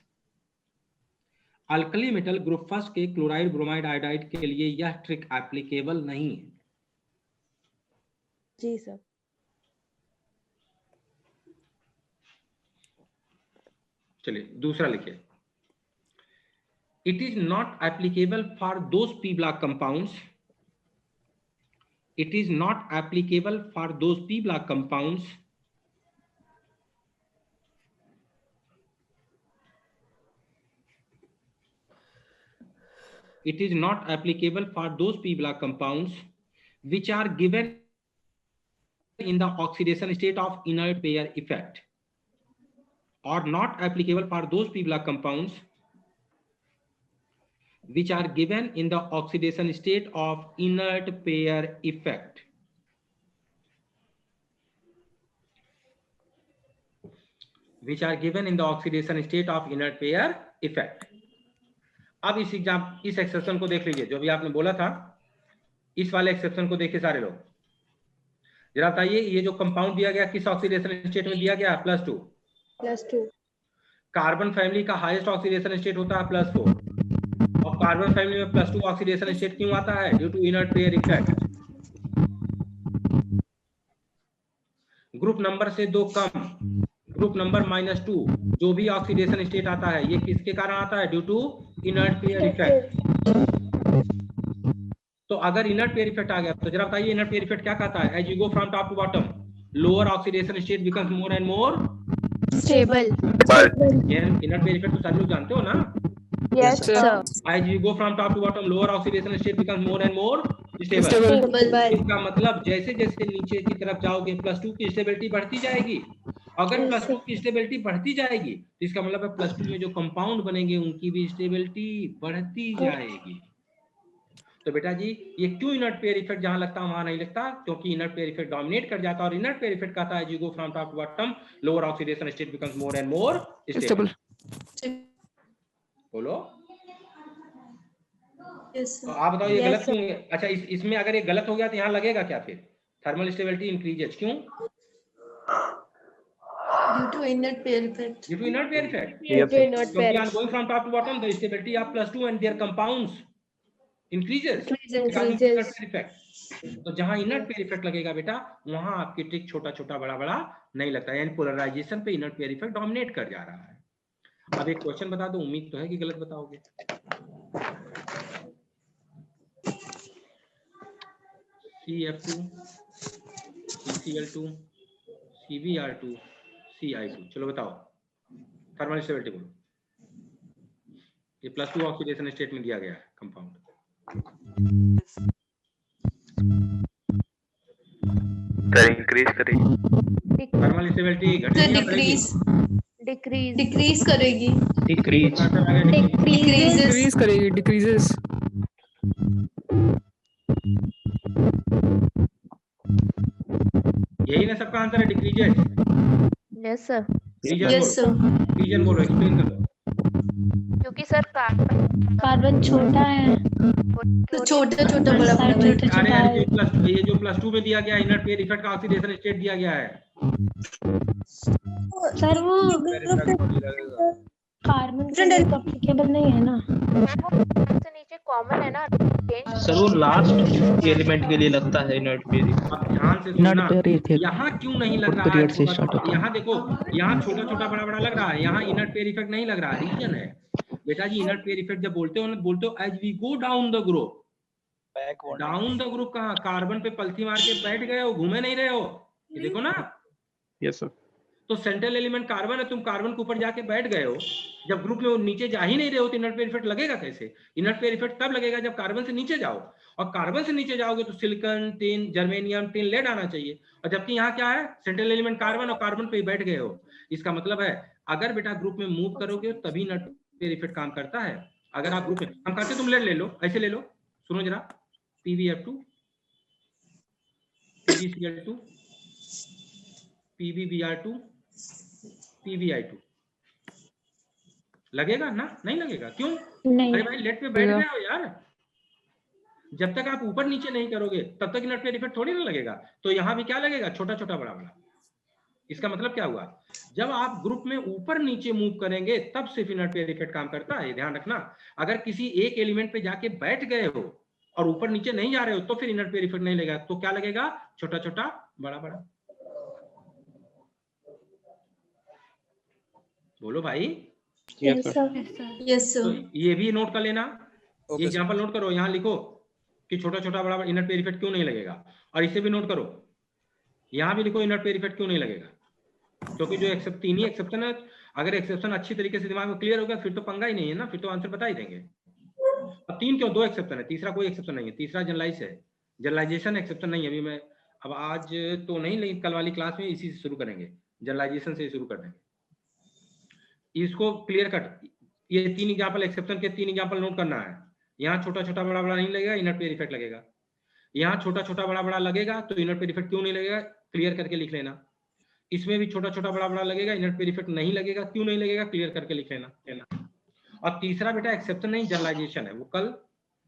Alkali metal group first के क्लोराइड, ब्रोमाइड, आयोडाइड के लिए यह ट्रिक एप्लीकेबल नहीं है। जी सर। चलिए दूसरा लिखिए, it is not applicable for those P block compounds, it is not applicable for those p block compounds it is not applicable for those p block compounds which are given in the oxidation state of inert pair effect, or not applicable for those p block compounds which are given in the oxidation state of inert pair effect. Which are given in the oxidation state of inert pair effect. अब इस exception को देख लीजिए, जो भी आपने बोला था, इस वाले एक्सेप्शन को देखिए सारे लोग। जरा बताइए, ये जो कंपाउंड दिया गया किस ऑक्सीडेशन स्टेट में दिया गया? +2। कार्बन फैमिली का हाईएस्ट ऑक्सीडेशन स्टेट होता है +4, और कार्बन फैमिली में +2 ऑक्सीडेशन स्टेट क्यों आता है? Due to inert pair effect. Group number से 2 कम, ग्रुप नंबर -2, जो भी ऑक्सीडेशन स्टेट आता है ये किसके कारण आता है? Due to inert pair effect. तो अगर इनर्ट पेयर इफेक्ट आ गया तो जरा बताइए इनर्ट पेयर इफेक्ट क्या कहता है? As you go from top to bottom, lower oxidation state becomes more and more stable. Inert pair effect तो सारे लोग जानते हो ना? Yes sir. As you go from top to bottom, lower oxidation state becomes more and more stable. इसका मतलब जैसे जैसे नीचे की तरफ जाओगे +2 की स्टेबिलिटी बढ़ती जाएगी। अगर +2 की स्टेबिलिटी बढ़ती जाएगी तो इसका मतलब है +2 में जो कंपाउंड बनेंगे उनकी भी स्टेबिलिटी बढ़ती जाएगी। तो बेटा जी ये क्यों इनर्ट पेयर इफेक्ट जहां लगता है वहां नहीं लगता? क्योंकि इनर्ट पेयर इफेक्ट डोमिनेट कर जाता है, और इनर्ट पेयर इफेक्ट कहता है, you go from top to bottom, lower oxidation state becomes more and more stable. बोलो। तो आप बताओ ये गलत क्यों? अच्छा इसमें अगर ये गलत हो गया तो यहाँ लगेगा क्या फिर? थर्मल स्टेबिलिटी इंक्रीजेस, क्यों? Due to inert pair effect. Due to inert pair effect. Due to inert pair. Because going from top to bottom, the stability of +2 and their compounds increases. Increases. तो जहाँ inert pair effect लगेगा बेटा वहां आपकी trick छोटा छोटा बड़ा बड़ा नहीं लगता, यानी पोलराइजेशन पे इनर्ट पेयर इफेक्ट डोमिनेट कर जा रहा है। अब एक क्वेश्चन बता दो, उम्मीद तो है कि गलत बताओगे। CF2, CCl2, CBr2, CI2, चलो बताओ थर्मल स्टेबिलिटी बोलो। ये +2 ऑक्सीडेशन स्टेट में दिया गया है कंपाउंड। इंक्रीज करेगी। थर्मल स्टेबिलिटी घटेगी या बढ़ेगी? डिक्रीज करेगी। डिक्रीज डिक्रीज करेगी, डिक्रीजेस। यही ना सबका आंसर है, डिक्रीजेस। Yes sir. रीजन बोलो, एक्सप्लेन करो। क्योंकि सर कार्बन छोटा है तो छोटा छोटा बड़ा बड़ा अरे ये जो प्लस 2 में दिया गया इनर्ट पेयर इफेक्ट का ऑक्सीडेशन स्टेट दिया गया है सर, वो कार्बन से एप्लीकेबल नहीं है ना, से नीचे कॉमन है ना। सर वो लास्ट एलिमेंट के लिए लगता है इनर्ट पेयर। अब ध्यान से सुनना, यहाँ क्यों नहीं लग रहा है? यहाँ देखो, यहाँ छोटा छोटा बड़ा बड़ा लग रहा है, यहाँ इनर्ट पेयर इफेक्ट नहीं लग रहा है। रीजन है बेटा जी, इनर्ट पेयर इफेक्ट जब बोलते हो ना, बोलते हो as we go down the group. Down the group कहाँ? कार्बन पे पलथी मार के बैठ गए हो, घूमे नहीं रहे हो। ये देखो ना। Yes sir. तो सेंट्रल एलिमेंट कार्बन है, तुम कार्बन के ऊपर जाके बैठ गए हो। जब ग्रुप में वो नीचे जा ही नहीं रहे हो तो इनर्ट पेयर इफेक्ट लगेगा कैसे? इनर्ट पेयर इफेक्ट तब लगेगा जब कार्बन से नीचे जाओ, और कार्बन से नीचे जाओगे तो silicon, tin, germanium, tin, lead आना चाहिए। और जबकि यहाँ क्या है? सेंट्रल एलिमेंट कार्बन और कार्बन पे ही बैठ गए हो। इसका मतलब है अगर बेटा ग्रुप में मूव करोगे तभी इनर्ट पेयर इफेक्ट काम करता है। अगर आप ग्रुप में, हम कहते तुम लेड ले लो, ऐसे ले लो, सुनो जरा, PbF2, PbCl2, PbBr2, PbI2, लगेगा ना? नहीं लगेगा। क्यों? नहीं। अरे भाई लेट पे बैठ गए हो यार। जब तक आप ऊपर नीचे नहीं करोगे तब तक इनर्ट पेयर इफेक्ट थोड़ी ना लगेगा। तो यहाँ भी क्या लगेगा? छोटा छोटा बड़ा बड़ा। इसका मतलब क्या हुआ? जब आप ग्रुप में ऊपर नीचे मूव करेंगे तब सिर्फ इनर्ट पेयर इफेक्ट काम करता है, ध्यान रखना। अगर किसी एक एलिमेंट पे जाके बैठ गए हो और ऊपर नीचे नहीं जा रहे हो तो फिर इनर्ट पेयर इफेक्ट नहीं लगेगा। तो क्या लगेगा? छोटा छोटा बड़ा बड़ा। बोलो भाई। Yes sir. तो ये भी नोट कर लेना। ये एग्जांपल नोट करो, यहाँ लिखो कि छोटा छोटा बड़ा बड़ा इनर्ट पेयर इफेक्ट क्यों नहीं लगेगा। और इसे भी नोट करो, यहाँ भी लिखो इनर्ट पेयर इफेक्ट क्यों नहीं लगेगा। क्योंकि जो तीन ही एक्सेप्शन है, अगर एक्सेप्शन अच्छी तरीके से दिमाग में क्लियर होगा फिर तो पंगा ही नहीं है ना, फिर तो आंसर बता ही देंगे। अब 3 क्यों? 2 एक्सेप्शन है, तीसरा कोई एक्सेप्शन नहीं है। तीसरा जनरलाइज है, जनरलाइजेशन एक्सेप्शन नहीं है। अभी मैं अब आज तो नहीं, लेकिन कल वाली क्लास में इसी से शुरू करेंगे, जनरलाइजेशन से शुरू कर देंगे। इसको क्लियर कट, ये 3 एग्जांपल एक्सेप्शन के 3 एग्जांपल नोट करना है। यहाँ छोटा छोटा बड़ा बड़ा नहीं लगेगा, इनर्ट पेयर इफेक्ट लगेगा। यहाँ छोटा छोटा बड़ा बड़ा लगेगा तो इनर्ट पेयर इफेक्ट क्यों नहीं लगेगा, क्लियर करके लिख लेना। इसमें भी छोटा छोटा बड़ा बड़ा लगेगा, इनर्ट पेयर इफेक्ट नहीं लगेगा, क्यों नहीं लगेगा, क्लियर करके लिख लेना। और तीसरा बेटा एक्सेप्शन नहीं, जनरलाइजेशन है। वो कल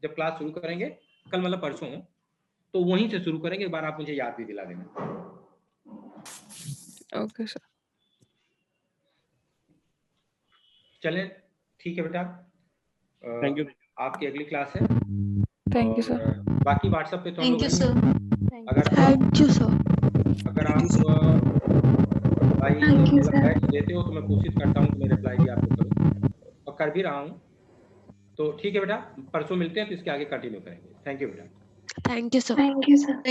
जब क्लास शुरू करेंगे, कल मतलब परसों, तो वहीं से शुरू करेंगे। एक बार आप मुझे याद भी दिला देना। Okay sir. चलें, ठीक है बेटा। Thank you. आपकी अगली क्लास है। Thank you sir. बाकी व्हाट्सएप पे तो हम थैंक यू लोग सर। अगर थैंक यू सर। अगर आप भाई बैच देते हो तो मैं कोशिश करता हूँ कि मैं रिप्लाई भी आपको करूँ, और कर भी रहा हूँ। तो ठीक है बेटा, परसों मिलते हैं तो इसके आगे कंटिन्यू करेंगे। थैंक यू बेटा। Thank you sir. Thank you sir.